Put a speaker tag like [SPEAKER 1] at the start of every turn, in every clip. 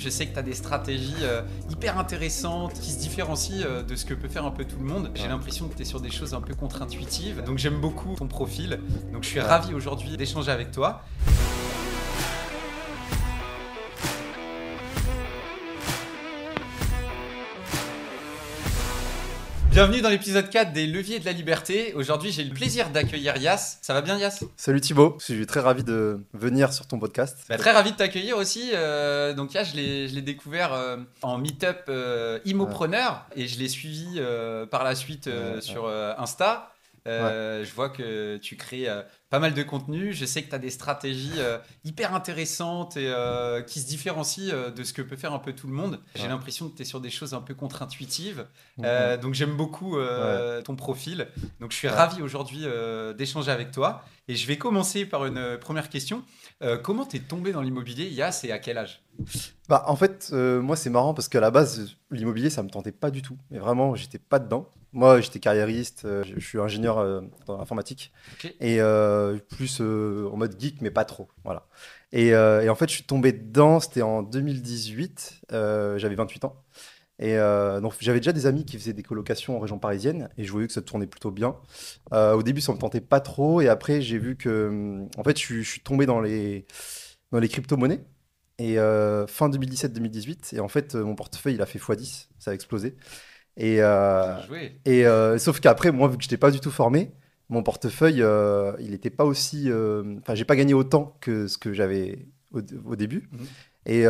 [SPEAKER 1] Je sais que tu as des stratégies hyper intéressantes qui se différencient de ce que peut faire un peu tout le monde. J'ai l'impression que tu es sur des choses un peu contre-intuitives. Donc j'aime beaucoup ton profil. Donc je suis ravi aujourd'hui d'échanger avec toi. Bienvenue dans l'épisode 4 des Leviers de la Liberté. Aujourd'hui, j'ai le plaisir d'accueillir Yas. Ça va bien, Yas?
[SPEAKER 2] Salut Thibaut, je suis très ravi de venir sur ton podcast.
[SPEAKER 1] Très ravi de t'accueillir aussi. Donc Yas, je l'ai découvert en meet-up Immopreneur et je l'ai suivi par la suite sur Insta. Je vois que tu crées pas mal de contenu. Je sais que tu as des stratégies hyper intéressantes et qui se différencient de ce que peut faire un peu tout le monde. J'ai l'impression que tu es sur des choses un peu contre-intuitives. Donc j'aime beaucoup ton profil. Donc je suis ravi aujourd'hui d'échanger avec toi. Et je vais commencer par une première question. Comment tu es tombé dans l'immobilier, Yas, et à quel âge?
[SPEAKER 2] En fait, moi c'est marrant parce qu'à la base, l'immobilier ça me tentait pas du tout. Mais vraiment, j'étais pas dedans. Moi j'étais carriériste, je suis ingénieur dans l'informatique.
[SPEAKER 1] Okay.
[SPEAKER 2] Et plus en mode geek, mais pas trop. Voilà. Et en fait, je suis tombé dedans, c'était en 2018, j'avais 28 ans. Et donc j'avais déjà des amis qui faisaient des colocations en région parisienne et je voyais que ça tournait plutôt bien. Au début, ça me tentait pas trop et après, j'ai vu que en fait, je suis tombé dans les crypto-monnaies et fin 2017-2018 et en fait, mon portefeuille il a fait x10, ça a explosé. Et
[SPEAKER 1] Bien joué.
[SPEAKER 2] sauf qu'après, moi, vu que j'étais pas du tout formé, mon portefeuille, il n'était pas aussi. Enfin, j'ai pas gagné autant que ce que j'avais au début. Et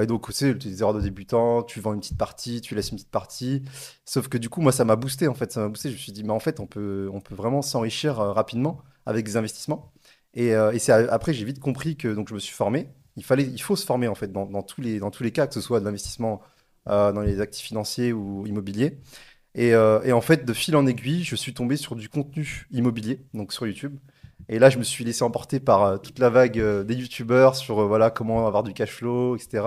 [SPEAKER 2] donc, tu sais, des erreurs de débutant, tu vends une petite partie, tu laisses une petite partie. Sauf que du coup, moi, ça m'a boosté, en fait. Ça m'a boosté. Je me suis dit, mais en fait, on peut vraiment s'enrichir rapidement avec des investissements. Et après, j'ai vite compris que donc, je me suis formé. Il faut se former, en fait, dans tous les cas, que ce soit de l'investissement dans les actifs financiers ou immobiliers. Et en fait, de fil en aiguille, je suis tombé sur du contenu immobilier, donc sur YouTube. Et là, je me suis laissé emporter par toute la vague des YouTubeurs sur voilà, comment avoir du cash flow, etc.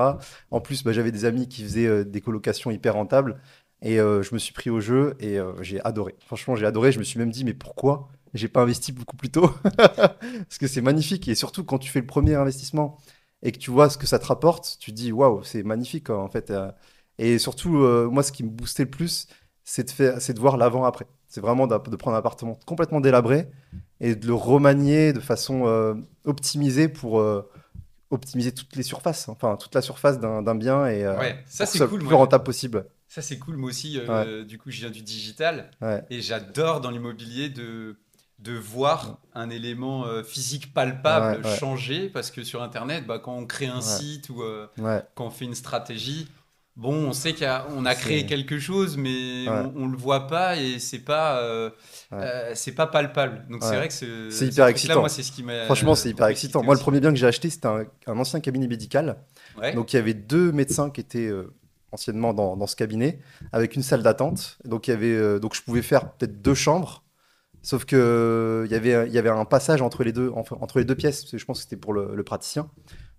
[SPEAKER 2] En plus, j'avais des amis qui faisaient des colocations hyper rentables. Et je me suis pris au jeu et j'ai adoré. Franchement, j'ai adoré. Je me suis même dit, mais pourquoi j'ai pas investi beaucoup plus tôt? Parce que c'est magnifique. Et surtout, quand tu fais le premier investissement et que tu vois ce que ça te rapporte, tu te dis, waouh, c'est magnifique, quoi, en fait. Et surtout, moi, ce qui me boostait le plus, c'est de voir l'avant-après. C'est vraiment de prendre un appartement complètement délabré et de le remanier de façon optimisée pour optimiser toutes les surfaces, enfin toute la surface d'un bien et
[SPEAKER 1] ça
[SPEAKER 2] pour que
[SPEAKER 1] c'est
[SPEAKER 2] ce soit
[SPEAKER 1] cool.
[SPEAKER 2] le plus rentable possible.
[SPEAKER 1] Ça c'est cool. Moi aussi,
[SPEAKER 2] Ouais.
[SPEAKER 1] du coup, je viens du digital
[SPEAKER 2] Ouais.
[SPEAKER 1] et j'adore dans l'immobilier de voir un élément physique palpable
[SPEAKER 2] Ouais.
[SPEAKER 1] changer parce que sur Internet, quand on crée un
[SPEAKER 2] Ouais.
[SPEAKER 1] site ou
[SPEAKER 2] Ouais.
[SPEAKER 1] quand on fait une stratégie, bon, on sait qu'on a créé
[SPEAKER 2] C'est
[SPEAKER 1] quelque chose, mais
[SPEAKER 2] ouais.
[SPEAKER 1] on le voit pas et
[SPEAKER 2] Ouais.
[SPEAKER 1] c'est pas palpable. Donc c'est
[SPEAKER 2] Ouais.
[SPEAKER 1] vrai que
[SPEAKER 2] C'est
[SPEAKER 1] ce
[SPEAKER 2] hyper
[SPEAKER 1] truc-là, moi,
[SPEAKER 2] excitant.
[SPEAKER 1] c'est ce qui m'a
[SPEAKER 2] Franchement, c'est hyper
[SPEAKER 1] beaucoup
[SPEAKER 2] excitant.
[SPEAKER 1] excité
[SPEAKER 2] Moi, le
[SPEAKER 1] aussi.
[SPEAKER 2] premier bien que j'ai acheté, c'était un ancien cabinet médical.
[SPEAKER 1] Ouais,
[SPEAKER 2] Donc, il y avait 2 médecins qui étaient anciennement dans ce cabinet, avec une salle d'attente. Donc, donc, je pouvais faire peut-être 2 chambres, sauf que il y avait un passage entre entre les deux pièces, parce que je pense que c'était pour le praticien.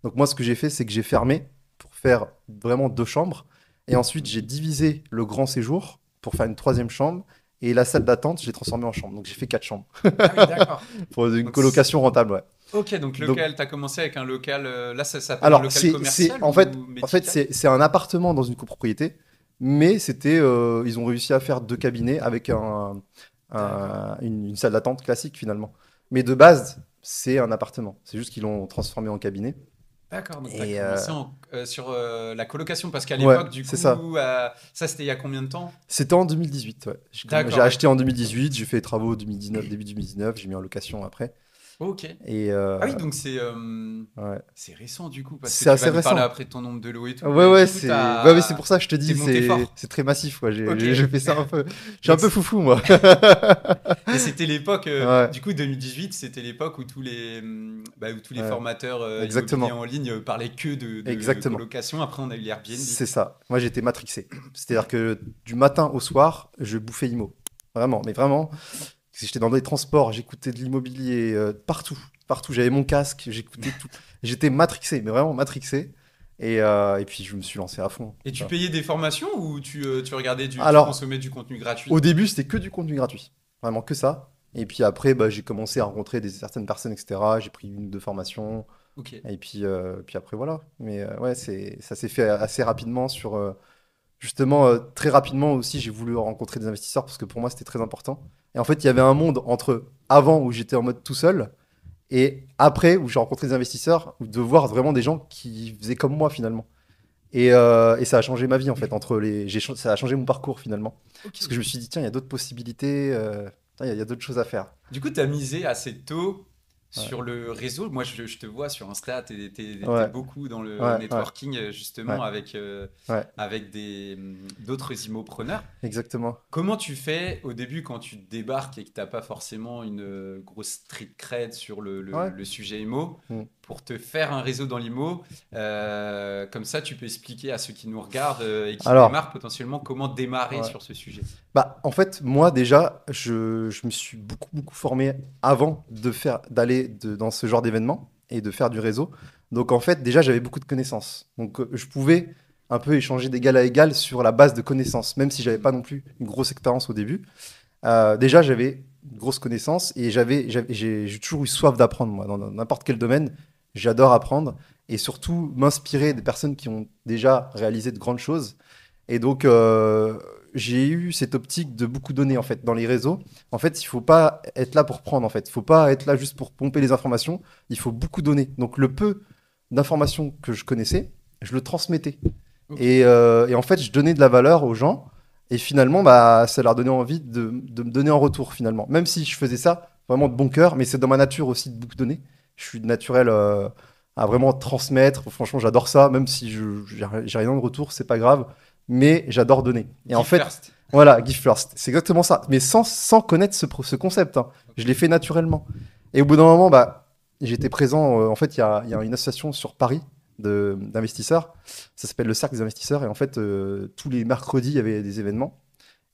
[SPEAKER 2] Donc, moi, ce que j'ai fait, c'est que j'ai fermé pour faire vraiment 2 chambres. Et ensuite, j'ai divisé le grand séjour pour faire une 3e chambre. Et la salle d'attente, j'ai transformé en chambre. Donc, j'ai fait 4 chambres
[SPEAKER 1] ah oui, d'accord.
[SPEAKER 2] pour une
[SPEAKER 1] Donc,
[SPEAKER 2] colocation rentable, ouais.
[SPEAKER 1] ok, donc
[SPEAKER 2] Donc,
[SPEAKER 1] local, tu as commencé avec un local, là ça s'appelle un
[SPEAKER 2] alors,
[SPEAKER 1] local commercial
[SPEAKER 2] en fait,
[SPEAKER 1] ou
[SPEAKER 2] en fait
[SPEAKER 1] médical?
[SPEAKER 2] c'est un appartement dans une copropriété, mais ils ont réussi à faire 2 cabinets avec
[SPEAKER 1] D'accord.
[SPEAKER 2] une salle d'attente classique finalement. Mais de base, c'est un appartement. C'est juste qu'ils l'ont transformé en cabinet.
[SPEAKER 1] D'accord, donc tu as
[SPEAKER 2] Et
[SPEAKER 1] commencé sur la colocation, parce qu'à
[SPEAKER 2] ouais,
[SPEAKER 1] l'époque, du
[SPEAKER 2] c'est ça.
[SPEAKER 1] coup, ça c'était il y a combien de temps?
[SPEAKER 2] C'était en 2018, ouais. J'ai
[SPEAKER 1] D'accord, ouais.
[SPEAKER 2] acheté en 2018, j'ai fait les travaux 2019, début 2019, j'ai mis en location après.
[SPEAKER 1] Ok.
[SPEAKER 2] Et
[SPEAKER 1] Ah oui, donc
[SPEAKER 2] ouais.
[SPEAKER 1] c'est récent du coup, parce que
[SPEAKER 2] C'est
[SPEAKER 1] tu vas
[SPEAKER 2] assez
[SPEAKER 1] nous parler
[SPEAKER 2] récent.
[SPEAKER 1] après de ton nombre de lots et tout,
[SPEAKER 2] Ouais,
[SPEAKER 1] mais
[SPEAKER 2] ouais,
[SPEAKER 1] du coup,
[SPEAKER 2] ouais, mais c'est pour ça que je te
[SPEAKER 1] t'es
[SPEAKER 2] dis,
[SPEAKER 1] monté fort.
[SPEAKER 2] c'est très massif, quoi.
[SPEAKER 1] Ok.
[SPEAKER 2] J'ai fait ça un peu. Je suis un
[SPEAKER 1] Donc,
[SPEAKER 2] peu foufou, moi.
[SPEAKER 1] et c'était l'époque,
[SPEAKER 2] Ouais,
[SPEAKER 1] du coup, 2018, c'était l'époque où où tous les
[SPEAKER 2] ouais,
[SPEAKER 1] formateurs immobiliers
[SPEAKER 2] exactement.
[SPEAKER 1] en ligne parlaient que de
[SPEAKER 2] Exactement.
[SPEAKER 1] colocation. Après, on a eu les Airbnb.
[SPEAKER 2] C'est ça. Moi, j'étais matrixé. C'est-à-dire que du matin au soir, je bouffais IMO. Vraiment, mais vraiment. J'étais dans des transports, j'écoutais de l'immobilier partout. Partout. J'avais mon casque, j'écoutais tout. J'étais matrixé, mais vraiment matrixé. Et puis, je me suis lancé à fond.
[SPEAKER 1] Et tu
[SPEAKER 2] Voilà.
[SPEAKER 1] payais des formations ou tu
[SPEAKER 2] Alors,
[SPEAKER 1] consommais du contenu gratuit?
[SPEAKER 2] au début, c'était que du contenu gratuit. Vraiment que ça. Et puis après, j'ai commencé à rencontrer certaines personnes, etc. J'ai pris 1 ou 2 formations.
[SPEAKER 1] Ok.
[SPEAKER 2] Et puis après, voilà. Mais ouais, ça s'est fait assez rapidement justement, très rapidement aussi, j'ai voulu rencontrer des investisseurs parce que pour moi, c'était très important. Et en fait, il y avait un monde entre avant où j'étais en mode tout seul et après où j'ai rencontré des investisseurs, de voir vraiment des gens qui faisaient comme moi finalement. Et ça a changé ma vie en fait. Ça a changé mon parcours finalement. Parce que
[SPEAKER 1] Ok.
[SPEAKER 2] je me suis dit, tiens, il y a d'autres possibilités, tiens, il y a d'autres choses à faire.
[SPEAKER 1] Du coup, tu as misé assez tôt
[SPEAKER 2] Ouais,
[SPEAKER 1] sur le réseau. Moi, je te vois sur Insta, tu es,
[SPEAKER 2] ouais,
[SPEAKER 1] beaucoup dans le
[SPEAKER 2] ouais, ouais,
[SPEAKER 1] networking, justement,
[SPEAKER 2] ouais, ouais,
[SPEAKER 1] avec d'autres immopreneurs.
[SPEAKER 2] exactement.
[SPEAKER 1] Comment tu fais au début quand tu débarques et que tu n'as pas forcément une grosse street cred sur
[SPEAKER 2] Ouais.
[SPEAKER 1] le sujet IMO
[SPEAKER 2] Mm.
[SPEAKER 1] pour te faire un réseau dans l'IMO? Comme ça, tu peux expliquer à ceux qui nous regardent et qui
[SPEAKER 2] Alors,
[SPEAKER 1] démarrent potentiellement comment démarrer
[SPEAKER 2] ouais.
[SPEAKER 1] sur ce sujet.
[SPEAKER 2] Bah, en fait, moi déjà, je me suis beaucoup formé avant dans ce genre d'événement et de faire du réseau. Donc en fait, déjà, j'avais beaucoup de connaissances. Donc je pouvais un peu échanger d'égal à égal sur la base de connaissances, même si j'avais
[SPEAKER 1] Mhm.
[SPEAKER 2] pas non plus une grosse expérience au début. Déjà, j'avais une grosse connaissance et j'ai toujours eu soif d'apprendre, moi, dans n'importe quel domaine. J'adore apprendre et surtout m'inspirer des personnes qui ont déjà réalisé de grandes choses. Et donc, j'ai eu cette optique de beaucoup donner, en fait, dans les réseaux. En fait, il faut pas être là pour prendre, en fait. Il faut pas être là juste pour pomper les informations. Il faut beaucoup donner. Donc, le peu d'informations que je connaissais, je le transmettais.
[SPEAKER 1] Ok.
[SPEAKER 2] Et en fait, je donnais de la valeur aux gens. Et finalement, bah, ça leur donnait envie de me donner en retour, finalement. Même si je faisais ça vraiment de bon cœur, mais c'est dans ma nature aussi de beaucoup donner. Je suis naturel à vraiment transmettre. Franchement, j'adore ça. Même si j'ai rien de retour, c'est pas grave. Mais j'adore donner. Et en
[SPEAKER 1] Give
[SPEAKER 2] fait,
[SPEAKER 1] first.
[SPEAKER 2] voilà, Give First. C'est exactement ça. Mais sans connaître ce concept, hein. Je
[SPEAKER 1] Ok.
[SPEAKER 2] l'ai fait naturellement. Et au bout d'un moment, bah, j'étais présent. En fait, il y a une association sur Paris d'investisseurs. Ça s'appelle le Cercle des investisseurs. Et en fait, tous les mercredis, il y avait des événements.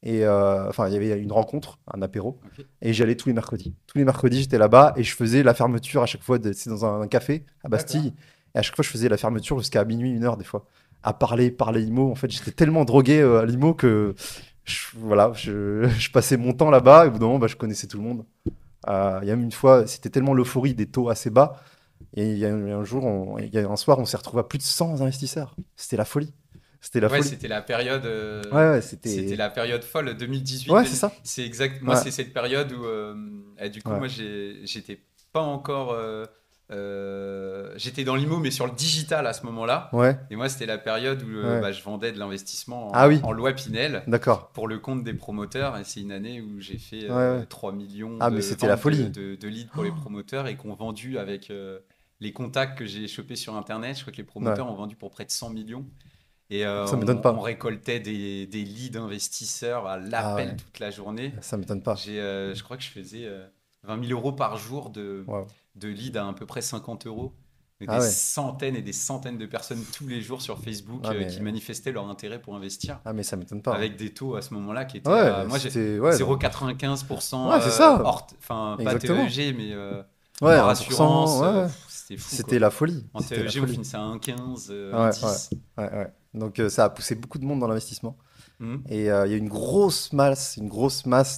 [SPEAKER 2] Et enfin, il y avait une rencontre, un apéro.
[SPEAKER 1] Ok.
[SPEAKER 2] Et j'y allais tous les mercredis. Tous les mercredis, j'étais là-bas et je faisais la fermeture à chaque fois. C'est dans un café à
[SPEAKER 1] D'accord.
[SPEAKER 2] Bastille. Et à chaque fois, je faisais la fermeture jusqu'à minuit, 1 heure des fois. À parler IMO. En fait, j'étais tellement drogué à l'IMO que voilà, je passais mon temps là-bas. Et au bout d'un moment, bah, je connaissais tout le monde. Il y a même une fois, c'était tellement l'euphorie des taux assez bas. Et il y a un soir, on s'est retrouvé à plus de 100 investisseurs. C'était la folie. C'était la
[SPEAKER 1] Ouais,
[SPEAKER 2] folie.
[SPEAKER 1] c'était la période,
[SPEAKER 2] Ouais, ouais,
[SPEAKER 1] c'était
[SPEAKER 2] c'était.
[SPEAKER 1] la période folle 2018.
[SPEAKER 2] Ouais, c'est ça.
[SPEAKER 1] C'est exact. Moi,
[SPEAKER 2] Ouais,
[SPEAKER 1] c'est cette période où, du coup,
[SPEAKER 2] ouais,
[SPEAKER 1] moi, j'étais pas encore, j'étais dans l'IMO, mais sur le digital à ce moment-là.
[SPEAKER 2] ouais,
[SPEAKER 1] Et moi, c'était la période où
[SPEAKER 2] ouais.
[SPEAKER 1] bah, je vendais de
[SPEAKER 2] Ah
[SPEAKER 1] l'investissement
[SPEAKER 2] oui,
[SPEAKER 1] en loi Pinel
[SPEAKER 2] d'accord.
[SPEAKER 1] pour le compte des promoteurs. Et c'est une année où j'ai fait
[SPEAKER 2] Ouais, ouais.
[SPEAKER 1] 3 millions
[SPEAKER 2] Ah,
[SPEAKER 1] de
[SPEAKER 2] mais c'était la
[SPEAKER 1] ventes
[SPEAKER 2] folie.
[SPEAKER 1] de leads pour les promoteurs et qu'on vendu avec les contacts que j'ai chopés sur Internet. Je crois que les
[SPEAKER 2] Ouais,
[SPEAKER 1] promoteurs ont vendu pour près de 100 millions. Et
[SPEAKER 2] ça m'étonne
[SPEAKER 1] on
[SPEAKER 2] pas.
[SPEAKER 1] récoltait des leads investisseurs à
[SPEAKER 2] Ah
[SPEAKER 1] l'appel
[SPEAKER 2] ouais,
[SPEAKER 1] toute la journée.
[SPEAKER 2] ça m'étonne pas.
[SPEAKER 1] Je crois que je faisais 20 000 euros par jour
[SPEAKER 2] Waouh.
[SPEAKER 1] de leads à peu près 50 euros. Et
[SPEAKER 2] Ah
[SPEAKER 1] des
[SPEAKER 2] ouais.
[SPEAKER 1] centaines et des centaines de personnes tous les jours sur Facebook
[SPEAKER 2] Ah
[SPEAKER 1] qui
[SPEAKER 2] mais,
[SPEAKER 1] manifestaient leur intérêt pour investir.
[SPEAKER 2] ah mais ça m'étonne pas, hein.
[SPEAKER 1] Avec des taux à ce moment-là qui étaient à.
[SPEAKER 2] Ouais,
[SPEAKER 1] Moi, j'ai
[SPEAKER 2] c'était ouais, non.
[SPEAKER 1] 0,95%
[SPEAKER 2] Ouais, c'est ça.
[SPEAKER 1] enfin, pas
[SPEAKER 2] Exactement.
[SPEAKER 1] TEG, mais
[SPEAKER 2] Ouais,
[SPEAKER 1] hors
[SPEAKER 2] 1%.
[SPEAKER 1] assurance.
[SPEAKER 2] Ouais, ouais.
[SPEAKER 1] C'était fou,
[SPEAKER 2] C'était
[SPEAKER 1] quoi.
[SPEAKER 2] la folie.
[SPEAKER 1] En
[SPEAKER 2] C'était la
[SPEAKER 1] TEG, on
[SPEAKER 2] folie.
[SPEAKER 1] finissait à 1,15,
[SPEAKER 2] Ouais, ouais,
[SPEAKER 1] 1,10.
[SPEAKER 2] ouais, ouais. Donc ça a poussé beaucoup de monde dans l'investissement.
[SPEAKER 1] Mhm.
[SPEAKER 2] Et il y a une grosse masse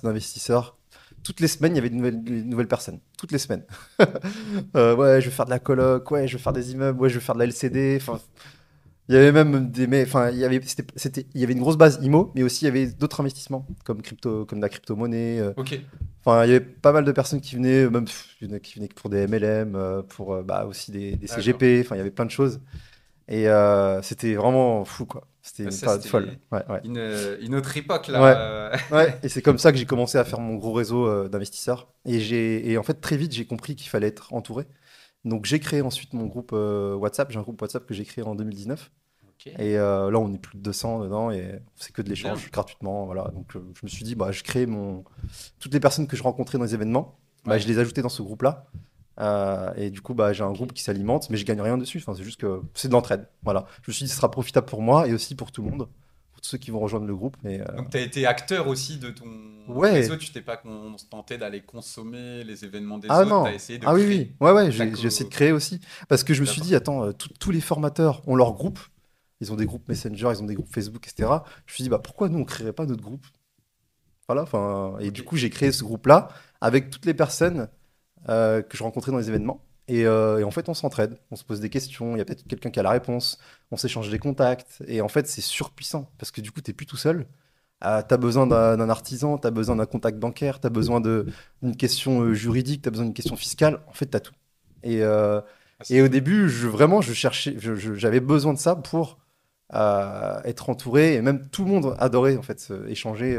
[SPEAKER 2] d'investisseurs. Toutes les semaines, il y avait de nouvelles personnes. Toutes les semaines. Ouais, je vais faire de la coloc, ouais, je vais faire des immeubles, ouais, je vais faire de la LCD. Enfin, il y avait même enfin, il y avait une grosse base IMO, mais aussi il y avait d'autres investissements comme la crypto-monnaie.
[SPEAKER 1] Ok.
[SPEAKER 2] Enfin, il y avait pas mal de personnes qui venaient, même il y en a qui venaient pour des MLM, pour bah, aussi des
[SPEAKER 1] D'accord.
[SPEAKER 2] CGP. Enfin, il y avait plein de choses. Et c'était vraiment fou, quoi. C'était
[SPEAKER 1] Ouais,
[SPEAKER 2] une
[SPEAKER 1] ça,
[SPEAKER 2] période folle.
[SPEAKER 1] c'était
[SPEAKER 2] Ouais, ouais.
[SPEAKER 1] une autre époque,
[SPEAKER 2] Ouais.
[SPEAKER 1] là.
[SPEAKER 2] Ouais, et c'est comme ça que j'ai commencé à faire mon gros réseau d'investisseurs. Et en fait, très vite, j'ai compris qu'il fallait être entouré. Donc, j'ai créé ensuite mon groupe WhatsApp. J'ai un groupe WhatsApp que j'ai créé en 2019.
[SPEAKER 1] Ok,
[SPEAKER 2] Et là, on est plus de 200 dedans et c'est que de
[SPEAKER 1] bien.
[SPEAKER 2] l'échange gratuitement. Voilà. Donc, je me suis dit, bah, je crée toutes les personnes que je rencontrais dans les événements, bah,
[SPEAKER 1] Ouais.
[SPEAKER 2] je les ajoutais dans ce groupe-là. Et du coup, bah, j'ai un
[SPEAKER 1] Ok.
[SPEAKER 2] groupe qui s'alimente, mais je gagne rien dessus. Enfin, c'est juste que c'est de l'entraide. Voilà. Je me suis dit, ce sera profitable pour moi et aussi pour tout le monde, pour tous ceux qui vont rejoindre le groupe. Mais
[SPEAKER 1] Donc, tu as été acteur aussi de ton réseau.
[SPEAKER 2] ouais.
[SPEAKER 1] Tu t'es pas contenté d'aller consommer les événements des
[SPEAKER 2] Ah
[SPEAKER 1] autres. Tu as
[SPEAKER 2] non.
[SPEAKER 1] essayé de
[SPEAKER 2] Ah oui, oui.
[SPEAKER 1] créer
[SPEAKER 2] Ouais, ouais,
[SPEAKER 1] ta
[SPEAKER 2] j'ai essayé de
[SPEAKER 1] co.
[SPEAKER 2] créer aussi. Parce que je me suis
[SPEAKER 1] D'accord.
[SPEAKER 2] dit, attends, tous les formateurs ont leur groupe. Ils ont des groupes Messenger, ils ont des groupes Facebook, etc. Je me suis dit, bah, pourquoi nous, on ne créerait pas notre groupe? Voilà, enfin, et
[SPEAKER 1] Ok.
[SPEAKER 2] du coup, j'ai créé ce groupe-là avec toutes les personnes que je rencontrais dans les événements. Et en fait, on s'entraide, on se pose des questions, il y a peut-être quelqu'un qui a la réponse, on s'échange des contacts. Et en fait, c'est surpuissant parce que du coup, tu n'es plus tout seul. Tu as besoin d'un artisan, tu as besoin d'un contact bancaire, tu as besoin d'une question juridique, tu as besoin d'une question fiscale. En fait, tu as tout. Et, euh,
[SPEAKER 1] Ah, c'est
[SPEAKER 2] et au
[SPEAKER 1] cool.
[SPEAKER 2] début, vraiment, je cherchais, j'avais besoin de ça pour être entouré. Et même tout le monde adorait en fait échanger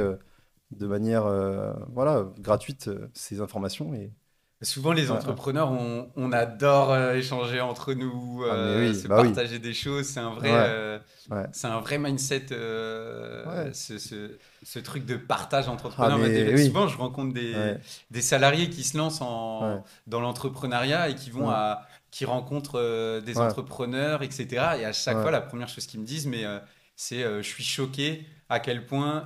[SPEAKER 2] de manière voilà, gratuite ces informations. Et
[SPEAKER 1] Souvent, les
[SPEAKER 2] ouais, ouais.
[SPEAKER 1] entrepreneurs, on adore échanger entre nous,
[SPEAKER 2] Ah, mais oui,
[SPEAKER 1] se
[SPEAKER 2] bah oui.
[SPEAKER 1] partager des choses.
[SPEAKER 2] Ouais, ouais,
[SPEAKER 1] C'est un vrai mindset,
[SPEAKER 2] ouais.
[SPEAKER 1] ce truc de partage entre
[SPEAKER 2] Ah,
[SPEAKER 1] entrepreneurs.
[SPEAKER 2] mais oui.
[SPEAKER 1] Souvent, je rencontre
[SPEAKER 2] Ouais,
[SPEAKER 1] des salariés qui se lancent
[SPEAKER 2] ouais,
[SPEAKER 1] dans l'entrepreneuriat et
[SPEAKER 2] mm,
[SPEAKER 1] qui rencontrent des
[SPEAKER 2] ouais,
[SPEAKER 1] entrepreneurs, etc. Et à chaque fois,
[SPEAKER 2] ouais,
[SPEAKER 1] la première chose qu'ils me disent, c'est je suis choqué à quel point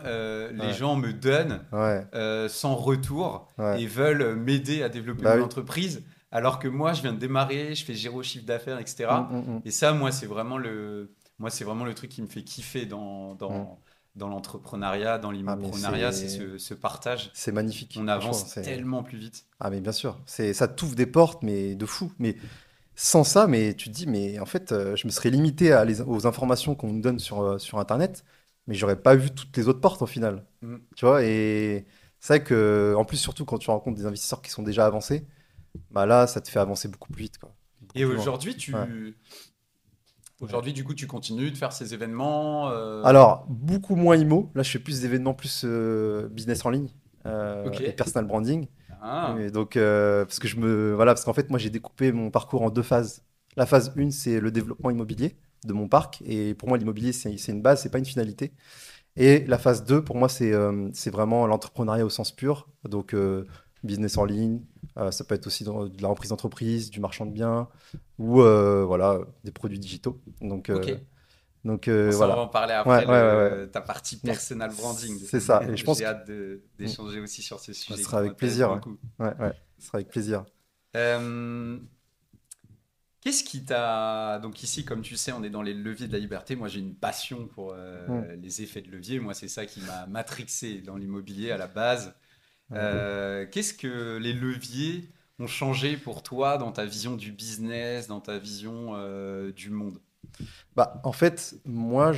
[SPEAKER 1] les
[SPEAKER 2] ouais,
[SPEAKER 1] gens me donnent
[SPEAKER 2] ouais,
[SPEAKER 1] sans retour
[SPEAKER 2] ouais.
[SPEAKER 1] et veulent m'aider à développer
[SPEAKER 2] Bah
[SPEAKER 1] mon
[SPEAKER 2] oui.
[SPEAKER 1] entreprise, alors que moi, je viens de démarrer, je fais zéro chiffre d'affaires,
[SPEAKER 2] Mm,
[SPEAKER 1] etc.
[SPEAKER 2] mm,
[SPEAKER 1] Et ça, moi, c'est vraiment le truc qui me fait kiffer
[SPEAKER 2] mm.
[SPEAKER 1] dans l'entrepreneuriat, dans
[SPEAKER 2] Ah, mais
[SPEAKER 1] l'immoprenariat, c'est ce partage.
[SPEAKER 2] c'est magnifique,
[SPEAKER 1] On
[SPEAKER 2] franchement.
[SPEAKER 1] avance tellement plus vite.
[SPEAKER 2] Ah, mais bien sûr. Ça t'ouvre des portes, mais de fou. Mais sans ça, mais tu te dis, mais en fait, je me serais limité aux informations qu'on nous donne sur Internet, mais j'aurais pas vu toutes les autres portes au final.
[SPEAKER 1] Mm.
[SPEAKER 2] Tu vois, et c'est vrai que, en plus, surtout quand tu rencontres des investisseurs qui sont déjà avancés, bah là, ça te fait avancer beaucoup plus vite, quoi. Beaucoup
[SPEAKER 1] Et
[SPEAKER 2] plus loin. Ouais. Ouais.
[SPEAKER 1] aujourd'hui, du coup, tu continues de faire ces événements.
[SPEAKER 2] Alors, beaucoup moins IMO. Là, je fais plus d'événements plus business en ligne
[SPEAKER 1] Ok.
[SPEAKER 2] et personal branding.
[SPEAKER 1] Ah,
[SPEAKER 2] Et donc, parce que voilà, parce qu'en fait, moi, j'ai découpé mon parcours en deux phases. La phase 1, c'est le développement immobilier de mon parc. Et pour moi, l'immobilier, c'est une base, c'est pas une finalité. Et la phase 2, pour moi, c'est vraiment l'entrepreneuriat au sens pur. Donc, business en ligne, ça peut être aussi de la reprise d'entreprise, du marchand de biens, ou voilà, des produits digitaux.
[SPEAKER 1] ok. Bon, ça, on va
[SPEAKER 2] Voilà.
[SPEAKER 1] en parler
[SPEAKER 2] Ouais,
[SPEAKER 1] après,
[SPEAKER 2] ouais, ouais, ouais.
[SPEAKER 1] ta partie
[SPEAKER 2] Donc,
[SPEAKER 1] personal branding.
[SPEAKER 2] c'est ça. Et je pense
[SPEAKER 1] J'ai
[SPEAKER 2] que
[SPEAKER 1] hâte
[SPEAKER 2] mm,
[SPEAKER 1] d'échanger aussi sur ce
[SPEAKER 2] ce
[SPEAKER 1] sujet
[SPEAKER 2] sera
[SPEAKER 1] qui
[SPEAKER 2] avec
[SPEAKER 1] m'intéresse
[SPEAKER 2] plaisir. Ouais,
[SPEAKER 1] beaucoup.
[SPEAKER 2] ouais, ouais, ce sera avec plaisir.
[SPEAKER 1] Euh, Qu'est-ce qui t'a... Donc ici, comme tu sais, on est dans les leviers de la liberté. Moi, j'ai une passion pour
[SPEAKER 2] Mm,
[SPEAKER 1] les effets de levier. Moi, c'est ça qui m'a matrixé dans l'immobilier à la base.
[SPEAKER 2] ouais.
[SPEAKER 1] Qu'est-ce que les leviers ont changé pour toi dans ta vision du business, dans ta vision du monde?
[SPEAKER 2] Bah, en fait, moi,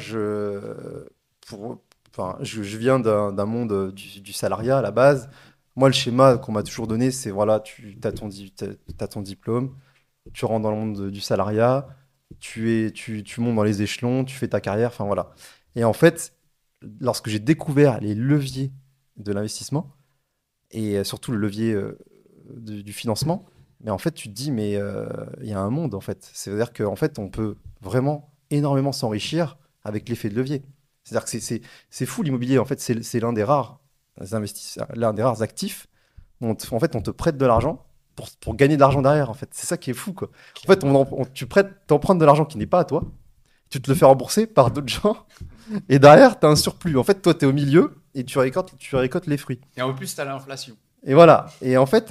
[SPEAKER 2] pour, enfin, je viens d'un monde du salariat à la base. Moi, le schéma qu'on m'a toujours donné, c'est voilà, t'as ton diplôme, tu rentres dans le monde du salariat, tu montes dans les échelons, tu fais ta carrière, enfin voilà. Et en fait, lorsque j'ai découvert les leviers de l'investissement, et surtout le levier du financement, mais en fait, tu te dis, mais il y a un monde, en fait. C'est-à-dire qu'en fait, on peut vraiment énormément s'enrichir avec l'effet de levier. C'est-à-dire que c'est fou l'immobilier, en fait, c'est l'un des rares actifs où en fait, on te prête de l'argent pour gagner de l'argent derrière, en fait. C'est ça qui est fou, quoi. En fait,
[SPEAKER 1] Clairement.
[SPEAKER 2] tu t'empruntes de l'argent qui n'est pas à toi, tu te le fais rembourser par d'autres gens, et derrière, tu as un surplus. En fait, toi, tu es au milieu et tu récoltes les fruits.
[SPEAKER 1] Et en plus, tu as l'inflation.
[SPEAKER 2] Et voilà. Et en fait,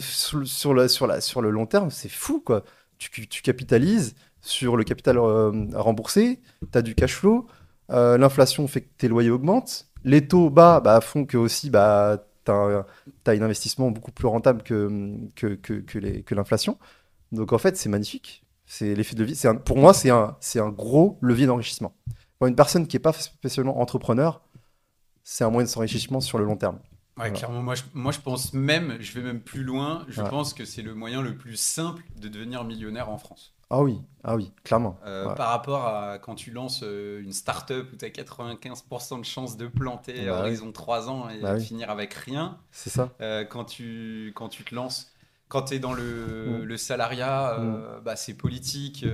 [SPEAKER 2] sur le long terme, c'est fou, quoi. Tu capitalises sur le capital remboursé, tu as du cash flow, l'inflation fait que tes loyers augmentent, les taux bas bah, font que aussi bah, tu as un investissement beaucoup plus rentable que l'inflation. Donc en fait, c'est magnifique. C'est l'effet de levier. Pour moi, c'est un gros levier d'enrichissement. Pour une personne qui n'est pas spécialement entrepreneur, c'est un moyen de s'enrichissement sur le long terme.
[SPEAKER 1] Ouais,
[SPEAKER 2] Voilà.
[SPEAKER 1] clairement, moi je pense même, je vais même plus loin, je
[SPEAKER 2] Ouais.
[SPEAKER 1] pense que c'est le moyen le plus simple de devenir millionnaire en France.
[SPEAKER 2] Ah oui, clairement. Ouais.
[SPEAKER 1] Par rapport à quand tu lances une start-up où tu as 95% de chances de planter à
[SPEAKER 2] Bah oui,
[SPEAKER 1] horizon 3 ans et
[SPEAKER 2] bah
[SPEAKER 1] de
[SPEAKER 2] oui,
[SPEAKER 1] finir avec rien,
[SPEAKER 2] c'est ça.
[SPEAKER 1] quand tu te lances, quand tu es dans
[SPEAKER 2] Mm,
[SPEAKER 1] le salariat,
[SPEAKER 2] mm,
[SPEAKER 1] bah, c'est politique,
[SPEAKER 2] mm,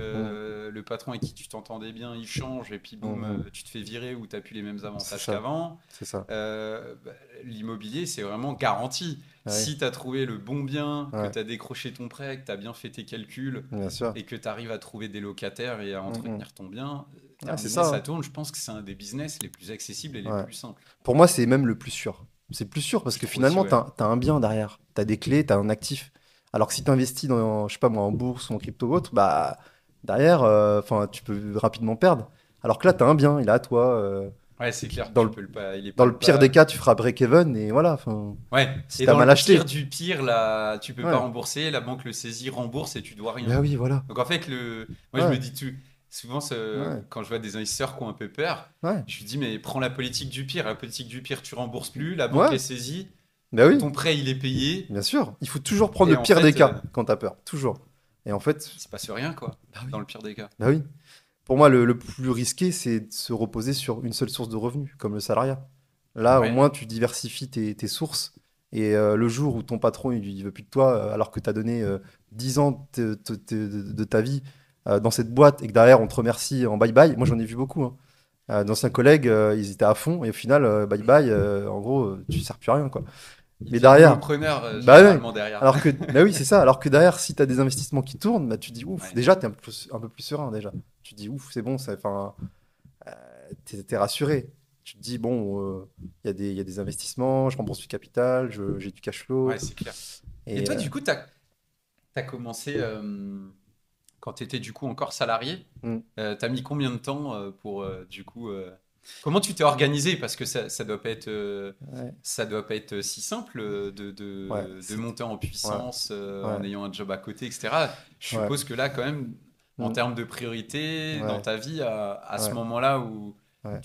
[SPEAKER 1] le patron avec qui tu t'entendais bien, il change, et puis
[SPEAKER 2] mm,
[SPEAKER 1] boum,
[SPEAKER 2] mm.
[SPEAKER 1] tu te fais virer ou tu n'as plus les mêmes
[SPEAKER 2] C'est
[SPEAKER 1] avantages
[SPEAKER 2] ça,
[SPEAKER 1] qu'avant.
[SPEAKER 2] c'est ça.
[SPEAKER 1] Bah, l'immobilier, c'est vraiment garanti.
[SPEAKER 2] Ah oui,
[SPEAKER 1] Si tu as trouvé le bon bien, que
[SPEAKER 2] ouais,
[SPEAKER 1] tu as décroché ton prêt, que tu as bien fait tes calculs,
[SPEAKER 2] bien sûr.
[SPEAKER 1] et que tu arrives à trouver des locataires et à
[SPEAKER 2] Mm, mm.
[SPEAKER 1] entretenir ton bien,
[SPEAKER 2] Ah, c'est
[SPEAKER 1] terminé,
[SPEAKER 2] ça,
[SPEAKER 1] ça
[SPEAKER 2] hein.
[SPEAKER 1] tourne. Je pense que c'est un des business les plus accessibles et les
[SPEAKER 2] Ouais.
[SPEAKER 1] plus simples.
[SPEAKER 2] Pour moi, c'est même le plus sûr. C'est plus sûr parce
[SPEAKER 1] Je
[SPEAKER 2] que
[SPEAKER 1] trouve aussi,
[SPEAKER 2] finalement,
[SPEAKER 1] ouais.
[SPEAKER 2] t'as un bien derrière. T'as des clés, t'as un actif. Alors que si tu investis dans, je sais pas moi, en bourse ou en crypto ou autre, bah, derrière, enfin, tu peux rapidement perdre. Alors que là, t'as un bien, il est à toi.
[SPEAKER 1] Ouais, c'est clair.
[SPEAKER 2] Dans
[SPEAKER 1] Tu
[SPEAKER 2] le,
[SPEAKER 1] peux le pas. Il est
[SPEAKER 2] dans
[SPEAKER 1] pas
[SPEAKER 2] le pire des cas, tu feras break-even et voilà.
[SPEAKER 1] Ouais.
[SPEAKER 2] Si
[SPEAKER 1] Et
[SPEAKER 2] t'as
[SPEAKER 1] dans
[SPEAKER 2] mal
[SPEAKER 1] le
[SPEAKER 2] acheté.
[SPEAKER 1] pire du pire, là, tu peux pas
[SPEAKER 2] Ouais.
[SPEAKER 1] rembourser. La banque le saisit, rembourse et tu dois rien.
[SPEAKER 2] Ben oui, voilà.
[SPEAKER 1] Donc en fait, moi je me
[SPEAKER 2] Ouais,
[SPEAKER 1] dis tout. Souvent,
[SPEAKER 2] ouais,
[SPEAKER 1] quand je vois des investisseurs qui ont un peu peur,
[SPEAKER 2] ouais,
[SPEAKER 1] je lui dis mais prends la politique du pire. La politique du pire, tu rembourses plus. La banque
[SPEAKER 2] ouais.
[SPEAKER 1] est saisie.
[SPEAKER 2] Ben oui,
[SPEAKER 1] Ton prêt, il est payé.
[SPEAKER 2] bien sûr. Il faut toujours prendre
[SPEAKER 1] Et
[SPEAKER 2] le
[SPEAKER 1] en
[SPEAKER 2] pire des
[SPEAKER 1] fait,
[SPEAKER 2] cas quand t'as peur. Toujours. Et en fait,
[SPEAKER 1] il se passe rien, quoi.
[SPEAKER 2] bah oui,
[SPEAKER 1] Dans le pire des cas.
[SPEAKER 2] bah oui. Pour moi, le plus risqué, c'est de se reposer sur une seule source de revenus, comme le salariat. Là, au
[SPEAKER 1] Ouais.
[SPEAKER 2] moins, tu diversifies tes sources. Et le jour où ton patron, il veut plus de toi, alors que tu as donné 10 ans de ta vie dans cette boîte et que derrière, on te remercie en bye-bye. Moi, j'en ai vu beaucoup, hein. D'anciens collègues, ils étaient à fond et au final, bye-bye, en gros, tu sers plus à rien, quoi.
[SPEAKER 1] Il
[SPEAKER 2] Mais
[SPEAKER 1] devient
[SPEAKER 2] derrière,
[SPEAKER 1] immopreneur
[SPEAKER 2] bah ouais.
[SPEAKER 1] généralement derrière.
[SPEAKER 2] Alors que, bah oui, c'est ça. Alors que derrière, si tu as des investissements qui tournent, bah, tu te dis ouf.
[SPEAKER 1] Ouais.
[SPEAKER 2] Déjà, tu es un peu plus serein déjà. Tu te dis ouf, c'est bon, enfin, t'es rassuré. Tu te dis bon, il y a des investissements, je rembourse du capital, j'ai du cash
[SPEAKER 1] Ouais,
[SPEAKER 2] flow.
[SPEAKER 1] c'est clair. Et
[SPEAKER 2] Et
[SPEAKER 1] toi, du coup, t'as commencé quand tu étais du coup encore salarié.
[SPEAKER 2] mm,
[SPEAKER 1] T'as mis combien de temps pour du coup comment tu t'es organisé? Parce que ça doit pas être
[SPEAKER 2] ouais,
[SPEAKER 1] ça doit pas être si simple
[SPEAKER 2] ouais,
[SPEAKER 1] de monter en
[SPEAKER 2] ouais,
[SPEAKER 1] puissance en
[SPEAKER 2] ouais,
[SPEAKER 1] ayant un job à côté, etc. Je
[SPEAKER 2] ouais,
[SPEAKER 1] suppose que là, quand même, en
[SPEAKER 2] mm,
[SPEAKER 1] termes de priorité dans
[SPEAKER 2] ouais,
[SPEAKER 1] ta vie, à ce
[SPEAKER 2] ouais,
[SPEAKER 1] moment-là où
[SPEAKER 2] ouais.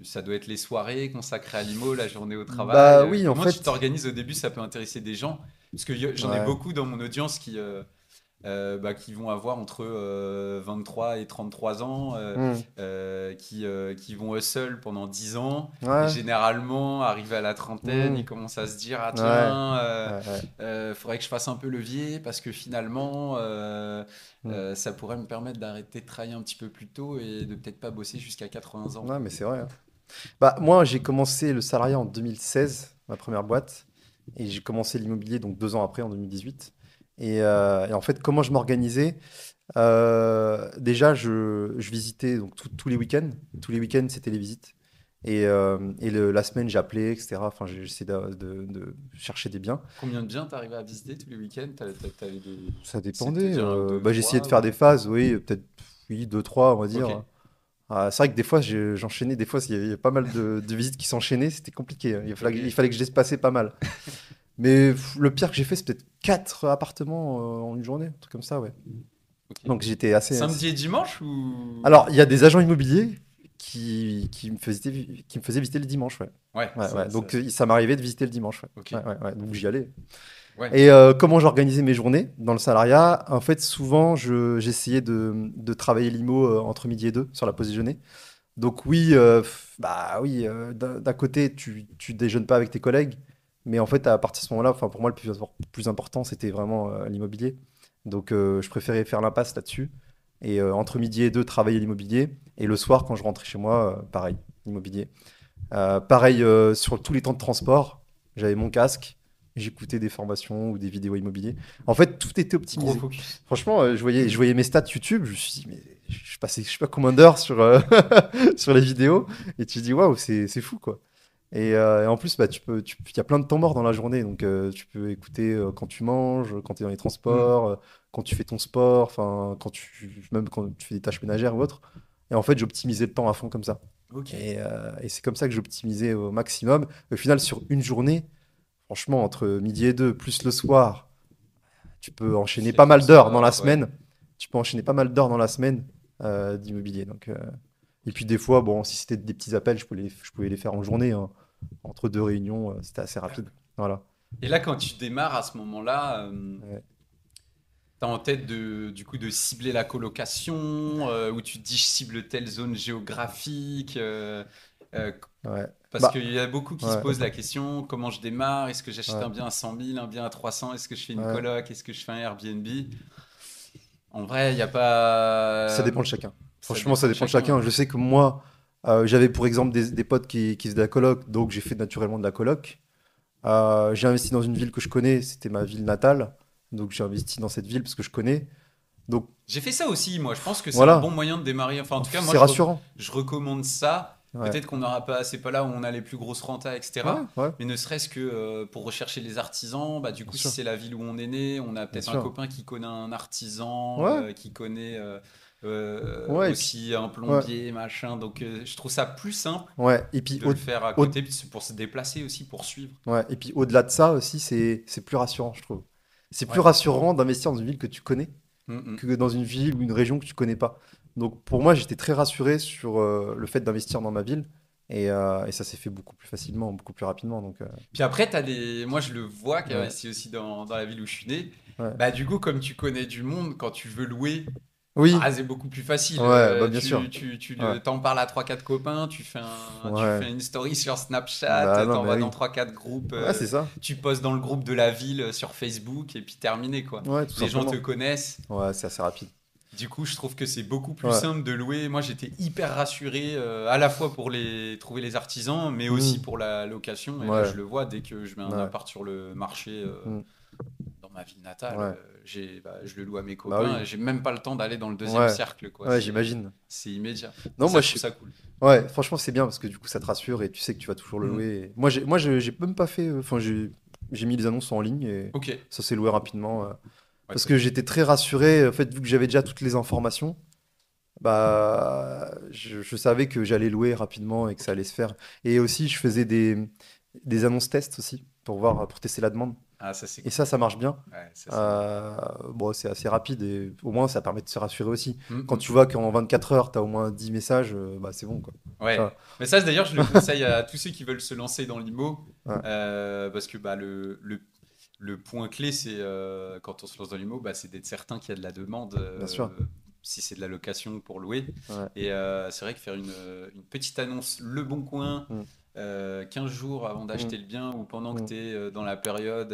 [SPEAKER 1] ça doit être les soirées consacrées à l'IMO, la journée au travail.
[SPEAKER 2] Bah oui, en
[SPEAKER 1] Comment tu
[SPEAKER 2] fait,
[SPEAKER 1] t'organises au début? Ça peut intéresser des gens. Parce que j'en ai
[SPEAKER 2] ouais,
[SPEAKER 1] beaucoup dans mon audience qui vont avoir entre 23 et 33 ans,
[SPEAKER 2] mm,
[SPEAKER 1] qui vont hustle pendant 10 ans. Et
[SPEAKER 2] ouais,
[SPEAKER 1] généralement, arrivé à la trentaine, ils
[SPEAKER 2] mm,
[SPEAKER 1] commencent à se dire, ah
[SPEAKER 2] ouais,
[SPEAKER 1] tiens,
[SPEAKER 2] ouais, ouais,
[SPEAKER 1] faudrait que je fasse un peu levier parce que finalement,
[SPEAKER 2] mm.
[SPEAKER 1] ça pourrait me permettre d'arrêter de travailler un petit peu plus tôt et de peut-être pas bosser jusqu'à 80 ans.
[SPEAKER 2] Ouais, mais c'est vrai, hein. Bah moi, j'ai commencé le salariat en 2016, ma première boîte, et j'ai commencé l'immobilier donc 2 ans après, en 2018. Et en fait, comment je m'organisais? Déjà, je visitais donc tous les week-ends. Tous les week-ends, c'était les visites. La semaine, j'appelais, etc. Enfin, j'essayais de chercher des biens.
[SPEAKER 1] Combien de biens t'arrivais à visiter tous les week-ends? T'avais
[SPEAKER 2] Ça dépendait.
[SPEAKER 1] C'est-à-dire un, deux,
[SPEAKER 2] Bah, j'essayais de
[SPEAKER 1] trois
[SPEAKER 2] faire
[SPEAKER 1] ou...
[SPEAKER 2] des phases, oui, peut-être, oui, deux, trois, on va
[SPEAKER 1] Ok.
[SPEAKER 2] dire. C'est vrai que des fois, j'enchaînais. Des fois, il y avait pas mal de visites qui s'enchaînaient. C'était compliqué, hein.
[SPEAKER 1] Ok.
[SPEAKER 2] Il fallait que je laisse passer pas mal. Mais le pire que j'ai fait, c'est peut-être 4 appartements en une journée, un truc comme ça, ouais.
[SPEAKER 1] Ok.
[SPEAKER 2] Donc j'étais assez.
[SPEAKER 1] Samedi et dimanche ou...
[SPEAKER 2] Alors, il y a des agents immobiliers qui me faisaient visiter le dimanche, ouais.
[SPEAKER 1] Ouais,
[SPEAKER 2] Ouais, ouais. Donc ça m'arrivait de visiter le dimanche, ouais.
[SPEAKER 1] ok.
[SPEAKER 2] Ouais, ouais, ouais. Donc j'y allais.
[SPEAKER 1] Ouais.
[SPEAKER 2] Et comment j'organisais mes journées dans le salariat? En fait, souvent, j'essayais de travailler l'IMO entre midi et deux sur la pause déjeuner. Donc oui, bah oui, d'un côté, tu déjeunes pas avec tes collègues, mais en fait, à partir de ce moment-là, enfin pour moi, plus important, c'était vraiment l'immobilier. Donc je préférais faire l'impasse là-dessus. Et entre midi et deux, travailler l'immobilier. Et le soir, quand je rentrais chez moi, pareil, l'immobilier. Pareil sur tous les temps de transport, j'avais mon casque, j'écoutais des formations ou des vidéos immobilier. En fait, tout était
[SPEAKER 1] Gros
[SPEAKER 2] optimisé.
[SPEAKER 1] focus.
[SPEAKER 2] Franchement, je voyais mes stats YouTube, je me suis dit, mais je passais je sais pas combien d'heures sur, sur les vidéos, et tu te dis, waouh, c'est fou, quoi. Et en plus, bah, il y a plein de temps mort dans la journée, donc tu peux écouter quand tu manges, quand tu es dans les
[SPEAKER 1] Hmm.
[SPEAKER 2] transports, quand tu fais ton sport, enfin, même quand tu fais des tâches ménagères ou autre. Et en fait, j'optimisais le temps à fond comme ça.
[SPEAKER 1] Ok.
[SPEAKER 2] Et c'est comme ça que j'optimisais au maximum. Au final, sur une journée, franchement, entre midi et deux, plus le soir, tu peux
[SPEAKER 1] Plus
[SPEAKER 2] enchaîner
[SPEAKER 1] les
[SPEAKER 2] pas mal d'heures dans la
[SPEAKER 1] transports, ouais.
[SPEAKER 2] semaine. Tu peux enchaîner pas mal d'heures dans la semaine d'immobilier. Et puis des fois, bon, si c'était des petits appels, je pouvais les faire en journée, hein. Entre deux réunions, c'était assez rapide. Voilà.
[SPEAKER 1] Et là, quand tu démarres à ce moment-là,
[SPEAKER 2] Ouais.
[SPEAKER 1] t'as en tête du coup de cibler la colocation, où tu te dis je cible telle zone géographique, euh,
[SPEAKER 2] Ouais.
[SPEAKER 1] parce
[SPEAKER 2] Bah,
[SPEAKER 1] qu'il y a beaucoup qui se
[SPEAKER 2] ouais,
[SPEAKER 1] posent la question, comment je démarre? Est-ce que j'achète
[SPEAKER 2] ouais,
[SPEAKER 1] un bien à 100 000, un bien à 300? Est-ce que je fais une
[SPEAKER 2] ouais.
[SPEAKER 1] coloc? Est-ce que je fais un Airbnb? En vrai, il n'y a
[SPEAKER 2] Ça
[SPEAKER 1] pas...
[SPEAKER 2] dépend de chacun.
[SPEAKER 1] Ça
[SPEAKER 2] Franchement,
[SPEAKER 1] dépend
[SPEAKER 2] ça
[SPEAKER 1] de
[SPEAKER 2] dépend de
[SPEAKER 1] chacun,
[SPEAKER 2] chacun.
[SPEAKER 1] hein.
[SPEAKER 2] Je sais que moi, j'avais pour exemple des potes qui faisaient de la coloc, donc j'ai fait naturellement de la coloc. J'ai investi dans une ville que je connais, c'était ma ville natale. Donc j'ai investi dans cette ville parce que je connais. Donc
[SPEAKER 1] J'ai fait ça aussi, moi. Je pense que c'est un bon
[SPEAKER 2] voilà,
[SPEAKER 1] moyen de démarrer. Enfin, en tout cas, moi,
[SPEAKER 2] c'est rassurant.
[SPEAKER 1] je recommande ça.
[SPEAKER 2] Ouais,
[SPEAKER 1] Peut-être qu'on n'aura pas, c'est pas là où on a les plus grosses rentas,
[SPEAKER 2] ouais,
[SPEAKER 1] etc.
[SPEAKER 2] ouais,
[SPEAKER 1] Mais ne serait-ce que pour rechercher les artisans, bah, du
[SPEAKER 2] bien
[SPEAKER 1] coup, si
[SPEAKER 2] sûr,
[SPEAKER 1] c'est la ville où on est né, on a
[SPEAKER 2] bien
[SPEAKER 1] peut-être un
[SPEAKER 2] sûr.
[SPEAKER 1] copain qui connaît un artisan,
[SPEAKER 2] Ouais,
[SPEAKER 1] qui connaît.
[SPEAKER 2] Ouais, et puis,
[SPEAKER 1] aussi un
[SPEAKER 2] ouais,
[SPEAKER 1] plombier, machin. Donc je trouve ça plus simple
[SPEAKER 2] ouais. Et puis,
[SPEAKER 1] de le faire à
[SPEAKER 2] au-
[SPEAKER 1] côté pour se déplacer aussi, pour suivre.
[SPEAKER 2] ouais, et puis au-delà de ça aussi, c'est plus rassurant, je trouve. C'est plus
[SPEAKER 1] Ouais.
[SPEAKER 2] rassurant d'investir dans une ville que tu connais
[SPEAKER 1] Mm, mm.
[SPEAKER 2] que dans une ville ou une région que tu connais pas. Donc pour moi, j'étais très rassuré sur le fait d'investir dans ma ville et ça s'est fait beaucoup plus facilement, beaucoup plus rapidement. Donc
[SPEAKER 1] Puis après, moi je le vois qui est
[SPEAKER 2] ouais,
[SPEAKER 1] investi aussi dans la ville où je suis né.
[SPEAKER 2] ouais.
[SPEAKER 1] Bah du coup, comme tu connais du monde, quand tu veux louer,
[SPEAKER 2] Oui,
[SPEAKER 1] ah, c'est beaucoup plus facile.
[SPEAKER 2] ouais, bah bien sûr. Ouais,
[SPEAKER 1] T'en parles à trois quatre copains, tu
[SPEAKER 2] ouais.
[SPEAKER 1] fais une story sur Snapchat,
[SPEAKER 2] Bah non, mais
[SPEAKER 1] t'envoies dans
[SPEAKER 2] oui.
[SPEAKER 1] trois quatre groupes,
[SPEAKER 2] Ouais, c'est ça.
[SPEAKER 1] tu postes dans le groupe de la ville sur Facebook et puis terminé quoi.
[SPEAKER 2] Ouais, tout
[SPEAKER 1] Les gens te
[SPEAKER 2] simplement.
[SPEAKER 1] connaissent.
[SPEAKER 2] Ouais, c'est assez rapide.
[SPEAKER 1] Du coup, je trouve que c'est beaucoup plus
[SPEAKER 2] Ouais.
[SPEAKER 1] simple de louer. Moi, j'étais hyper rassuré, à la fois pour trouver les artisans, mais aussi
[SPEAKER 2] Mhm.
[SPEAKER 1] pour la location. Et là,
[SPEAKER 2] Ouais,
[SPEAKER 1] je le vois dès que je mets un
[SPEAKER 2] ouais.
[SPEAKER 1] appart sur le marché
[SPEAKER 2] Mhm.
[SPEAKER 1] dans ma ville natale,
[SPEAKER 2] Ouais.
[SPEAKER 1] je le loue à mes
[SPEAKER 2] Bah
[SPEAKER 1] copains
[SPEAKER 2] oui.
[SPEAKER 1] et j'ai même pas le temps d'aller dans le deuxième
[SPEAKER 2] Ouais.
[SPEAKER 1] cercle, quoi.
[SPEAKER 2] Ouais, j'imagine.
[SPEAKER 1] C'est immédiat. Et
[SPEAKER 2] Non,
[SPEAKER 1] ça,
[SPEAKER 2] moi
[SPEAKER 1] je
[SPEAKER 2] je
[SPEAKER 1] trouve
[SPEAKER 2] suis.
[SPEAKER 1] ça cool.
[SPEAKER 2] Ouais, franchement, c'est bien parce que du coup, ça te rassure et tu sais que tu vas toujours le
[SPEAKER 1] Mhm.
[SPEAKER 2] louer. J'ai même pas fait. Enfin, j'ai mis les annonces en ligne et
[SPEAKER 1] Ok.
[SPEAKER 2] ça s'est loué rapidement.
[SPEAKER 1] Ouais,
[SPEAKER 2] Parce
[SPEAKER 1] top.
[SPEAKER 2] que j'étais très rassuré, en fait, vu que j'avais déjà toutes les informations, bah, je savais que j'allais louer rapidement et que ça
[SPEAKER 1] Ok.
[SPEAKER 2] allait se faire. Et aussi, je faisais des annonces tests aussi pour voir, pour tester la demande.
[SPEAKER 1] Ah, ça, c'est
[SPEAKER 2] Et
[SPEAKER 1] cool.
[SPEAKER 2] ça marche bien.
[SPEAKER 1] Ouais, ça, c'est bien.
[SPEAKER 2] Bon, c'est assez rapide et au moins, ça permet de se rassurer aussi. Quand
[SPEAKER 1] Mhm.
[SPEAKER 2] tu vois qu'en 24 heures, tu as au moins 10 messages, bah, c'est bon, quoi. Tu
[SPEAKER 1] Ouais,
[SPEAKER 2] vois.
[SPEAKER 1] mais ça d'ailleurs je le conseille à tous ceux qui veulent se lancer dans l'IMO,
[SPEAKER 2] Ouais,
[SPEAKER 1] parce que bah, le point clé c'est quand on se lance dans l'IMO, bah, c'est d'être certain qu'il y a de la demande,
[SPEAKER 2] bien sûr.
[SPEAKER 1] si c'est de la location pour louer.
[SPEAKER 2] Ouais.
[SPEAKER 1] Et c'est vrai que faire une petite annonce Le Bon Coin,
[SPEAKER 2] Mm,
[SPEAKER 1] 15 jours avant
[SPEAKER 2] mm,
[SPEAKER 1] d'acheter le bien ou pendant que
[SPEAKER 2] mm,
[SPEAKER 1] tu es dans la période,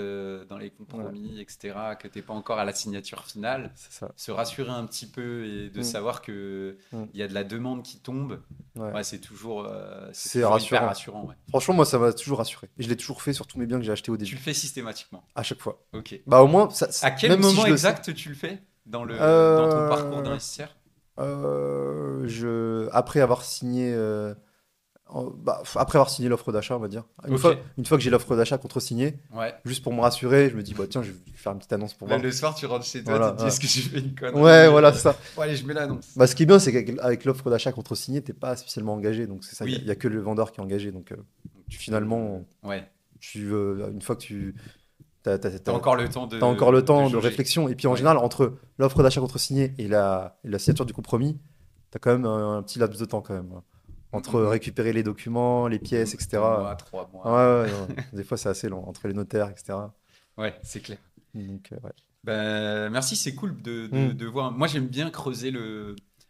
[SPEAKER 1] dans les
[SPEAKER 2] ouais,
[SPEAKER 1] compromis, etc., que tu n'es pas encore à la signature finale,
[SPEAKER 2] c'est ça.
[SPEAKER 1] se rassurer un petit peu et de
[SPEAKER 2] Mm,
[SPEAKER 1] savoir qu'il
[SPEAKER 2] mm,
[SPEAKER 1] y a de la demande qui tombe.
[SPEAKER 2] ouais.
[SPEAKER 1] Ouais, c'est
[SPEAKER 2] C'est
[SPEAKER 1] toujours hyper
[SPEAKER 2] rassurant.
[SPEAKER 1] rassurant. Ouais.
[SPEAKER 2] Franchement, moi, ça m'a toujours rassuré. Et je l'ai toujours fait sur tous mes biens que j'ai achetés au
[SPEAKER 1] Tu le
[SPEAKER 2] début.
[SPEAKER 1] fais systématiquement.
[SPEAKER 2] À chaque fois.
[SPEAKER 1] Ok.
[SPEAKER 2] Bah, au moins,
[SPEAKER 1] À quel
[SPEAKER 2] même si
[SPEAKER 1] moment
[SPEAKER 2] je le sais.
[SPEAKER 1] exact tu le fais dans ton parcours
[SPEAKER 2] Euh,
[SPEAKER 1] d'investisseur?
[SPEAKER 2] Après avoir signé. Après avoir signé l'offre d'achat, on va dire.
[SPEAKER 1] Ok.
[SPEAKER 2] Une fois que j'ai l'offre d'achat contre-signée,
[SPEAKER 1] Ouais.
[SPEAKER 2] juste pour me rassurer, je me dis, bah tiens, je vais faire une petite annonce pour
[SPEAKER 1] Là,
[SPEAKER 2] voir.
[SPEAKER 1] le soir, tu rentres chez toi, tu
[SPEAKER 2] Voilà.
[SPEAKER 1] te dis est-ce que j'ai fait une
[SPEAKER 2] Ouais,
[SPEAKER 1] connerie?
[SPEAKER 2] voilà, c'est ça.
[SPEAKER 1] Bon, allez, je mets l'annonce.
[SPEAKER 2] Bah, ce qui est bien, c'est qu'avec l'offre d'achat contre-signée, t'es pas spécialement engagé. Donc, c'est ça, il y
[SPEAKER 1] Oui.
[SPEAKER 2] a que le vendeur qui est engagé. Donc,
[SPEAKER 1] Donc, tu peux.
[SPEAKER 2] finalement,
[SPEAKER 1] Ouais.
[SPEAKER 2] une fois que t'as, t'as-
[SPEAKER 1] T'as
[SPEAKER 2] t'as-
[SPEAKER 1] encore le temps
[SPEAKER 2] t'as encore le
[SPEAKER 1] de
[SPEAKER 2] temps de
[SPEAKER 1] jauger.
[SPEAKER 2] réflexion. Et puis, en
[SPEAKER 1] Ouais.
[SPEAKER 2] général, entre l'offre d'achat contre-signée et la signature du compromis, t'as quand même un petit laps de temps, quand même.
[SPEAKER 1] Mm,
[SPEAKER 2] Entre
[SPEAKER 1] mm,
[SPEAKER 2] récupérer les documents, les
[SPEAKER 1] mm.
[SPEAKER 2] pièces,
[SPEAKER 1] Deux
[SPEAKER 2] etc.
[SPEAKER 1] mois, trois
[SPEAKER 2] Ouais,
[SPEAKER 1] mois.
[SPEAKER 2] ouais, non. Des fois, c'est assez long entre les notaires, etc.
[SPEAKER 1] Ouais, c'est clair.
[SPEAKER 2] Donc, ouais.
[SPEAKER 1] Ben, merci, c'est cool
[SPEAKER 2] Hmm.
[SPEAKER 1] de voir. Moi, j'aime bien creuser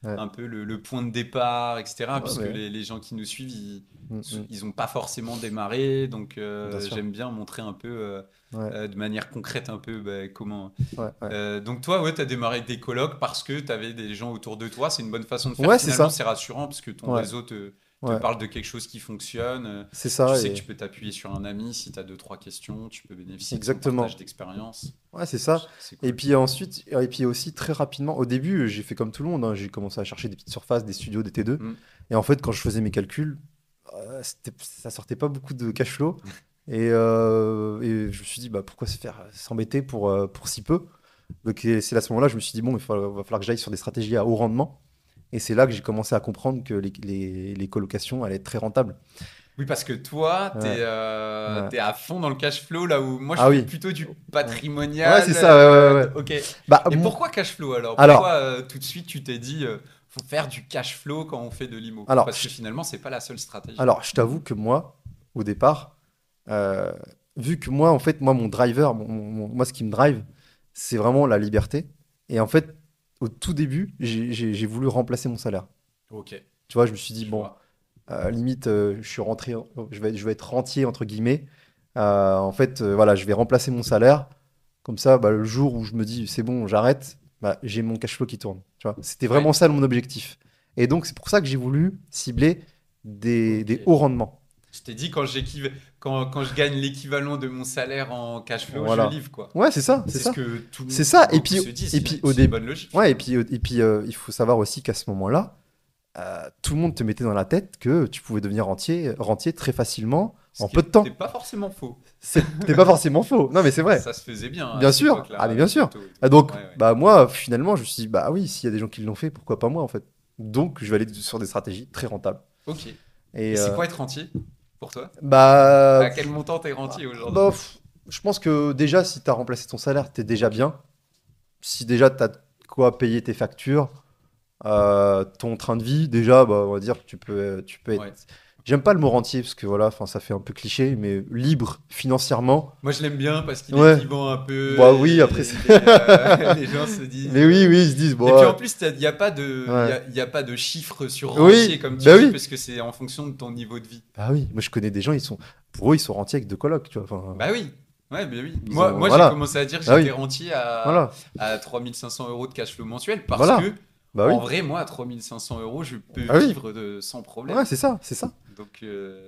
[SPEAKER 2] Ouais.
[SPEAKER 1] un peu le point de départ, etc.
[SPEAKER 2] Ouais,
[SPEAKER 1] Puisque
[SPEAKER 2] mais
[SPEAKER 1] les gens qui nous suivent,
[SPEAKER 2] hmm, hmm.
[SPEAKER 1] ils n'ont pas forcément démarré. Donc,
[SPEAKER 2] Bien sûr.
[SPEAKER 1] j'aime bien montrer un peu,
[SPEAKER 2] Ouais,
[SPEAKER 1] de manière concrète, un peu ben, comment.
[SPEAKER 2] ouais, ouais.
[SPEAKER 1] Donc, toi, ouais, tu as démarré des colocs parce que tu avais des gens autour de toi. C'est une bonne façon de faire.
[SPEAKER 2] Ouais, c'est
[SPEAKER 1] Finalement,
[SPEAKER 2] ça.
[SPEAKER 1] c'est rassurant parce que ton
[SPEAKER 2] Ouais,
[SPEAKER 1] réseau te
[SPEAKER 2] ouais.
[SPEAKER 1] parle de quelque chose qui fonctionne.
[SPEAKER 2] C'est
[SPEAKER 1] Tu
[SPEAKER 2] ça.
[SPEAKER 1] sais que
[SPEAKER 2] Et
[SPEAKER 1] tu peux t'appuyer sur un ami si tu as deux, trois questions. Tu peux bénéficier de son partage
[SPEAKER 2] exactement.
[SPEAKER 1] d'expérience.
[SPEAKER 2] Ouais, c'est ça.
[SPEAKER 1] C'est
[SPEAKER 2] Et
[SPEAKER 1] cool.
[SPEAKER 2] puis ensuite, et puis aussi très rapidement, au début, j'ai fait comme tout le monde, hein. J'ai commencé à chercher des petites surfaces, des studios, des T2.
[SPEAKER 1] Mm.
[SPEAKER 2] Et en fait, quand je faisais mes calculs, ça sortait pas beaucoup de cash flow. Et je me suis dit, bah, pourquoi s'embêter pour si peu? Donc, c'est à ce moment-là, je me suis dit, bon, va falloir que j'aille sur des stratégies à haut rendement. Et c'est là que j'ai commencé à comprendre que les colocations allaient être très rentables.
[SPEAKER 1] Oui, parce que toi,
[SPEAKER 2] Ouais, ouais.
[SPEAKER 1] t'es à fond dans le cash flow, là où moi je
[SPEAKER 2] Ah
[SPEAKER 1] fais
[SPEAKER 2] oui.
[SPEAKER 1] plutôt du
[SPEAKER 2] Ouais, ouais,
[SPEAKER 1] patrimonial.
[SPEAKER 2] c'est ça, ouais, ouais, ouais.
[SPEAKER 1] Ok.
[SPEAKER 2] Bah,
[SPEAKER 1] Et pourquoi cash flow alors? Pourquoi
[SPEAKER 2] alors,
[SPEAKER 1] tout de suite tu t'es dit faut faire du cash flow quand on fait de l'IMO?
[SPEAKER 2] alors,
[SPEAKER 1] Parce que finalement, c'est pas la seule stratégie.
[SPEAKER 2] alors, je t'avoue que moi, au départ, euh, vu que moi, en fait, moi, mon driver, moi, ce qui me drive, c'est vraiment la liberté. Et en fait, au tout début, j'ai voulu remplacer mon salaire.
[SPEAKER 1] Ok,
[SPEAKER 2] Tu vois, je me suis dit,
[SPEAKER 1] je
[SPEAKER 2] bon,
[SPEAKER 1] vois.
[SPEAKER 2] limite, je suis rentré, je vais être rentier, entre guillemets. En fait, voilà, je vais remplacer mon salaire. Comme ça, bah, le jour où je me dis, c'est bon, j'arrête, bah, j'ai mon cash flow qui tourne. Tu vois, c'était
[SPEAKER 1] Ouais,
[SPEAKER 2] vraiment ça mon objectif. Et donc, c'est pour ça que j'ai voulu cibler des
[SPEAKER 1] ok.
[SPEAKER 2] hauts rendements.
[SPEAKER 1] Je t'ai dit quand je gagne l'équivalent de mon salaire en cash flow, je
[SPEAKER 2] Voilà.
[SPEAKER 1] livre quoi.
[SPEAKER 2] Ouais, c'est ça, c'est
[SPEAKER 1] C'est ce
[SPEAKER 2] ça.
[SPEAKER 1] que
[SPEAKER 2] C'est ça.
[SPEAKER 1] beaucoup se disent.
[SPEAKER 2] Et puis au
[SPEAKER 1] C'est une
[SPEAKER 2] début,
[SPEAKER 1] bonne logique
[SPEAKER 2] ouais,
[SPEAKER 1] finalement.
[SPEAKER 2] il faut savoir aussi qu'à ce moment-là, tout le monde te mettait dans la tête que tu pouvais devenir rentier très facilement en peu de temps.
[SPEAKER 1] C'est pas forcément faux.
[SPEAKER 2] C'était pas forcément faux. Non, mais c'est vrai.
[SPEAKER 1] Ça se faisait bien.
[SPEAKER 2] Bien sûr. Ah, mais bien sûr. Donc, moi, finalement, je me suis dit, bah oui, s'il y a des gens qui l'ont fait, pourquoi pas moi, en fait. Donc, je vais aller sur des stratégies très rentables.
[SPEAKER 1] Ok.
[SPEAKER 2] Et
[SPEAKER 1] c'est quoi être rentier pour toi?
[SPEAKER 2] bah,
[SPEAKER 1] À quel montant t'es rentier aujourd'hui?
[SPEAKER 2] bah, je pense que déjà, si tu as remplacé ton salaire, t'es déjà bien. Si déjà tu as quoi payer tes factures, ton train de vie, déjà, bah, on va dire que tu peux être.
[SPEAKER 1] Ouais.
[SPEAKER 2] J'aime pas le mot rentier parce que voilà, enfin, ça fait un peu cliché, mais libre financièrement.
[SPEAKER 1] Moi, je l'aime bien parce qu'il est
[SPEAKER 2] Ouais.
[SPEAKER 1] clivant un peu.
[SPEAKER 2] Bah oui,
[SPEAKER 1] et
[SPEAKER 2] après,
[SPEAKER 1] les gens se disent.
[SPEAKER 2] Mais oui, oui, ils se disent. Bon,
[SPEAKER 1] Et puis en
[SPEAKER 2] ouais.
[SPEAKER 1] plus, il n'y a pas de,
[SPEAKER 2] Ouais.
[SPEAKER 1] y a pas de chiffre sur
[SPEAKER 2] Oui,
[SPEAKER 1] rentier comme tu
[SPEAKER 2] bah
[SPEAKER 1] dis,
[SPEAKER 2] oui.
[SPEAKER 1] parce que c'est en fonction de ton niveau de vie.
[SPEAKER 2] Bah oui, moi je connais des gens, pour eux, ils sont rentiers avec deux colocs, tu vois. Enfin,
[SPEAKER 1] Bah oui. Ouais, bah oui.
[SPEAKER 2] ils
[SPEAKER 1] Moi,
[SPEAKER 2] ont-
[SPEAKER 1] moi j'ai
[SPEAKER 2] voilà.
[SPEAKER 1] commencé à dire que
[SPEAKER 2] Bah
[SPEAKER 1] j'étais
[SPEAKER 2] oui,
[SPEAKER 1] rentier
[SPEAKER 2] voilà.
[SPEAKER 1] à 3500 € de cash flow mensuel parce
[SPEAKER 2] Voilà.
[SPEAKER 1] que,
[SPEAKER 2] Bah oui.
[SPEAKER 1] en vrai, moi, à 3500 €, je peux
[SPEAKER 2] Ah oui.
[SPEAKER 1] vivre sans problème.
[SPEAKER 2] Ouais, c'est ça, c'est ça.
[SPEAKER 1] Donc,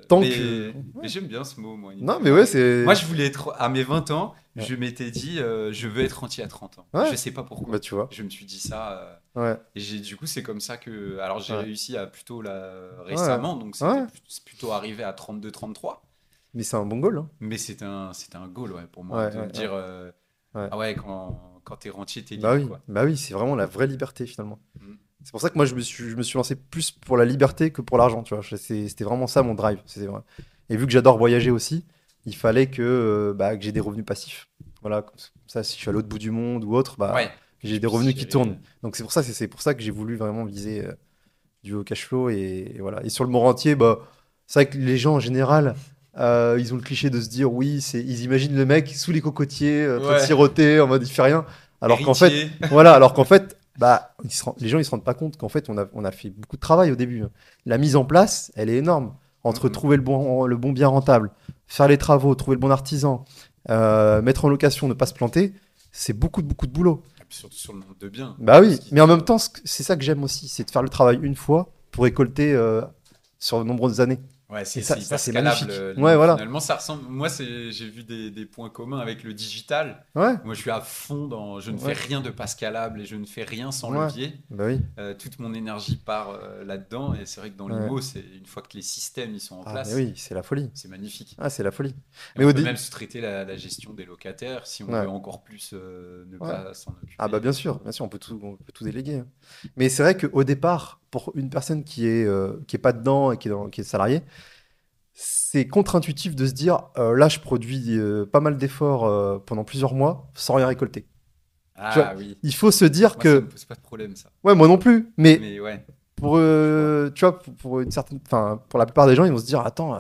[SPEAKER 2] Tant que.
[SPEAKER 1] mais j'aime bien ce mot, moi. Il me
[SPEAKER 2] Non,
[SPEAKER 1] fait
[SPEAKER 2] mais ouais,
[SPEAKER 1] marrer.
[SPEAKER 2] c'est.
[SPEAKER 1] Moi, je voulais être, à mes 20 ans,
[SPEAKER 2] Ouais.
[SPEAKER 1] je m'étais dit, je veux être rentier à 30 ans.
[SPEAKER 2] Ouais.
[SPEAKER 1] Je sais pas pourquoi.
[SPEAKER 2] Bah tu vois.
[SPEAKER 1] Je me suis dit ça.
[SPEAKER 2] Ouais.
[SPEAKER 1] Et du coup, c'est comme ça que. Alors, j'ai
[SPEAKER 2] Ouais.
[SPEAKER 1] réussi à plutôt
[SPEAKER 2] Ouais.
[SPEAKER 1] récemment, donc
[SPEAKER 2] Ouais.
[SPEAKER 1] c'est plutôt arrivé à 32, 33.
[SPEAKER 2] Mais c'est un bon goal, hein.
[SPEAKER 1] Mais c'était un goal, ouais, pour moi,
[SPEAKER 2] Ouais,
[SPEAKER 1] de
[SPEAKER 2] ouais,
[SPEAKER 1] me dire,
[SPEAKER 2] ouais.
[SPEAKER 1] ah ouais, quand t'es rentier, t'es
[SPEAKER 2] Bah
[SPEAKER 1] libre,
[SPEAKER 2] oui,
[SPEAKER 1] quoi.
[SPEAKER 2] bah oui, c'est vraiment la vraie liberté finalement.
[SPEAKER 1] Mm.
[SPEAKER 2] C'est pour ça que moi je me suis lancé plus pour la liberté que pour l'argent, tu vois. C'était vraiment ça mon drive. C'était vrai. Et vu que j'adore voyager aussi, il fallait que j'ai des revenus passifs. Voilà, comme ça, si je suis à l'autre bout du monde ou autre, bah
[SPEAKER 1] Ouais.
[SPEAKER 2] j'ai des revenus qui tournent. Donc c'est pour ça que j'ai voulu vraiment viser du haut cash flow et voilà. Et sur le mont rentier, bah c'est vrai que les gens en général, ils ont le cliché de se dire oui, ils imaginent le mec sous les cocotiers, en train de
[SPEAKER 1] Ouais.
[SPEAKER 2] siroter, en mode il fait rien. Alors qu'en fait,
[SPEAKER 1] Héritier.
[SPEAKER 2] voilà, alors qu'en fait, bah, les gens ils se rendent pas compte qu'en fait on a fait beaucoup de travail au début, hein. La mise en place, elle est énorme. Entre
[SPEAKER 1] Mhm.
[SPEAKER 2] trouver le bon bien rentable, faire les travaux, trouver le bon artisan, mettre en location, ne pas se planter, c'est beaucoup de boulot.
[SPEAKER 1] Et puis surtout sur le nombre de biens.
[SPEAKER 2] Bah oui,
[SPEAKER 1] Parce qu'il
[SPEAKER 2] mais en
[SPEAKER 1] faut-
[SPEAKER 2] même temps, c'est ça que j'aime aussi, c'est de faire le travail une fois pour récolter sur de nombreuses années.
[SPEAKER 1] Ouais,
[SPEAKER 2] Et
[SPEAKER 1] c'est
[SPEAKER 2] ça,
[SPEAKER 1] hyper
[SPEAKER 2] c'est
[SPEAKER 1] scalable.
[SPEAKER 2] magnifique. Ouais, voilà.
[SPEAKER 1] Finalement, ça ressemble. Moi, j'ai vu des points communs avec le digital.
[SPEAKER 2] Ouais,
[SPEAKER 1] Moi, je suis à fond dans. Je ne fais
[SPEAKER 2] ouais,
[SPEAKER 1] rien de pas scalable et je ne fais rien sans
[SPEAKER 2] ouais.
[SPEAKER 1] levier.
[SPEAKER 2] Bah oui.
[SPEAKER 1] Toute mon énergie part là-dedans. Et c'est vrai que dans
[SPEAKER 2] Ouais.
[SPEAKER 1] l'IMO, c'est une fois que les systèmes ils sont en
[SPEAKER 2] Ah, mais
[SPEAKER 1] place,
[SPEAKER 2] oui, c'est la folie.
[SPEAKER 1] c'est magnifique.
[SPEAKER 2] Ah, c'est la folie.
[SPEAKER 1] Et
[SPEAKER 2] Mais
[SPEAKER 1] on
[SPEAKER 2] au
[SPEAKER 1] peut
[SPEAKER 2] dé...
[SPEAKER 1] même sous-traiter la gestion des locataires si on
[SPEAKER 2] Ouais,
[SPEAKER 1] veut encore plus ne
[SPEAKER 2] ouais.
[SPEAKER 1] pas s'en occuper.
[SPEAKER 2] Ah bah bien sûr, on peut tout déléguer, hein. Mais c'est vrai qu'au départ, pour une personne qui est pas dedans et qui est salarié, c'est contre-intuitif de se dire là je produis pas mal d'efforts pendant plusieurs mois sans rien récolter. Tu vois,
[SPEAKER 1] Ah oui.
[SPEAKER 2] il faut se dire
[SPEAKER 1] Moi, ça me
[SPEAKER 2] que
[SPEAKER 1] pose pas de problème, ça.
[SPEAKER 2] ouais moi non plus, mais
[SPEAKER 1] Mais ouais,
[SPEAKER 2] pour
[SPEAKER 1] je vois.
[SPEAKER 2] tu vois pour une certaine, enfin pour la plupart des gens ils vont se dire attends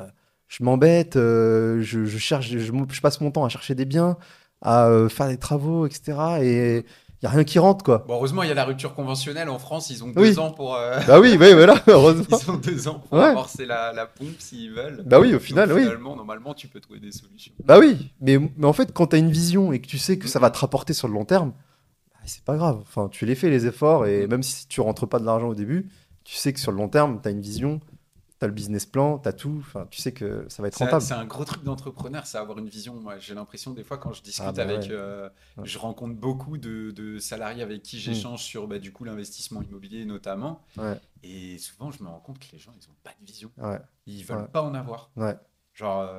[SPEAKER 2] je m'embête, je cherche, je passe mon temps à chercher des biens, à faire des travaux etc. et il y a rien qui rentre quoi.
[SPEAKER 1] Bon, heureusement, il y a la rupture conventionnelle en France. Ils ont deux
[SPEAKER 2] Oui,
[SPEAKER 1] ans pour.
[SPEAKER 2] bah oui, oui, voilà, heureusement.
[SPEAKER 1] Ils ont 2 ans pour
[SPEAKER 2] Ouais,
[SPEAKER 1] amorcer la pompe s'ils veulent.
[SPEAKER 2] bah oui, au
[SPEAKER 1] Donc
[SPEAKER 2] final, oui.
[SPEAKER 1] finalement, normalement, tu peux trouver des solutions.
[SPEAKER 2] Bah oui, mais en fait, quand tu as une vision et que tu sais que ça va
[SPEAKER 1] Mhm.
[SPEAKER 2] te rapporter sur le long terme, bah, c'est pas grave. Enfin, tu les fais, les efforts, et
[SPEAKER 1] Mhm.
[SPEAKER 2] même si tu rentres pas de l'argent au début, tu sais que sur le long terme, tu as une vision, tu as le business plan, tu as tout. Enfin, tu sais que ça va être rentable.
[SPEAKER 1] C'est un gros truc d'entrepreneur, c'est avoir une vision. Moi, j'ai l'impression, des fois, quand je
[SPEAKER 2] Ah
[SPEAKER 1] discute
[SPEAKER 2] bah
[SPEAKER 1] avec.
[SPEAKER 2] ouais. Ouais.
[SPEAKER 1] Je rencontre beaucoup de salariés avec qui
[SPEAKER 2] Hmm.
[SPEAKER 1] j'échange sur du coup l'investissement immobilier notamment.
[SPEAKER 2] Ouais,
[SPEAKER 1] Et souvent, je me rends compte que les gens, ils n'ont pas de vision.
[SPEAKER 2] ouais,
[SPEAKER 1] Ils
[SPEAKER 2] ouais,
[SPEAKER 1] veulent pas en avoir.
[SPEAKER 2] ouais,
[SPEAKER 1] Genre,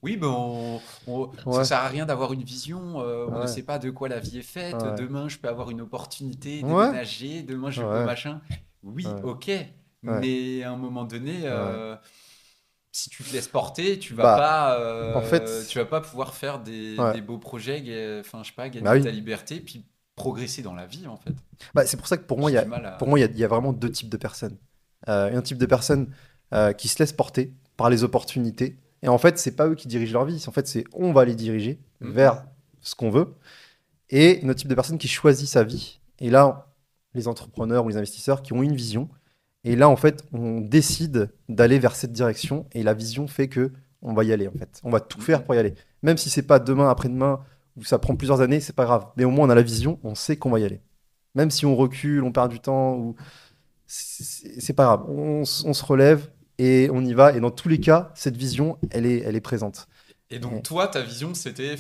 [SPEAKER 1] oui, ben ça
[SPEAKER 2] ouais,
[SPEAKER 1] sert à rien d'avoir une vision. On ne
[SPEAKER 2] ouais,
[SPEAKER 1] sait pas de quoi la vie est faite.
[SPEAKER 2] ouais,
[SPEAKER 1] Demain, je peux avoir une opportunité,
[SPEAKER 2] ouais,
[SPEAKER 1] déménager. Demain, je peux
[SPEAKER 2] ouais,
[SPEAKER 1] machin. Oui,
[SPEAKER 2] ouais,
[SPEAKER 1] ok.
[SPEAKER 2] ouais,
[SPEAKER 1] Mais à un moment donné,
[SPEAKER 2] ouais.
[SPEAKER 1] si tu te laisses porter,
[SPEAKER 2] Bah, en
[SPEAKER 1] tu
[SPEAKER 2] fait,
[SPEAKER 1] vas pas pouvoir faire
[SPEAKER 2] ouais,
[SPEAKER 1] des beaux projets, enfin, je sais pas,
[SPEAKER 2] bah
[SPEAKER 1] gagner
[SPEAKER 2] oui.
[SPEAKER 1] ta liberté, puis progresser dans la vie, en fait.
[SPEAKER 2] Bah, c'est pour ça que pour moi, il
[SPEAKER 1] J'ai
[SPEAKER 2] y a,
[SPEAKER 1] du mal
[SPEAKER 2] pour
[SPEAKER 1] à.
[SPEAKER 2] moi, il y a vraiment deux types de personnes. Un type de personnes qui se laissent porter par les opportunités. Et en fait, c'est pas eux qui dirigent leur vie. En fait, c'est on va les diriger
[SPEAKER 1] Mhm.
[SPEAKER 2] vers ce qu'on veut. Et un autre type de personne qui choisit sa vie. Et là, les entrepreneurs ou les investisseurs qui ont une vision. Et là, en fait, on décide d'aller vers cette direction. Et la vision fait que on va y aller, en fait. On va tout faire
[SPEAKER 1] Mhm.
[SPEAKER 2] pour y aller. Même si c'est pas demain, après-demain, ou ça prend plusieurs années, c'est pas grave. Mais au moins, on a la vision, on sait qu'on va y aller. Même si on recule, on perd du temps, ou c'est pas grave. On se relève et on y va. Et dans tous les cas, cette vision, elle est présente.
[SPEAKER 1] Et
[SPEAKER 2] Et
[SPEAKER 1] donc, toi, ta vision, c'était,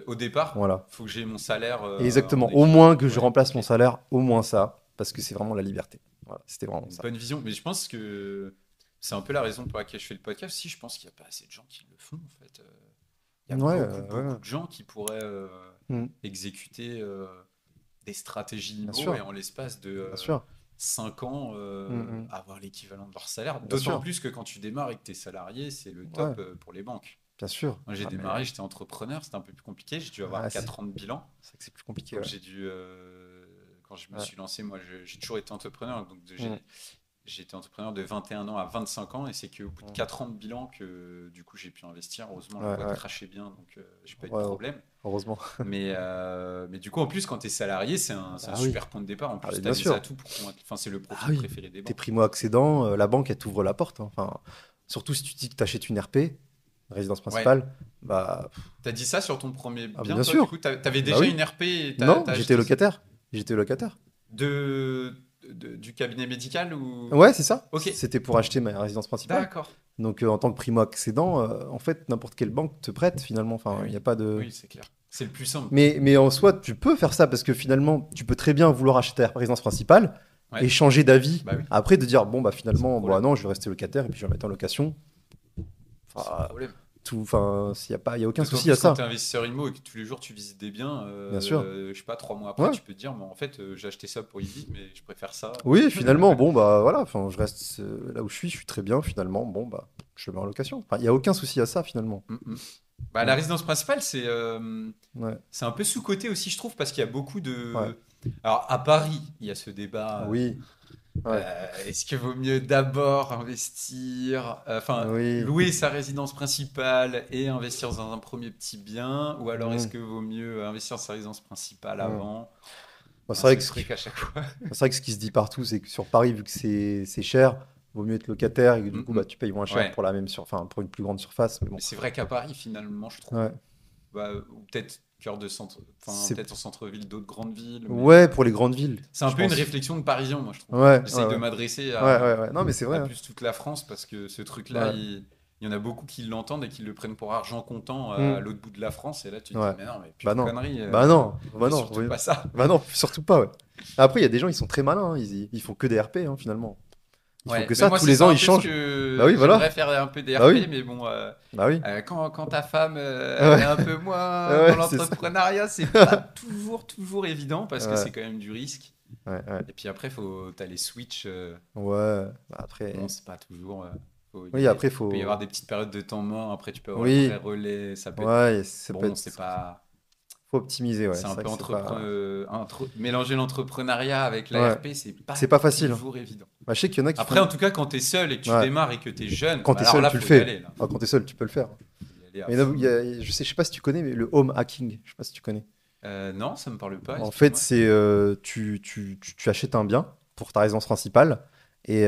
[SPEAKER 1] au départ,
[SPEAKER 2] voilà.
[SPEAKER 1] faut que j'ai mon salaire
[SPEAKER 2] Et
[SPEAKER 1] en
[SPEAKER 2] exactement. Au moins
[SPEAKER 1] équivalent.
[SPEAKER 2] que je
[SPEAKER 1] Ouais,
[SPEAKER 2] remplace
[SPEAKER 1] ok.
[SPEAKER 2] mon salaire, au moins ça, parce que c'est vraiment la liberté. Voilà, c'était vraiment
[SPEAKER 1] Une
[SPEAKER 2] ça.
[SPEAKER 1] bonne vision. Mais je pense que C'est un peu la raison pour laquelle je fais le podcast. Si, je pense qu'il n'y a pas assez de gens qui le font, en fait. Il y a
[SPEAKER 2] Ouais,
[SPEAKER 1] beaucoup de gens qui pourraient
[SPEAKER 2] Mm.
[SPEAKER 1] exécuter des stratégies
[SPEAKER 2] Bien
[SPEAKER 1] IMO et
[SPEAKER 2] sûr,
[SPEAKER 1] en l'espace de
[SPEAKER 2] bien sûr.
[SPEAKER 1] 5 ans
[SPEAKER 2] Mm, mm.
[SPEAKER 1] avoir l'équivalent de leur salaire.
[SPEAKER 2] Bien
[SPEAKER 1] D'autant
[SPEAKER 2] sûr.
[SPEAKER 1] plus que quand tu démarres et que tu es salarié, c'est le
[SPEAKER 2] Ouais,
[SPEAKER 1] top pour les banques.
[SPEAKER 2] bien sûr.
[SPEAKER 1] Moi, j'ai
[SPEAKER 2] Ah, mais
[SPEAKER 1] démarré, j'étais entrepreneur, c'était un peu plus compliqué. J'ai dû avoir
[SPEAKER 2] ah,
[SPEAKER 1] 4 ans de bilan.
[SPEAKER 2] c'est vrai que c'est plus compliqué,
[SPEAKER 1] Donc,
[SPEAKER 2] ouais.
[SPEAKER 1] quand je me
[SPEAKER 2] Ouais.
[SPEAKER 1] suis lancé, moi, j'ai toujours été entrepreneur. Donc,
[SPEAKER 2] Mm,
[SPEAKER 1] j'ai été entrepreneur de 21 ans à 25 ans et c'est qu'au bout de
[SPEAKER 2] mm.
[SPEAKER 1] 4 ans de bilan que du coup j'ai pu investir. Heureusement, la
[SPEAKER 2] Ouais,
[SPEAKER 1] boîte
[SPEAKER 2] ouais.
[SPEAKER 1] crachait bien, donc j'ai pas eu de
[SPEAKER 2] Ouais,
[SPEAKER 1] problème.
[SPEAKER 2] heureusement.
[SPEAKER 1] Mais du coup, en plus, quand tu es salarié, c'est un
[SPEAKER 2] Ah oui,
[SPEAKER 1] super point de départ. En
[SPEAKER 2] ah,
[SPEAKER 1] plus,
[SPEAKER 2] mais
[SPEAKER 1] tu as
[SPEAKER 2] bien
[SPEAKER 1] des
[SPEAKER 2] sûr.
[SPEAKER 1] atouts pour Enfin, c'est le
[SPEAKER 2] Ah
[SPEAKER 1] profil
[SPEAKER 2] oui,
[SPEAKER 1] préféré des
[SPEAKER 2] t'es
[SPEAKER 1] banques.
[SPEAKER 2] primo-accédant, la banque, elle t'ouvre la porte, hein. Enfin, surtout si tu dis que t'achètes une RP, résidence
[SPEAKER 1] Ouais.
[SPEAKER 2] principale, bah,
[SPEAKER 1] T'as dit ça sur ton premier
[SPEAKER 2] ah,
[SPEAKER 1] bien,
[SPEAKER 2] bien
[SPEAKER 1] toi, du
[SPEAKER 2] sûr.
[SPEAKER 1] coup, t'avais
[SPEAKER 2] Bah
[SPEAKER 1] déjà
[SPEAKER 2] oui.
[SPEAKER 1] une RP et
[SPEAKER 2] Non,
[SPEAKER 1] t'as
[SPEAKER 2] j'étais
[SPEAKER 1] acheté
[SPEAKER 2] locataire. J'étais locataire.
[SPEAKER 1] du cabinet médical ou...
[SPEAKER 2] Ouais, c'est ça.
[SPEAKER 1] Ok,
[SPEAKER 2] C'était pour acheter ma résidence principale.
[SPEAKER 1] d'accord.
[SPEAKER 2] Donc, en tant que primo-accédant, en fait, n'importe quelle banque te prête finalement.
[SPEAKER 1] Eh
[SPEAKER 2] Enfin, il n'y
[SPEAKER 1] oui,
[SPEAKER 2] a pas de.
[SPEAKER 1] oui, c'est clair. C'est le plus simple.
[SPEAKER 2] Mais en soi, tu peux faire ça parce que finalement, tu peux très bien vouloir acheter ta résidence principale
[SPEAKER 1] Ouais,
[SPEAKER 2] et changer d'avis
[SPEAKER 1] bah oui,
[SPEAKER 2] après de dire, bon, bah
[SPEAKER 1] sans
[SPEAKER 2] finalement, bah
[SPEAKER 1] problème.
[SPEAKER 2] non, je vais rester locataire et puis je vais mettre en location.
[SPEAKER 1] Sans
[SPEAKER 2] Enfin,
[SPEAKER 1] problème.
[SPEAKER 2] enfin, il y a aucun
[SPEAKER 1] D'autant
[SPEAKER 2] souci à
[SPEAKER 1] plus quand tu es
[SPEAKER 2] ça.
[SPEAKER 1] investisseur IMO et que tous les jours tu visites des biens,
[SPEAKER 2] Bien sûr.
[SPEAKER 1] je sais pas, 3 mois après,
[SPEAKER 2] Ouais.
[SPEAKER 1] tu peux te dire, mais en fait, j'ai acheté ça pour y vivre, mais je préfère ça.
[SPEAKER 2] Oui, finalement, bon, bah voilà, enfin, je reste là où je suis très bien, finalement, bon, bah, je le mets en location. Enfin, il n'y a aucun souci à ça, finalement.
[SPEAKER 1] Mm, mm. Bah, la
[SPEAKER 2] Mm.
[SPEAKER 1] résidence principale,
[SPEAKER 2] Ouais,
[SPEAKER 1] c'est un peu sous-coté aussi, je trouve, parce qu'il y a beaucoup
[SPEAKER 2] ouais.
[SPEAKER 1] de. Alors, à Paris, il y a ce débat.
[SPEAKER 2] Oui, ouais,
[SPEAKER 1] Est-ce qu'il vaut mieux d'abord investir, enfin,
[SPEAKER 2] oui.
[SPEAKER 1] louer sa résidence principale et investir dans un premier petit bien, ou alors est-ce
[SPEAKER 2] Mm,
[SPEAKER 1] que vaut mieux investir sa résidence principale
[SPEAKER 2] mm.
[SPEAKER 1] avant?
[SPEAKER 2] Bon,
[SPEAKER 1] C'est un seul truc à chaque fois.
[SPEAKER 2] c'est vrai que ce qui se dit partout, c'est que sur Paris, vu que c'est cher, vaut mieux être locataire et que du
[SPEAKER 1] Mm,
[SPEAKER 2] coup,
[SPEAKER 1] mm.
[SPEAKER 2] bah, tu payes moins cher
[SPEAKER 1] Ouais.
[SPEAKER 2] pour la même enfin, pour une plus grande surface. Mais bon,
[SPEAKER 1] Mais c'est vrai qu'à Paris, finalement, je trouve,
[SPEAKER 2] ouais.
[SPEAKER 1] ou peut-être cœur de centre, enfin,
[SPEAKER 2] C'est,
[SPEAKER 1] peut-être en centre-ville d'autres grandes villes, mais
[SPEAKER 2] ouais, pour les grandes villes,
[SPEAKER 1] c'est un
[SPEAKER 2] je
[SPEAKER 1] peu une
[SPEAKER 2] pense.
[SPEAKER 1] réflexion de Parisien, moi, je trouve.
[SPEAKER 2] Ouais, ouais,
[SPEAKER 1] J'essaye de
[SPEAKER 2] ouais.
[SPEAKER 1] m'adresser
[SPEAKER 2] Ouais, ouais, ouais. Non, mais c'est vrai,
[SPEAKER 1] à
[SPEAKER 2] hein.
[SPEAKER 1] plus toute la France parce que ce truc-là,
[SPEAKER 2] Ouais.
[SPEAKER 1] il y en a beaucoup qui l'entendent et qui le prennent pour argent comptant à
[SPEAKER 2] Mm,
[SPEAKER 1] l'autre bout de la France. Et là, tu te dis,
[SPEAKER 2] ouais.
[SPEAKER 1] mais non, mais plus
[SPEAKER 2] Bah
[SPEAKER 1] de
[SPEAKER 2] non.
[SPEAKER 1] conneries,
[SPEAKER 2] Bah non. Bah
[SPEAKER 1] fais
[SPEAKER 2] non.
[SPEAKER 1] surtout
[SPEAKER 2] Oui.
[SPEAKER 1] pas ça.
[SPEAKER 2] Bah non, surtout pas, ouais. Après, il y a des gens, ils sont très malins, hein. Ils font que des RP, hein, finalement. Ils font
[SPEAKER 1] Ouais,
[SPEAKER 2] que
[SPEAKER 1] mais
[SPEAKER 2] ça.
[SPEAKER 1] moi,
[SPEAKER 2] Tous
[SPEAKER 1] c'est
[SPEAKER 2] les
[SPEAKER 1] ça
[SPEAKER 2] ans,
[SPEAKER 1] un
[SPEAKER 2] ils
[SPEAKER 1] peu ce
[SPEAKER 2] changent. Bah
[SPEAKER 1] que
[SPEAKER 2] oui,
[SPEAKER 1] j'aimerais
[SPEAKER 2] voilà.
[SPEAKER 1] faire un peu
[SPEAKER 2] Bah
[SPEAKER 1] d'RP,
[SPEAKER 2] oui.
[SPEAKER 1] mais bon,
[SPEAKER 2] Bah oui.
[SPEAKER 1] quand ta femme, elle est
[SPEAKER 2] Ouais,
[SPEAKER 1] un peu moins dans
[SPEAKER 2] ouais, c'est ça.
[SPEAKER 1] l'entrepreneuriat, c'est pas toujours évident parce que
[SPEAKER 2] Ouais,
[SPEAKER 1] c'est quand même du risque.
[SPEAKER 2] ouais, ouais.
[SPEAKER 1] Et puis après, t'as les switches.
[SPEAKER 2] Ouais. Bah
[SPEAKER 1] Bon,
[SPEAKER 2] après.
[SPEAKER 1] c'est pas toujours.
[SPEAKER 2] Oui, après,
[SPEAKER 1] Il peut y avoir
[SPEAKER 2] faut.
[SPEAKER 1] des petites périodes de temps mort. Après, tu peux avoir le vrai
[SPEAKER 2] Oui.
[SPEAKER 1] relais. Ça peut être.
[SPEAKER 2] Ouais, ça peut
[SPEAKER 1] Bon,
[SPEAKER 2] être.
[SPEAKER 1] c'est pas.
[SPEAKER 2] Faut optimiser, ouais.
[SPEAKER 1] C'est
[SPEAKER 2] C'est
[SPEAKER 1] un
[SPEAKER 2] vrai
[SPEAKER 1] peu
[SPEAKER 2] que c'est pas.
[SPEAKER 1] mélanger l'entrepreneuriat avec la
[SPEAKER 2] Ouais.
[SPEAKER 1] RP, c'est pas
[SPEAKER 2] C'est pas facile, hein.
[SPEAKER 1] toujours évident.
[SPEAKER 2] Bah, je sais qu'il y en a qui
[SPEAKER 1] Après, en
[SPEAKER 2] font.
[SPEAKER 1] tout cas, quand tu es seul et que tu
[SPEAKER 2] Ouais.
[SPEAKER 1] démarres et que tu es jeune,
[SPEAKER 2] Quand
[SPEAKER 1] bah
[SPEAKER 2] t'es
[SPEAKER 1] alors
[SPEAKER 2] seul,
[SPEAKER 1] là,
[SPEAKER 2] tu le
[SPEAKER 1] faut y
[SPEAKER 2] fais.
[SPEAKER 1] aller. Là.
[SPEAKER 2] Ah, quand t'es seul, tu peux le faire.
[SPEAKER 1] Faut y aller à
[SPEAKER 2] Mais
[SPEAKER 1] fond.
[SPEAKER 2] je sais pas si tu connais, mais le home hacking, je sais pas si tu connais.
[SPEAKER 1] Non, ça me parle pas,
[SPEAKER 2] En fait,
[SPEAKER 1] explique-moi.
[SPEAKER 2] c'est tu achètes un bien pour ta résidence principale et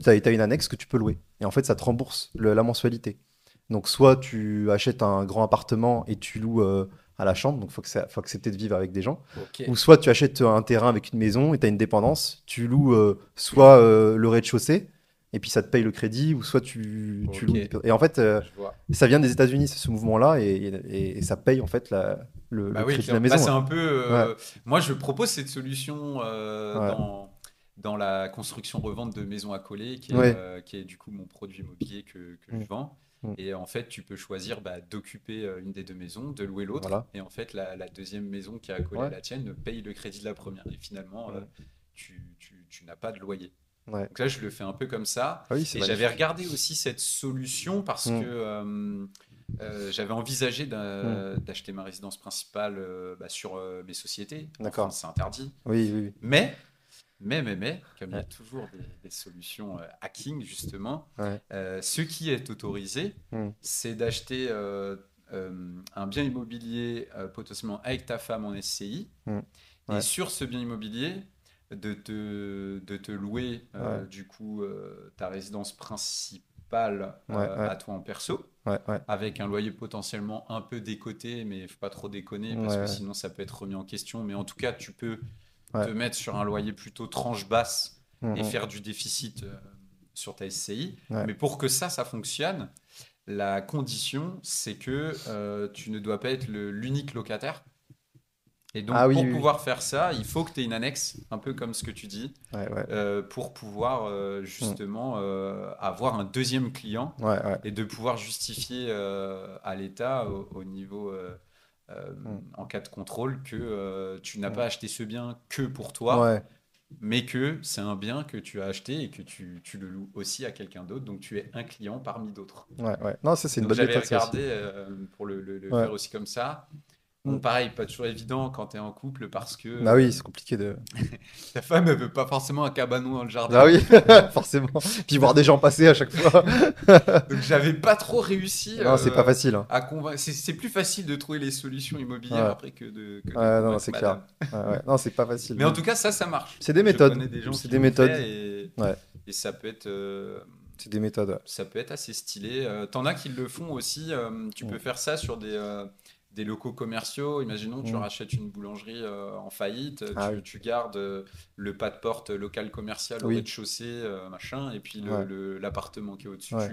[SPEAKER 2] tu as une annexe que tu peux louer. Et en fait, ça te rembourse la mensualité. Donc, soit tu achètes un grand appartement et tu loues à la chambre, donc faut accepter de vivre avec des gens.
[SPEAKER 1] Ok.
[SPEAKER 2] Ou soit tu achètes un terrain avec une maison et tu as une dépendance, tu loues soit le rez-de-chaussée et puis ça te paye le crédit, ou soit tu
[SPEAKER 1] Ok,
[SPEAKER 2] loues. Et en fait,
[SPEAKER 1] je vois.
[SPEAKER 2] ça vient des États-Unis, ce mouvement-là, et ça paye en fait le
[SPEAKER 1] Bah oui,
[SPEAKER 2] crédit de la
[SPEAKER 1] clairement. Bah,
[SPEAKER 2] maison.
[SPEAKER 1] c'est
[SPEAKER 2] Ouais.
[SPEAKER 1] un peu.
[SPEAKER 2] Ouais.
[SPEAKER 1] Moi, je propose cette solution
[SPEAKER 2] Ouais.
[SPEAKER 1] dans la construction-revente de maisons accolées,
[SPEAKER 2] Ouais.
[SPEAKER 1] qui est du coup mon produit immobilier que je
[SPEAKER 2] Mm.
[SPEAKER 1] vends.
[SPEAKER 2] Mm.
[SPEAKER 1] Et en fait, tu peux choisir bah, d'occuper une des deux maisons, de louer l'autre.
[SPEAKER 2] Voilà.
[SPEAKER 1] Et en fait, la deuxième maison qui est accolée à
[SPEAKER 2] Ouais.
[SPEAKER 1] la tienne paye le crédit de la première. Et finalement,
[SPEAKER 2] Mm.
[SPEAKER 1] tu n'as pas de loyer.
[SPEAKER 2] Ouais.
[SPEAKER 1] Donc là, je le fais un peu comme ça.
[SPEAKER 2] Ah oui, c'est
[SPEAKER 1] Et j'avais
[SPEAKER 2] magnifique.
[SPEAKER 1] regardé aussi cette solution parce que
[SPEAKER 2] Mm.
[SPEAKER 1] j'avais envisagé
[SPEAKER 2] Mm.
[SPEAKER 1] d'acheter ma résidence principale bah, sur mes sociétés. En
[SPEAKER 2] D'accord.
[SPEAKER 1] France, c'est interdit.
[SPEAKER 2] Oui, oui, oui.
[SPEAKER 1] Mais, comme il y a
[SPEAKER 2] Ouais.
[SPEAKER 1] toujours des solutions hacking, justement,
[SPEAKER 2] Ouais.
[SPEAKER 1] ce qui est autorisé,
[SPEAKER 2] Mm.
[SPEAKER 1] c'est d'acheter un bien immobilier potentiellement avec ta femme en SCI.
[SPEAKER 2] Mm.
[SPEAKER 1] Et
[SPEAKER 2] Ouais.
[SPEAKER 1] sur ce bien immobilier, de te louer
[SPEAKER 2] Ouais.
[SPEAKER 1] du coup ta résidence principale
[SPEAKER 2] Ouais. Ouais.
[SPEAKER 1] à toi en perso,
[SPEAKER 2] Ouais. Ouais.
[SPEAKER 1] avec un loyer potentiellement un peu décoté, mais il ne faut pas trop déconner parce que
[SPEAKER 2] Ouais.
[SPEAKER 1] sinon ça peut être remis en question. Mais en tout cas, tu peux te
[SPEAKER 2] Ouais.
[SPEAKER 1] mettre sur un loyer plutôt tranche basse
[SPEAKER 2] Mm.
[SPEAKER 1] et
[SPEAKER 2] Mm.
[SPEAKER 1] faire du déficit sur ta SCI.
[SPEAKER 2] Ouais.
[SPEAKER 1] Mais pour que ça fonctionne, la condition, c'est que tu ne dois pas être l'unique locataire. Et donc,
[SPEAKER 2] Ah oui,
[SPEAKER 1] pour
[SPEAKER 2] oui, oui.
[SPEAKER 1] pouvoir faire ça, il faut que tu aies une annexe, un peu comme ce que tu dis,
[SPEAKER 2] Ouais, ouais.
[SPEAKER 1] pour pouvoir
[SPEAKER 2] Mm.
[SPEAKER 1] justement avoir un deuxième client
[SPEAKER 2] Ouais, ouais.
[SPEAKER 1] et de pouvoir justifier à l'État au niveau
[SPEAKER 2] Mm.
[SPEAKER 1] en cas de contrôle que tu n'as
[SPEAKER 2] Mm.
[SPEAKER 1] pas acheté ce bien que pour toi,
[SPEAKER 2] Ouais,
[SPEAKER 1] mais que c'est un bien que tu as acheté et que tu le loues aussi à quelqu'un d'autre, donc tu es un client parmi d'autres.
[SPEAKER 2] ouais, ouais. Non, ça, c'est une
[SPEAKER 1] Donc
[SPEAKER 2] bonne
[SPEAKER 1] j'avais
[SPEAKER 2] méthode, ça aussi.
[SPEAKER 1] regardé pour le
[SPEAKER 2] Ouais.
[SPEAKER 1] faire aussi comme ça. Bon,
[SPEAKER 2] Mm.
[SPEAKER 1] pareil, pas toujours évident quand tu es en couple parce que
[SPEAKER 2] Bah oui, c'est compliqué de.
[SPEAKER 1] ta femme ne veut pas forcément un cabanon dans le
[SPEAKER 2] Bah
[SPEAKER 1] jardin.
[SPEAKER 2] oui, forcément. Puis voir des gens passer à chaque fois.
[SPEAKER 1] Donc j'avais pas trop réussi
[SPEAKER 2] Non, c'est pas facile, hein.
[SPEAKER 1] à convaincre. C'est plus facile de trouver les solutions immobilières
[SPEAKER 2] Ouais.
[SPEAKER 1] après que de
[SPEAKER 2] Ouais, non, non,
[SPEAKER 1] convaincre
[SPEAKER 2] c'est clair.
[SPEAKER 1] madame.
[SPEAKER 2] Ouais, ouais. Non, c'est pas facile.
[SPEAKER 1] Mais en tout cas, ça marche.
[SPEAKER 2] C'est des
[SPEAKER 1] Je
[SPEAKER 2] méthodes.
[SPEAKER 1] connais des gens
[SPEAKER 2] C'est
[SPEAKER 1] qui
[SPEAKER 2] des
[SPEAKER 1] l'ont
[SPEAKER 2] méthodes.
[SPEAKER 1] fait
[SPEAKER 2] Ouais,
[SPEAKER 1] et
[SPEAKER 2] c'est des méthodes. Ouais.
[SPEAKER 1] ça peut être assez stylé. T'en as qui le font aussi. Tu
[SPEAKER 2] Mm.
[SPEAKER 1] peux faire ça sur des locaux commerciaux. Imaginons, tu
[SPEAKER 2] Mm.
[SPEAKER 1] rachètes une boulangerie en faillite.
[SPEAKER 2] Ah oui.
[SPEAKER 1] Tu gardes le pas de porte local commercial au
[SPEAKER 2] Oui.
[SPEAKER 1] rez-de-chaussée, machin. Et puis
[SPEAKER 2] Ouais.
[SPEAKER 1] l'appartement qui est au-dessus,
[SPEAKER 2] Ouais.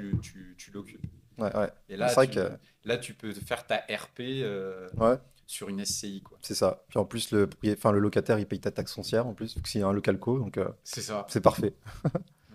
[SPEAKER 1] tu l'occupes.
[SPEAKER 2] Ouais, ouais.
[SPEAKER 1] Et
[SPEAKER 2] C'est vrai que.
[SPEAKER 1] là, tu peux faire ta RP
[SPEAKER 2] Ouais,
[SPEAKER 1] sur une SCI, quoi.
[SPEAKER 2] c'est ça. Puis en plus, enfin, le locataire, il paye ta taxe foncière en plus, vu que c'est un local co, donc
[SPEAKER 1] C'est ça.
[SPEAKER 2] c'est parfait.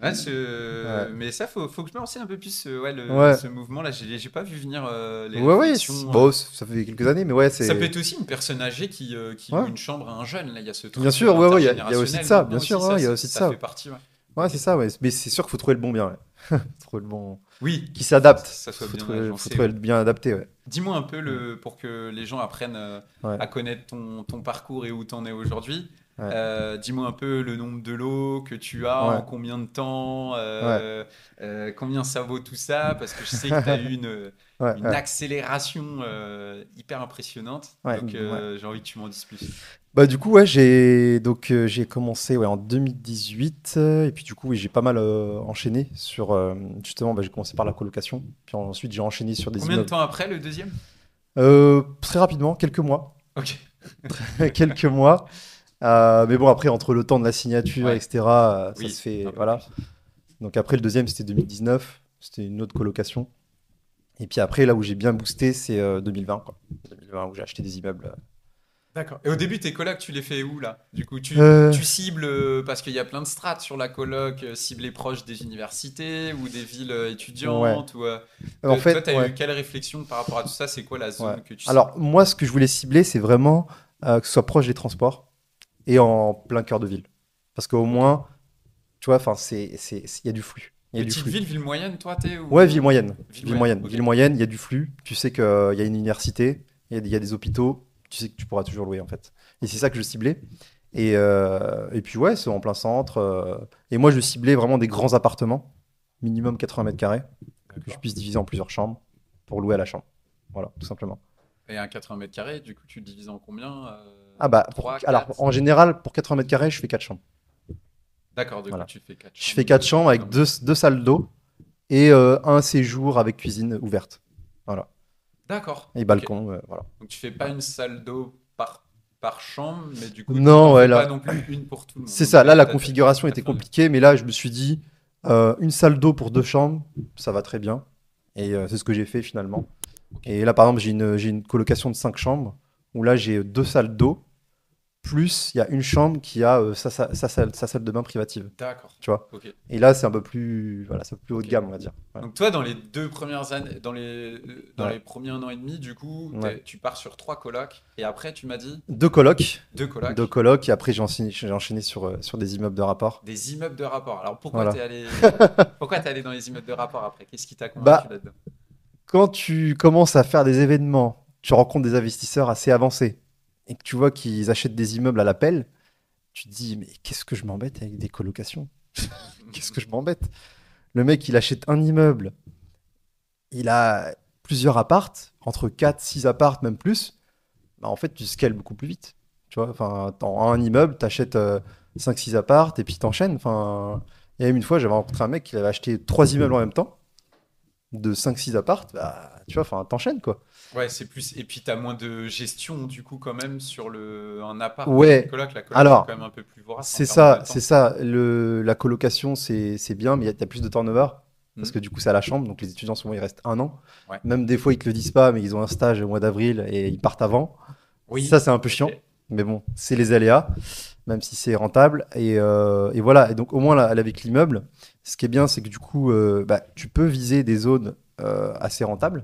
[SPEAKER 1] Ouais,
[SPEAKER 2] Ouais.
[SPEAKER 1] mais ça, faut que je me lance un peu plus ouais,
[SPEAKER 2] Ouais.
[SPEAKER 1] ce mouvement-là. J'ai pas vu venir les
[SPEAKER 2] Ouais, ouais.
[SPEAKER 1] réflexions.
[SPEAKER 2] Bon, ça fait quelques années, mais ouais,
[SPEAKER 1] Ça peut
[SPEAKER 2] c'est.
[SPEAKER 1] être aussi une personne âgée qui loue
[SPEAKER 2] Ouais.
[SPEAKER 1] une chambre à un jeune. Là, il y a ce
[SPEAKER 2] Bien
[SPEAKER 1] truc
[SPEAKER 2] sûr, ouais, ouais, il y a aussi de
[SPEAKER 1] intergénérationnel
[SPEAKER 2] ça, bien
[SPEAKER 1] maintenant
[SPEAKER 2] sûr,
[SPEAKER 1] aussi.
[SPEAKER 2] ouais, il y a aussi de
[SPEAKER 1] Ça fait
[SPEAKER 2] ça.
[SPEAKER 1] partie, ouais.
[SPEAKER 2] Ouais,
[SPEAKER 1] Ok.
[SPEAKER 2] c'est ça, ouais. Mais c'est sûr qu'il faut trouver le bon bien, ouais. Trouver le bon.
[SPEAKER 1] Oui,
[SPEAKER 2] Qui s'adapte.
[SPEAKER 1] ça soit
[SPEAKER 2] Faut
[SPEAKER 1] bien
[SPEAKER 2] trouver, faut
[SPEAKER 1] agencé,
[SPEAKER 2] trouver
[SPEAKER 1] ouais.
[SPEAKER 2] le bien adapté, ouais.
[SPEAKER 1] Dis-moi un peu
[SPEAKER 2] Mm.
[SPEAKER 1] pour que les gens apprennent
[SPEAKER 2] Ouais,
[SPEAKER 1] à connaître ton parcours et où tu en es aujourd'hui.
[SPEAKER 2] ouais,
[SPEAKER 1] Dis-moi un peu le nombre de lots que tu as, en
[SPEAKER 2] ouais,
[SPEAKER 1] combien de temps,
[SPEAKER 2] ouais.
[SPEAKER 1] combien ça vaut tout ça, parce que je sais que tu as eu
[SPEAKER 2] Ouais,
[SPEAKER 1] une
[SPEAKER 2] ouais,
[SPEAKER 1] accélération hyper impressionnante.
[SPEAKER 2] ouais,
[SPEAKER 1] Donc
[SPEAKER 2] ouais.
[SPEAKER 1] j'ai envie que tu m'en dises plus.
[SPEAKER 2] Bah du coup ouais j'ai commencé ouais, en 2018 et puis du coup oui, j'ai pas mal enchaîné sur justement bah, j'ai commencé par la colocation puis ensuite j'ai enchaîné sur des
[SPEAKER 1] Combien de
[SPEAKER 2] immeubles
[SPEAKER 1] temps après le deuxième?
[SPEAKER 2] très rapidement quelques mois
[SPEAKER 1] Ok.
[SPEAKER 2] quelques mois. Mais bon après entre le temps de la signature
[SPEAKER 1] Ouais,
[SPEAKER 2] etc ça se
[SPEAKER 1] oui, un
[SPEAKER 2] fait
[SPEAKER 1] peu
[SPEAKER 2] voilà.
[SPEAKER 1] plus.
[SPEAKER 2] Donc après le deuxième c'était 2019, c'était une autre colocation et puis après là où j'ai bien boosté c'est 2020 quoi. 2020 où j'ai acheté des immeubles.
[SPEAKER 1] D'accord. Et au début, tes colocs, tu les fais où là? Du coup,
[SPEAKER 2] Euh,
[SPEAKER 1] tu cibles, parce qu'il y a plein de strates sur la coloc, ciblées proches des universités ou des villes
[SPEAKER 2] ouais.
[SPEAKER 1] étudiantes
[SPEAKER 2] En
[SPEAKER 1] toi,
[SPEAKER 2] fait
[SPEAKER 1] tu as
[SPEAKER 2] ouais.
[SPEAKER 1] eu quelle réflexion par rapport à tout ça? C'est quoi la
[SPEAKER 2] Ouais.
[SPEAKER 1] zone que tu cibles?
[SPEAKER 2] Alors, moi, ce que je voulais cibler, c'est vraiment que ce soit proche des transports et en plein cœur de ville. Parce qu'au
[SPEAKER 1] Ok.
[SPEAKER 2] moins, tu vois, enfin, il y a du flux. Il y a du
[SPEAKER 1] Petite
[SPEAKER 2] flux.
[SPEAKER 1] ville, ville moyenne, toi, t'es
[SPEAKER 2] Ouais, ville
[SPEAKER 1] ou...
[SPEAKER 2] moyenne.
[SPEAKER 1] Ville
[SPEAKER 2] Ville
[SPEAKER 1] moyenne,
[SPEAKER 2] moyenne.
[SPEAKER 1] ok.
[SPEAKER 2] Ville moyenne, il y a du flux. Tu sais qu'il y a une université, il y a des hôpitaux. Tu sais que tu pourras toujours louer, en fait. Et c'est ça que je ciblais. Et puis, ouais, c'est en plein centre. Et moi, je ciblais vraiment des grands appartements, minimum 80 mètres carrés, que je
[SPEAKER 1] D'accord.
[SPEAKER 2] puisse diviser en plusieurs chambres pour louer à la chambre. Voilà, tout simplement.
[SPEAKER 1] Et un 80 mètres carrés, du coup, tu le divises en combien?
[SPEAKER 2] Ah bah,
[SPEAKER 1] 3,
[SPEAKER 2] alors
[SPEAKER 1] 4?
[SPEAKER 2] en général, pour 80 mètres carrés, je fais 4 chambres.
[SPEAKER 1] D'accord, du coup,
[SPEAKER 2] Voilà.
[SPEAKER 1] tu fais 4
[SPEAKER 2] Je fais
[SPEAKER 1] chambres
[SPEAKER 2] 4 chambres avec
[SPEAKER 1] comme
[SPEAKER 2] deux salles d'eau et un séjour avec cuisine ouverte. Voilà.
[SPEAKER 1] D'accord,
[SPEAKER 2] Et
[SPEAKER 1] ok.
[SPEAKER 2] balcon, voilà.
[SPEAKER 1] Donc tu fais pas une salle d'eau par chambre, mais du coup,
[SPEAKER 2] Non,
[SPEAKER 1] t'en
[SPEAKER 2] ouais,
[SPEAKER 1] fais pas
[SPEAKER 2] là,
[SPEAKER 1] non plus une pour tout le monde.
[SPEAKER 2] c'est
[SPEAKER 1] Donc
[SPEAKER 2] ça. Là, la
[SPEAKER 1] t'as
[SPEAKER 2] configuration était
[SPEAKER 1] 80 mètres.
[SPEAKER 2] compliquée, mais là, je me suis dit, une salle d'eau pour 2 chambres, ça va très bien. Et c'est ce que j'ai fait finalement.
[SPEAKER 1] Ok.
[SPEAKER 2] Et là, par exemple, j'ai une colocation de 5 chambres où là, j'ai 2 salles d'eau, plus il y a une chambre qui a sa salle de bain privative.
[SPEAKER 1] D'accord.
[SPEAKER 2] Tu vois.
[SPEAKER 1] Ok.
[SPEAKER 2] Et là, c'est un peu plus, voilà, c'est un peu plus haut de
[SPEAKER 1] Ok.
[SPEAKER 2] gamme, on va dire. Ouais.
[SPEAKER 1] Donc toi, dans les 2 premières années, dans
[SPEAKER 2] Ouais.
[SPEAKER 1] les premiers 1 an et demi, du coup,
[SPEAKER 2] Ouais.
[SPEAKER 1] tu pars sur 3 colocs. Et après, tu m'as dit
[SPEAKER 2] Deux colocs,
[SPEAKER 1] 2 colocs.
[SPEAKER 2] deux colocs, et après j'ai enchaîné sur des immeubles de rapport.
[SPEAKER 1] Des immeubles de rapport. Alors
[SPEAKER 2] Voilà.
[SPEAKER 1] pourquoi t'es allé dans les immeubles de rapport après? Qu'est-ce qui t'a convaincu
[SPEAKER 2] Bah,
[SPEAKER 1] là-dedans?
[SPEAKER 2] quand tu commences à faire des événements, tu rencontres des investisseurs assez avancés, et que tu vois qu'ils achètent des immeubles à l'appel, tu te dis, mais qu'est-ce que je m'embête avec des colocations? Qu'est-ce que je m'embête? Le mec, il achète un immeuble, il a plusieurs appartes, entre 4 6 appartes, même plus. Bah, en fait, tu scales beaucoup plus vite. Tu vois, enfin, en un immeuble, tu achètes 5-6 appartes et puis t'enchaînes. Enfin, il y a même une fois, j'avais rencontré un mec qui avait acheté 3 immeubles en même temps, de 5-6 appartes. Bah, tu vois, enfin, t'enchaînes quoi.
[SPEAKER 1] Ouais, c'est plus. Et puis t'as moins de gestion du coup quand même sur un appart ou une
[SPEAKER 2] Ouais,
[SPEAKER 1] coloc. La coloc c'est
[SPEAKER 2] alors,
[SPEAKER 1] quand même un peu plus vorace en
[SPEAKER 2] c'est
[SPEAKER 1] termes de
[SPEAKER 2] ça, c'est
[SPEAKER 1] temps.
[SPEAKER 2] ça. La colocation, c'est bien, mais il y a plus de turnover. Parce
[SPEAKER 1] Hmm.
[SPEAKER 2] que du coup, c'est à la chambre, donc les étudiants, souvent, ils restent 1 an.
[SPEAKER 1] Ouais.
[SPEAKER 2] Même des fois, ils te le disent pas, mais ils ont un stage au mois d'avril et ils partent avant. Ça,
[SPEAKER 1] Oui.
[SPEAKER 2] c'est un peu
[SPEAKER 1] Ok.
[SPEAKER 2] chiant. Mais bon, c'est les aléas, même si c'est rentable. Et voilà. Et donc, au moins, là, avec l'immeuble, ce qui est bien, c'est que du coup, tu peux viser des zones assez rentables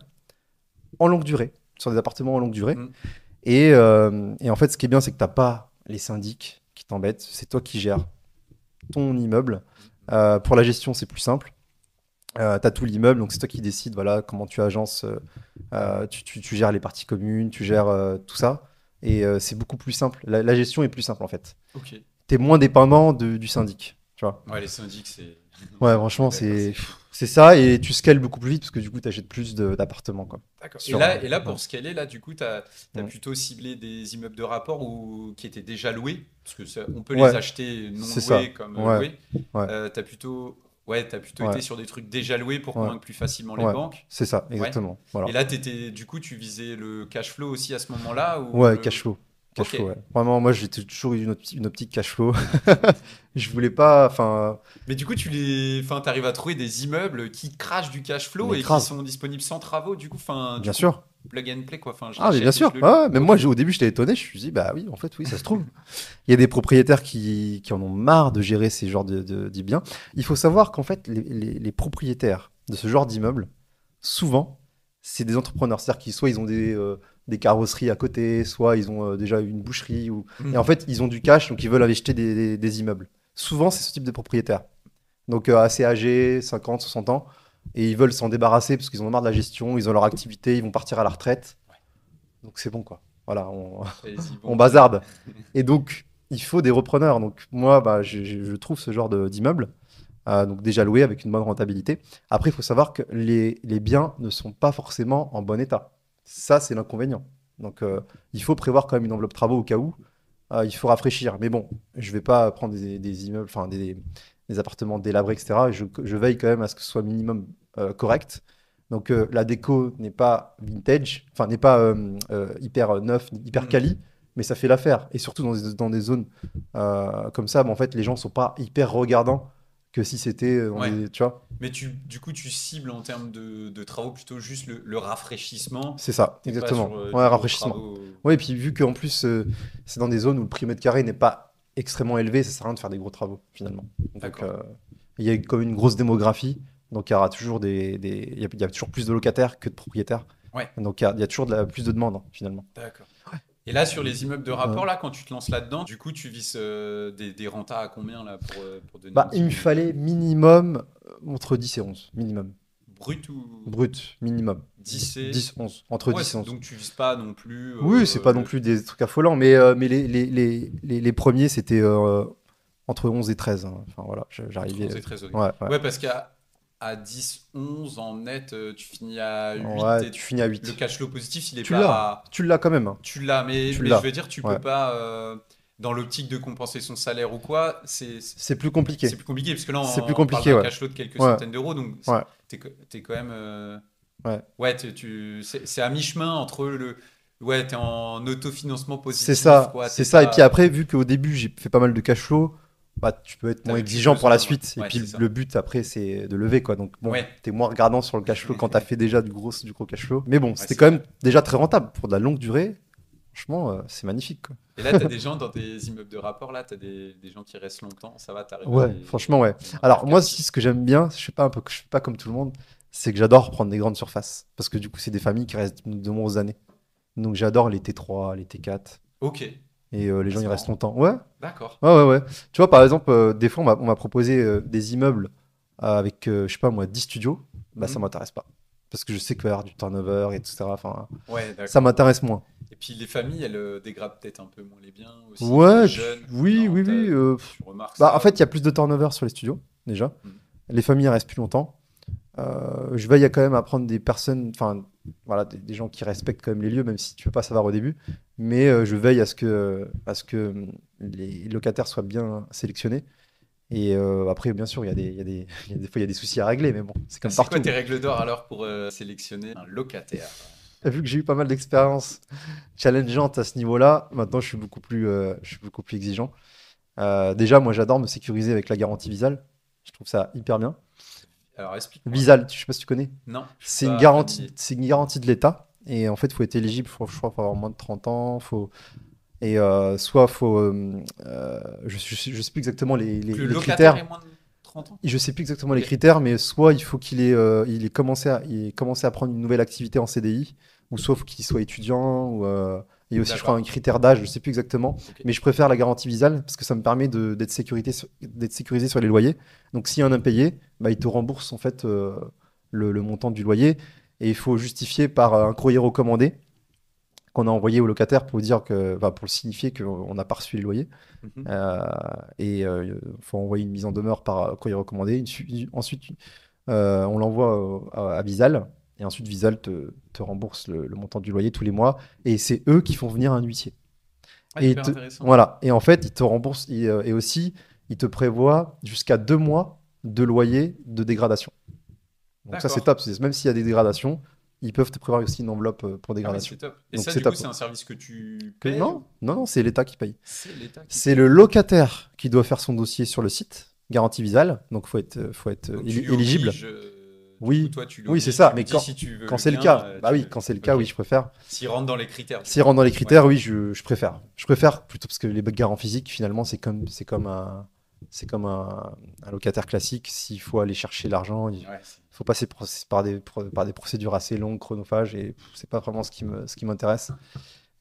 [SPEAKER 2] en longue durée, sur des appartements en longue durée.
[SPEAKER 1] Mm.
[SPEAKER 2] Et en fait, ce qui est bien, c'est que tu n'as pas les syndics qui t'embêtent. C'est toi qui gères ton immeuble. Pour la gestion, c'est plus simple. Tu as tout l'immeuble, donc c'est toi qui décides voilà, comment tu agences, tu gères les parties communes, tu gères tout ça. Et c'est beaucoup plus simple. La gestion est plus simple en fait.
[SPEAKER 1] Ok.
[SPEAKER 2] Tu es moins dépendant du syndic. Tu vois.
[SPEAKER 1] Ouais, les syndics, c'est.
[SPEAKER 2] Ouais,
[SPEAKER 1] On est
[SPEAKER 2] franchement,
[SPEAKER 1] d'accord,
[SPEAKER 2] c'est
[SPEAKER 1] c'est chaud.
[SPEAKER 2] c'est ça. Et tu scales beaucoup plus vite parce que du coup, tu achètes plus d'appartements. Quoi.
[SPEAKER 1] D'accord.
[SPEAKER 2] Sur,
[SPEAKER 1] Et là,
[SPEAKER 2] ouais.
[SPEAKER 1] pour scaler, là, du coup, tu as
[SPEAKER 2] Mm.
[SPEAKER 1] plutôt ciblé des immeubles de rapport ou qui étaient déjà loués, parce que on peut les
[SPEAKER 2] Ouais,
[SPEAKER 1] acheter non
[SPEAKER 2] c'est ça.
[SPEAKER 1] loués comme
[SPEAKER 2] Ouais,
[SPEAKER 1] loués.
[SPEAKER 2] ouais,
[SPEAKER 1] T'as plutôt, ouais, t'as plutôt
[SPEAKER 2] ouais,
[SPEAKER 1] été sur des trucs déjà loués pour
[SPEAKER 2] ouais,
[SPEAKER 1] convaincre plus facilement les
[SPEAKER 2] ouais.
[SPEAKER 1] banques.
[SPEAKER 2] C'est ça,
[SPEAKER 1] Ouais.
[SPEAKER 2] exactement.
[SPEAKER 1] Et
[SPEAKER 2] Voilà.
[SPEAKER 1] là, du coup, tu visais le cash flow aussi à ce moment-là ou
[SPEAKER 2] Ouais, cash flow. Cash
[SPEAKER 1] Ok.
[SPEAKER 2] flow, ouais. Vraiment, moi, j'ai toujours eu une optique cash flow. Je voulais pas, enfin,
[SPEAKER 1] Mais du coup, enfin, t'arrives à trouver des immeubles qui crachent du cash flow
[SPEAKER 2] mais
[SPEAKER 1] et qui
[SPEAKER 2] grave,
[SPEAKER 1] sont disponibles sans travaux. Du
[SPEAKER 2] bien
[SPEAKER 1] coup,
[SPEAKER 2] sûr.
[SPEAKER 1] plug and play quoi. Enfin, je
[SPEAKER 2] Ah, mais bien
[SPEAKER 1] l'achète et je
[SPEAKER 2] sûr.
[SPEAKER 1] le loue.
[SPEAKER 2] Ouais, même moi,
[SPEAKER 1] Ok.
[SPEAKER 2] au début, j'étais étonné. Je me suis dit, bah oui, en fait, oui, ça se trouve. Il y a des propriétaires qui en ont marre de gérer ces genres de biens. Il faut savoir qu'en fait, les propriétaires de ce genre d'immeuble, souvent, c'est des entrepreneurs. C'est-à-dire qu'ils soit ils ont des carrosseries à côté, soit ils ont déjà une boucherie. Et en
[SPEAKER 1] Mhm.
[SPEAKER 2] fait, ils ont du cash, donc ils veulent acheter des immeubles. Souvent, c'est ce type de propriétaire. Donc assez âgés, 50, 60 ans. Et ils veulent s'en débarrasser parce qu'ils en ont marre de la gestion, ils ont leur activité, ils vont partir à la retraite. Donc c'est bon, quoi. Voilà,
[SPEAKER 1] Allez-y,
[SPEAKER 2] on
[SPEAKER 1] bon plan.
[SPEAKER 2] bazarde. Et donc, il faut des repreneurs. Donc moi, bah, je trouve ce genre d'immeuble, donc déjà loué avec une bonne rentabilité. Après, il faut savoir que les biens ne sont pas forcément en bon état. Ça, c'est l'inconvénient. Donc il faut prévoir quand même une enveloppe travaux au cas où. Il faut rafraîchir. Mais bon, je vais pas prendre des immeubles, enfin des appartements délabrés, etc. Je veille quand même à ce que ce soit minimum correct. Donc la déco n'est pas vintage, enfin n'est pas hyper neuf, hyper
[SPEAKER 1] Mhm.
[SPEAKER 2] quali, mais ça fait l'affaire. Et surtout dans des zones comme ça, bah, en fait, les gens sont pas hyper regardants que si c'était dans
[SPEAKER 1] Ouais.
[SPEAKER 2] des, tu vois.
[SPEAKER 1] Mais du coup, tu cibles en termes de travaux plutôt juste le rafraîchissement.
[SPEAKER 2] C'est ça,
[SPEAKER 1] T'es pas sur
[SPEAKER 2] exactement. Ouais,
[SPEAKER 1] du gros
[SPEAKER 2] rafraîchissement.
[SPEAKER 1] travaux.
[SPEAKER 2] Ouais, et puis vu qu'en plus c'est dans des zones où le prix au mètre carré n'est pas extrêmement élevé, ça sert à rien de faire des gros travaux finalement. Donc
[SPEAKER 1] D'accord.
[SPEAKER 2] il y a comme une grosse démographie, donc il y aura toujours il y a toujours plus de locataires que de propriétaires.
[SPEAKER 1] Ouais.
[SPEAKER 2] Donc il y a toujours plus de demandes hein, finalement.
[SPEAKER 1] D'accord. Et là, sur les immeubles de
[SPEAKER 2] Euh,
[SPEAKER 1] rapport, là, quand tu te lances là-dedans, du coup, tu vises des rentas à combien là pour donner un
[SPEAKER 2] Bah,
[SPEAKER 1] petit
[SPEAKER 2] il me
[SPEAKER 1] peu
[SPEAKER 2] fallait minimum entre 10 et 11, minimum.
[SPEAKER 1] brut ou
[SPEAKER 2] Brut, minimum.
[SPEAKER 1] 10 et
[SPEAKER 2] 10, 11, entre
[SPEAKER 1] ouais,
[SPEAKER 2] 10 et 11.
[SPEAKER 1] donc tu vises pas non plus
[SPEAKER 2] Oui, c'est pas non plus des trucs affolants, mais les premiers, c'était entre 11 et 13. Hein. Enfin voilà,
[SPEAKER 1] entre
[SPEAKER 2] j'arrivais.
[SPEAKER 1] 11 et 13 ok.
[SPEAKER 2] Ouais, ouais.
[SPEAKER 1] Ouais, parce qu'à 10, 11 en net, tu finis à 8
[SPEAKER 2] Ouais,
[SPEAKER 1] et
[SPEAKER 2] tu finis à
[SPEAKER 1] le
[SPEAKER 2] 8.
[SPEAKER 1] cash flow positif, il est
[SPEAKER 2] Tu l'as.
[SPEAKER 1] pas.
[SPEAKER 2] Tu l'as quand même. Hein.
[SPEAKER 1] Tu l'as,
[SPEAKER 2] Tu
[SPEAKER 1] mais je veux
[SPEAKER 2] l'as.
[SPEAKER 1] dire, tu
[SPEAKER 2] Ouais.
[SPEAKER 1] peux pas, dans l'optique de compenser son salaire ou quoi,
[SPEAKER 2] C'est plus
[SPEAKER 1] c'est
[SPEAKER 2] compliqué.
[SPEAKER 1] plus compliqué, parce que là,
[SPEAKER 2] C'est plus
[SPEAKER 1] on parle
[SPEAKER 2] compliqué,
[SPEAKER 1] d'un
[SPEAKER 2] ouais.
[SPEAKER 1] cash flow de quelques
[SPEAKER 2] Ouais,
[SPEAKER 1] centaines d'euros, donc
[SPEAKER 2] ouais,
[SPEAKER 1] t'es quand même.
[SPEAKER 2] ouais.
[SPEAKER 1] Ouais, c'est à mi-chemin entre Ouais, t'es en autofinancement
[SPEAKER 2] C'est
[SPEAKER 1] positif,
[SPEAKER 2] ça,
[SPEAKER 1] quoi.
[SPEAKER 2] c'est
[SPEAKER 1] T'es
[SPEAKER 2] ça. Et puis
[SPEAKER 1] pas.
[SPEAKER 2] après, vu qu'au début, j'ai fait pas mal de cash flow, bah, tu peux être moins
[SPEAKER 1] T'avais plus
[SPEAKER 2] exigeant pour la
[SPEAKER 1] besoin, ouais.
[SPEAKER 2] suite. Et
[SPEAKER 1] Ouais,
[SPEAKER 2] puis
[SPEAKER 1] c'est ça.
[SPEAKER 2] le but après, c'est de lever, quoi. Donc bon,
[SPEAKER 1] Ouais,
[SPEAKER 2] t'es moins regardant sur le cash flow quand t'as fait déjà du gros cash flow. Mais bon,
[SPEAKER 1] ouais,
[SPEAKER 2] c'était
[SPEAKER 1] c'est
[SPEAKER 2] quand
[SPEAKER 1] vrai.
[SPEAKER 2] même déjà très rentable pour de la longue durée. Franchement, c'est magnifique, quoi.
[SPEAKER 1] Et là, t'as des gens dans tes immeubles de rapport, là, t'as des gens qui restent longtemps, ça va, t'arrives à
[SPEAKER 2] Ouais, franchement, ouais.
[SPEAKER 1] les maintenir
[SPEAKER 2] Alors moi,
[SPEAKER 1] captifs.
[SPEAKER 2] si ce que j'aime bien, je suis pas comme tout le monde, c'est que j'adore prendre des grandes surfaces. Parce que du coup, c'est des familles qui restent de nombreuses années. Donc j'adore les T3, les T4.
[SPEAKER 1] Ok,
[SPEAKER 2] Et les
[SPEAKER 1] ah,
[SPEAKER 2] gens,
[SPEAKER 1] c'est
[SPEAKER 2] ils restent
[SPEAKER 1] marrant.
[SPEAKER 2] longtemps. Ouais,
[SPEAKER 1] D'accord.
[SPEAKER 2] ouais, ouais, ouais. Tu vois, par exemple, des fois, on m'a proposé des immeubles avec, je sais pas moi, 10 studios. Bah, ça
[SPEAKER 1] Mhm.
[SPEAKER 2] m'intéresse pas. Parce que je sais qu'il va y avoir du turnover, etc. Enfin,
[SPEAKER 1] Ouais,
[SPEAKER 2] ça
[SPEAKER 1] d'accord.
[SPEAKER 2] m'intéresse moins.
[SPEAKER 1] Et puis les familles, elles dégradent peut-être un peu moins les biens aussi, les
[SPEAKER 2] Ouais,
[SPEAKER 1] jeunes.
[SPEAKER 2] oui,
[SPEAKER 1] Non,
[SPEAKER 2] oui, oui.
[SPEAKER 1] tu remarques
[SPEAKER 2] Bah, en
[SPEAKER 1] ça
[SPEAKER 2] fait, il y a
[SPEAKER 1] ou...
[SPEAKER 2] plus de turnover sur les studios, déjà.
[SPEAKER 1] Mhm.
[SPEAKER 2] Les familles restent plus longtemps. Je veille quand même à prendre des personnes, enfin, voilà, des gens qui respectent quand même les lieux, même si tu peux pas savoir au début. Mais je veille à ce que les locataires soient bien sélectionnés. Et après, bien sûr, des fois, il y a des soucis à régler, mais bon, c'est comme
[SPEAKER 1] C'est quoi
[SPEAKER 2] partout.
[SPEAKER 1] tes règles d'or alors pour sélectionner un locataire?
[SPEAKER 2] Vu que j'ai eu pas mal d'expériences challengeantes à ce niveau-là, maintenant, je suis beaucoup plus exigeant. Déjà, moi, j'adore me sécuriser avec la garantie Visal. Je trouve ça hyper bien.
[SPEAKER 1] Alors explique-moi.
[SPEAKER 2] Visal, je sais pas si tu connais.
[SPEAKER 1] Non, je suis
[SPEAKER 2] C'est une
[SPEAKER 1] pas
[SPEAKER 2] garantie,
[SPEAKER 1] familier.
[SPEAKER 2] c'est une garantie de l'État. Et en fait, il faut être éligible, je crois, faut avoir moins de 30 ans. Et soit faut, je sais plus exactement
[SPEAKER 1] Le
[SPEAKER 2] les
[SPEAKER 1] locataire
[SPEAKER 2] critères.
[SPEAKER 1] est moins de 30 ans?
[SPEAKER 2] Je sais plus exactement les
[SPEAKER 1] Ok.
[SPEAKER 2] critères, mais soit il faut il il ait commencé à prendre une nouvelle activité en CDI, ou soit il faut qu'il soit étudiant, ou et aussi je crois un
[SPEAKER 1] D'accord.
[SPEAKER 2] critère d'âge, je sais plus exactement.
[SPEAKER 1] Ok.
[SPEAKER 2] Mais je préfère la garantie Visal parce que ça me permet d'être sécurisé sur les loyers. Donc s'il y a un impayé, bah, il te rembourse en fait le montant du loyer, et il faut justifier par un courrier recommandé qu'on a envoyé au locataire pour dire que, bah, pour le signifier qu'on n'a pas reçu les loyers.
[SPEAKER 1] Mhm.
[SPEAKER 2] Euh, et il faut envoyer une mise en demeure par courrier recommandé. Ensuite, on l'envoie à Visal. Et ensuite, Visal te rembourse le montant du loyer tous les mois. Et c'est eux qui font venir un huissier.
[SPEAKER 1] Ah,
[SPEAKER 2] Et
[SPEAKER 1] hyper intéressant.
[SPEAKER 2] voilà. Et en fait, ils te remboursent. Et aussi, ils te prévoient jusqu'à 2 mois de loyer de dégradation. Donc ça, c'est
[SPEAKER 1] D'accord.
[SPEAKER 2] top. Même s'il y a des dégradations, ils peuvent te prévoir aussi une enveloppe pour
[SPEAKER 1] Ah oui,
[SPEAKER 2] dégradation.
[SPEAKER 1] c'est top. Et
[SPEAKER 2] Donc
[SPEAKER 1] ça,
[SPEAKER 2] c'est
[SPEAKER 1] du coup,
[SPEAKER 2] top.
[SPEAKER 1] c'est un service que tu payes
[SPEAKER 2] Non,
[SPEAKER 1] ou
[SPEAKER 2] non, non, c'est l'État qui paye.
[SPEAKER 1] c'est l'État qui
[SPEAKER 2] C'est
[SPEAKER 1] paye?
[SPEAKER 2] le locataire qui doit faire son dossier sur le site, garantie Visal. Donc, faut être
[SPEAKER 1] Donc tu lui
[SPEAKER 2] éligible.
[SPEAKER 1] obliges, du coup,
[SPEAKER 2] Oui,
[SPEAKER 1] toi, tu
[SPEAKER 2] oui, c'est
[SPEAKER 1] l'obliges,
[SPEAKER 2] ça.
[SPEAKER 1] tu lui
[SPEAKER 2] Mais
[SPEAKER 1] dis si tu veux
[SPEAKER 2] quand
[SPEAKER 1] le
[SPEAKER 2] c'est le
[SPEAKER 1] bien,
[SPEAKER 2] cas, bah
[SPEAKER 1] tu
[SPEAKER 2] oui,
[SPEAKER 1] le
[SPEAKER 2] quand
[SPEAKER 1] fais.
[SPEAKER 2] c'est le cas,
[SPEAKER 1] Ok.
[SPEAKER 2] oui, je préfère.
[SPEAKER 1] S'il rentre dans les critères, du
[SPEAKER 2] S'il
[SPEAKER 1] coup.
[SPEAKER 2] rentre dans les
[SPEAKER 1] Ouais.
[SPEAKER 2] critères, oui, je préfère. Je préfère plutôt parce que les garants physiques, finalement, c'est comme un locataire classique. S'il faut aller chercher l'argent, il
[SPEAKER 1] Ouais,
[SPEAKER 2] faut passer par des procédures assez longues, chronophages, et c'est pas vraiment ce qui m'intéresse.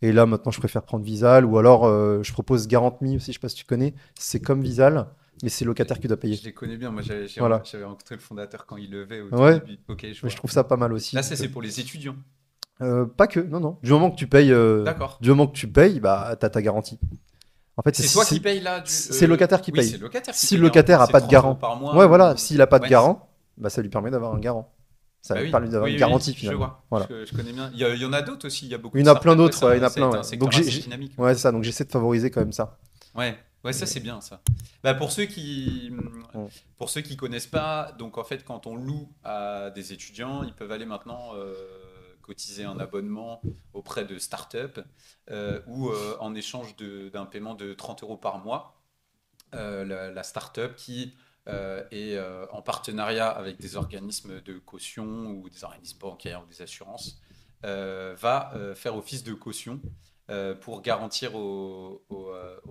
[SPEAKER 2] Et là, maintenant, je préfère prendre Visal, ou alors je propose GarantMe aussi, je sais pas si tu connais. C'est comme Visal, mais c'est le locataire qui doit
[SPEAKER 1] je
[SPEAKER 2] payer.
[SPEAKER 1] les connais bien. Moi,
[SPEAKER 2] Voilà.
[SPEAKER 1] j'avais rencontré le fondateur quand il levait au tout
[SPEAKER 2] Ouais,
[SPEAKER 1] début. Ok, je
[SPEAKER 2] mais je
[SPEAKER 1] vois.
[SPEAKER 2] trouve ça pas mal aussi.
[SPEAKER 1] Là, ça, c'est pour les étudiants.
[SPEAKER 2] Pas que, non, non. Du moment que tu payes,
[SPEAKER 1] D'accord.
[SPEAKER 2] bah, t'as ta garantie. En fait,
[SPEAKER 1] C'est toi qui payes là
[SPEAKER 2] c'est le locataire qui
[SPEAKER 1] Oui, c'est
[SPEAKER 2] paye.
[SPEAKER 1] le locataire qui
[SPEAKER 2] Si le
[SPEAKER 1] paye, hein.
[SPEAKER 2] locataire a
[SPEAKER 1] C'est
[SPEAKER 2] pas de
[SPEAKER 1] 30 €
[SPEAKER 2] garant,
[SPEAKER 1] par mois
[SPEAKER 2] ouais, voilà,
[SPEAKER 1] ou.
[SPEAKER 2] s'il a pas de
[SPEAKER 1] Ouais,
[SPEAKER 2] garant, bah, ça lui permet d'avoir un garant. Ça
[SPEAKER 1] bah
[SPEAKER 2] lui
[SPEAKER 1] oui,
[SPEAKER 2] permet d'avoir
[SPEAKER 1] oui,
[SPEAKER 2] une
[SPEAKER 1] oui, oui,
[SPEAKER 2] garantie
[SPEAKER 1] je
[SPEAKER 2] finalement.
[SPEAKER 1] vois.
[SPEAKER 2] Voilà.
[SPEAKER 1] Je connais bien. Il y en a d'autres aussi. Il y a beaucoup
[SPEAKER 2] Il
[SPEAKER 1] de
[SPEAKER 2] y en a plein
[SPEAKER 1] startups. Ouais,
[SPEAKER 2] d'autres, ouais, il y en a
[SPEAKER 1] ça a
[SPEAKER 2] plein,
[SPEAKER 1] été
[SPEAKER 2] ouais.
[SPEAKER 1] un
[SPEAKER 2] Donc
[SPEAKER 1] secteur assez dynamique. Ouais.
[SPEAKER 2] ouais, c'est ça. Donc j'essaie de favoriser quand même ça.
[SPEAKER 1] Ouais, ouais, ça
[SPEAKER 2] Et-
[SPEAKER 1] c'est bien ça. Bah,
[SPEAKER 2] Mm.
[SPEAKER 1] pour ceux qui connaissent pas, donc en fait quand on loue à des étudiants, ils peuvent aller maintenant cotiser un abonnement auprès de start-up ou en échange d'un paiement de 30 € par mois, la start-up qui est en partenariat avec des organismes de caution ou des organismes bancaires ou des assurances, va faire office de caution pour garantir au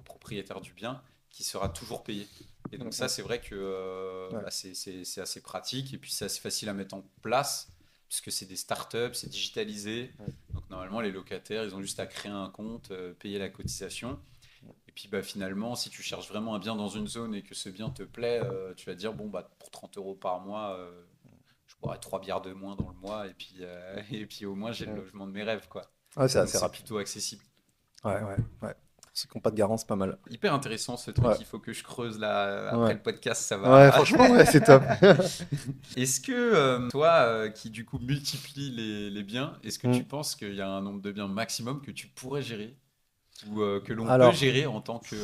[SPEAKER 1] propriétaire du bien qui sera toujours payé. Et donc ça, c'est vrai que
[SPEAKER 2] Ouais.
[SPEAKER 1] bah, c'est assez pratique et puis c'est assez facile à mettre en place puisque c'est des startups, c'est digitalisé. Donc normalement, les locataires, ils ont juste à créer un compte, payer la cotisation. Et puis bah, finalement, si tu cherches vraiment un bien dans une zone et que ce bien te plaît, tu vas dire, bon, bah, pour 30 € par mois, je boirai 3 bières de moins dans le mois et puis au moins j'ai le
[SPEAKER 2] Mm.
[SPEAKER 1] logement de mes rêves, quoi.
[SPEAKER 2] Ouais, c'est
[SPEAKER 1] Donc
[SPEAKER 2] assez
[SPEAKER 1] c'est
[SPEAKER 2] rapide.
[SPEAKER 1] plutôt accessible.
[SPEAKER 2] Ouais, ouais, ouais. Pour ceux qui n'ont pas de garant, c'est pas mal.
[SPEAKER 1] Hyper intéressant ce truc,
[SPEAKER 2] Ouais,
[SPEAKER 1] il faut que je creuse là après
[SPEAKER 2] ouais.
[SPEAKER 1] le podcast, ça
[SPEAKER 2] Ouais,
[SPEAKER 1] va.
[SPEAKER 2] franchement, ouais, c'est top.
[SPEAKER 1] Est-ce que toi qui du coup multiplie les biens, est-ce que tu
[SPEAKER 2] Mm.
[SPEAKER 1] penses qu'il y a un nombre de biens maximum que tu pourrais gérer ou que l'on peut
[SPEAKER 2] Alors,
[SPEAKER 1] gérer en tant que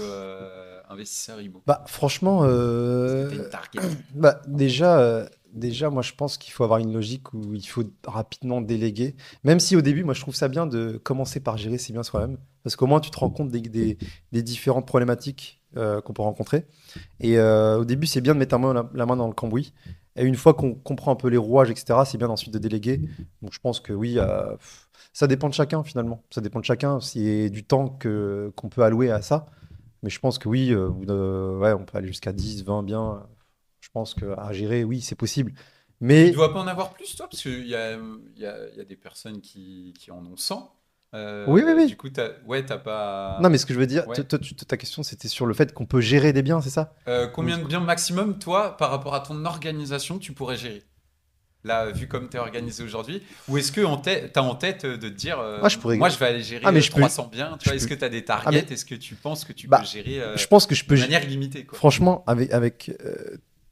[SPEAKER 1] investisseur IMO?
[SPEAKER 2] bah, franchement,
[SPEAKER 1] Est-ce que tu as une target?
[SPEAKER 2] bah, déjà, moi, je pense qu'il faut avoir une logique où il faut rapidement déléguer. Même si au début, moi, je trouve ça bien de commencer par gérer ses biens soi-même. Parce qu'au moins, tu te rends compte des différentes problématiques qu'on peut rencontrer. Et au début, c'est bien de mettre la main dans le cambouis. Et une fois qu'on comprend un peu les rouages, etc., c'est bien ensuite de déléguer. Donc, je pense que oui, ça dépend de chacun, finalement. Ça dépend de chacun. C'est du temps qu'on peut allouer à ça. Mais je pense que oui, ouais, on peut aller jusqu'à 10, 20 biens. Je pense qu'à gérer, oui, c'est possible.
[SPEAKER 1] Tu
[SPEAKER 2] Mais
[SPEAKER 1] dois pas en avoir plus, toi? Parce qu'il y a des personnes qui en ont 100.
[SPEAKER 2] oui, oui, oui.
[SPEAKER 1] Du coup, ouais, t'as
[SPEAKER 2] Non,
[SPEAKER 1] pas.
[SPEAKER 2] mais ce que je veux dire,
[SPEAKER 1] Ouais.
[SPEAKER 2] ta question, c'était sur le fait qu'on peut gérer des biens, c'est ça? Ou-
[SPEAKER 1] Combien de biens maximum, toi, par rapport à ton organisation, tu pourrais gérer? Là, vu comme tu es organisé aujourd'hui, ou est-ce que tu as en tête de te dire,
[SPEAKER 2] Ah, je pourrais.
[SPEAKER 1] moi, je vais aller
[SPEAKER 2] Ah,
[SPEAKER 1] gérer
[SPEAKER 2] mais je peux.
[SPEAKER 1] 300 biens, tu
[SPEAKER 2] Je
[SPEAKER 1] vois, est-ce
[SPEAKER 2] peux.
[SPEAKER 1] que tu as des
[SPEAKER 2] Ah, mais
[SPEAKER 1] targets? Est-ce que tu penses que tu peux
[SPEAKER 2] bah,
[SPEAKER 1] gérer
[SPEAKER 2] je pense que je
[SPEAKER 1] de
[SPEAKER 2] peux.
[SPEAKER 1] manière illimitée, quoi?
[SPEAKER 2] Franchement, avec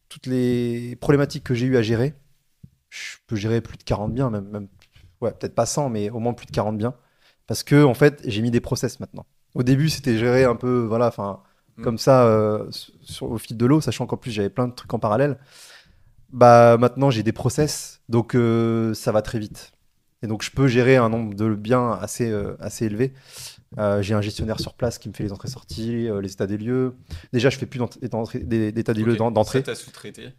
[SPEAKER 2] toutes les problématiques que j'ai eu à gérer, je peux gérer plus de 40 biens, même ouais, peut-être pas 100, mais au moins plus de 40 biens. Parce que, en fait, j'ai mis des process maintenant. Au début, c'était géré un peu, voilà, enfin,
[SPEAKER 1] Hmm.
[SPEAKER 2] comme ça, au fil de l'eau, sachant qu'en plus, j'avais plein de trucs en parallèle. Bah, maintenant, j'ai des process, donc ça va très vite. Et donc, je peux gérer un nombre de biens assez élevé. J'ai un gestionnaire sur place qui me fait les entrées-sorties, les états des lieux. Déjà, je fais plus d'état des lieux
[SPEAKER 1] Ok, ça,
[SPEAKER 2] d'entrée.
[SPEAKER 1] tu as sous-traité.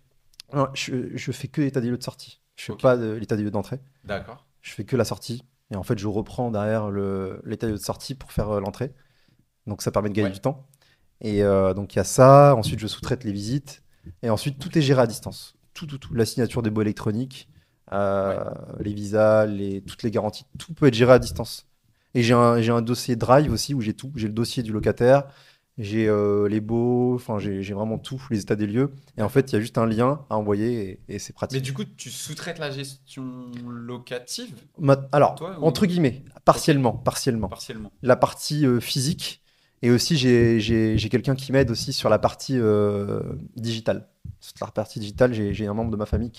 [SPEAKER 2] Non, je fais que l'état des lieux de sortie. Je fais
[SPEAKER 1] Ok,
[SPEAKER 2] pas l'état des lieux d'entrée.
[SPEAKER 1] d'accord.
[SPEAKER 2] Je fais que la sortie. Et en fait, je reprends derrière l'état des lieux de sortie pour faire l'entrée. Donc ça permet de gagner
[SPEAKER 1] Ouais.
[SPEAKER 2] du temps. Et donc il y a ça. Ensuite, je sous-traite les visites. Et ensuite, tout est géré à distance. Tout. La signature des baux électroniques,
[SPEAKER 1] Ouais.
[SPEAKER 2] les visas, toutes les garanties, tout peut être géré à distance. Et j'ai un dossier Drive aussi où j'ai tout. J'ai le dossier du locataire, j'ai les baux, enfin j'ai vraiment tout, les états des lieux. Et en
[SPEAKER 1] D'accord.
[SPEAKER 2] fait, il y a juste un lien à envoyer et c'est
[SPEAKER 1] Mais
[SPEAKER 2] pratique.
[SPEAKER 1] du coup, tu sous-traites la gestion locative,
[SPEAKER 2] Alors,
[SPEAKER 1] toi,
[SPEAKER 2] entre
[SPEAKER 1] ou...
[SPEAKER 2] guillemets,
[SPEAKER 1] Ok,
[SPEAKER 2] partiellement.
[SPEAKER 1] partiellement.
[SPEAKER 2] La partie physique et aussi j'ai quelqu'un qui m'aide aussi sur la partie digitale. Sur la partie digitale, j'ai un membre de ma famille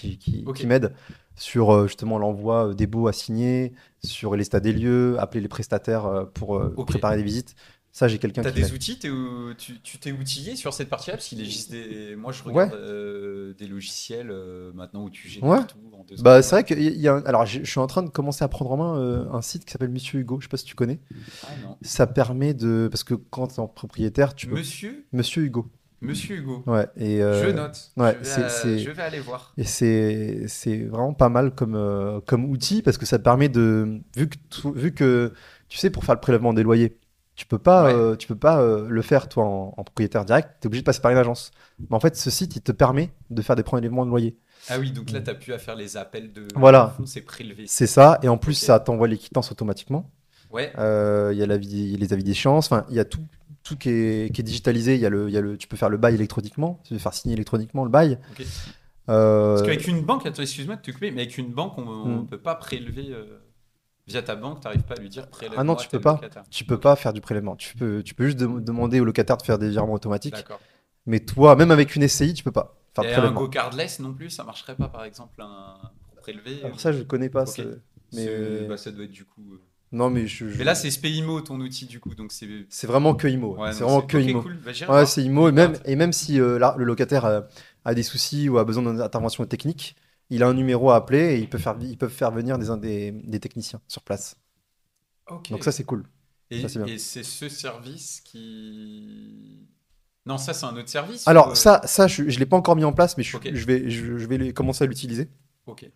[SPEAKER 1] Ok,
[SPEAKER 2] qui m'aide sur justement l'envoi des baux à signer, sur l'état des lieux, appeler les prestataires pour
[SPEAKER 1] ok.
[SPEAKER 2] préparer les visites. Ça, j'ai quelqu'un
[SPEAKER 1] T'as
[SPEAKER 2] qui
[SPEAKER 1] des
[SPEAKER 2] m'aide.
[SPEAKER 1] outils, tu t'es outillé sur cette partie-là? Parce qu'il existe des... Moi, je
[SPEAKER 2] Ouais,
[SPEAKER 1] regarde des logiciels maintenant où tu
[SPEAKER 2] ouais.
[SPEAKER 1] génères tout en 2 secondes.
[SPEAKER 2] Bah, c'est vrai alors, je suis en train de commencer à prendre en main un site qui s'appelle Monsieur Hugo. Je sais pas si tu connais.
[SPEAKER 1] Ah non.
[SPEAKER 2] Ça permet de. Parce que quand tu es en propriétaire, tu peux.
[SPEAKER 1] Monsieur,
[SPEAKER 2] Monsieur Hugo.
[SPEAKER 1] Monsieur Hugo,
[SPEAKER 2] Ouais, et
[SPEAKER 1] je note.
[SPEAKER 2] ouais,
[SPEAKER 1] Je vais aller voir.
[SPEAKER 2] c'est vraiment pas mal comme outil parce que ça te permet de vu que tu sais pour faire le prélèvement des loyers,
[SPEAKER 1] Ouais.
[SPEAKER 2] tu peux pas le faire toi en propriétaire direct, tu es obligé de passer par une agence. Mais en fait, ce site, il te permet de faire des prélèvements de loyer.
[SPEAKER 1] Ah oui, donc là,
[SPEAKER 2] Mm.
[SPEAKER 1] t'as pu à faire les appels de... Dans le
[SPEAKER 2] Voilà,
[SPEAKER 1] fond, c'est prélevé.
[SPEAKER 2] c'est ça et en plus
[SPEAKER 1] Ok.
[SPEAKER 2] ça t'envoie les quittances automatiquement.
[SPEAKER 1] Ouais.
[SPEAKER 2] Il y a les avis d'échéance, enfin, il y a tout qui est digitalisé. Tu peux faire le bail électroniquement, tu peux faire signer électroniquement le bail.
[SPEAKER 1] Ok. Parce
[SPEAKER 2] Euh,
[SPEAKER 1] qu'avec une banque, attends, excuse-moi de te couper, mais avec une banque, on
[SPEAKER 2] hmm.
[SPEAKER 1] ne peut pas prélever via ta banque, t'arrives pas à lui dire
[SPEAKER 2] Ah non,
[SPEAKER 1] prélève-moi
[SPEAKER 2] tu peux
[SPEAKER 1] tel
[SPEAKER 2] pas.
[SPEAKER 1] locataire.
[SPEAKER 2] Tu peux
[SPEAKER 1] Ok,
[SPEAKER 2] pas faire du prélèvement. Tu peux juste demander au locataire de faire des virements automatiques.
[SPEAKER 1] d'accord.
[SPEAKER 2] Mais toi, même avec une SCI, tu peux pas faire de
[SPEAKER 1] Et un
[SPEAKER 2] prélèvement.
[SPEAKER 1] go cardless non plus, ça marcherait pas par exemple pour prélever
[SPEAKER 2] Alors ça, je connais pas.
[SPEAKER 1] Ok.
[SPEAKER 2] Mais
[SPEAKER 1] Bah, ça doit être du coup.
[SPEAKER 2] non, mais
[SPEAKER 1] Mais là, c'est SPIMO ton outil du coup, donc c'est.
[SPEAKER 2] c'est vraiment que IMO. Ouais.
[SPEAKER 1] Ouais,
[SPEAKER 2] C'est
[SPEAKER 1] non,
[SPEAKER 2] vraiment
[SPEAKER 1] c'est.
[SPEAKER 2] que
[SPEAKER 1] Ok,
[SPEAKER 2] IMO.
[SPEAKER 1] cool. Bah, j'irai
[SPEAKER 2] Ouais,
[SPEAKER 1] voir.
[SPEAKER 2] c'est IMO. Et même si là, le locataire a des soucis ou a besoin d'intervention technique, il a un numéro à appeler et ils peuvent faire venir des techniciens sur place.
[SPEAKER 1] Ok.
[SPEAKER 2] Donc ça, c'est cool. Ça, c'est bien.
[SPEAKER 1] Et c'est ce service qui. Non, ça, c'est un autre service ou.
[SPEAKER 2] Alors ça je ne l'ai pas encore mis en place, mais
[SPEAKER 1] Ok,
[SPEAKER 2] je vais commencer à l'utiliser.
[SPEAKER 1] ok.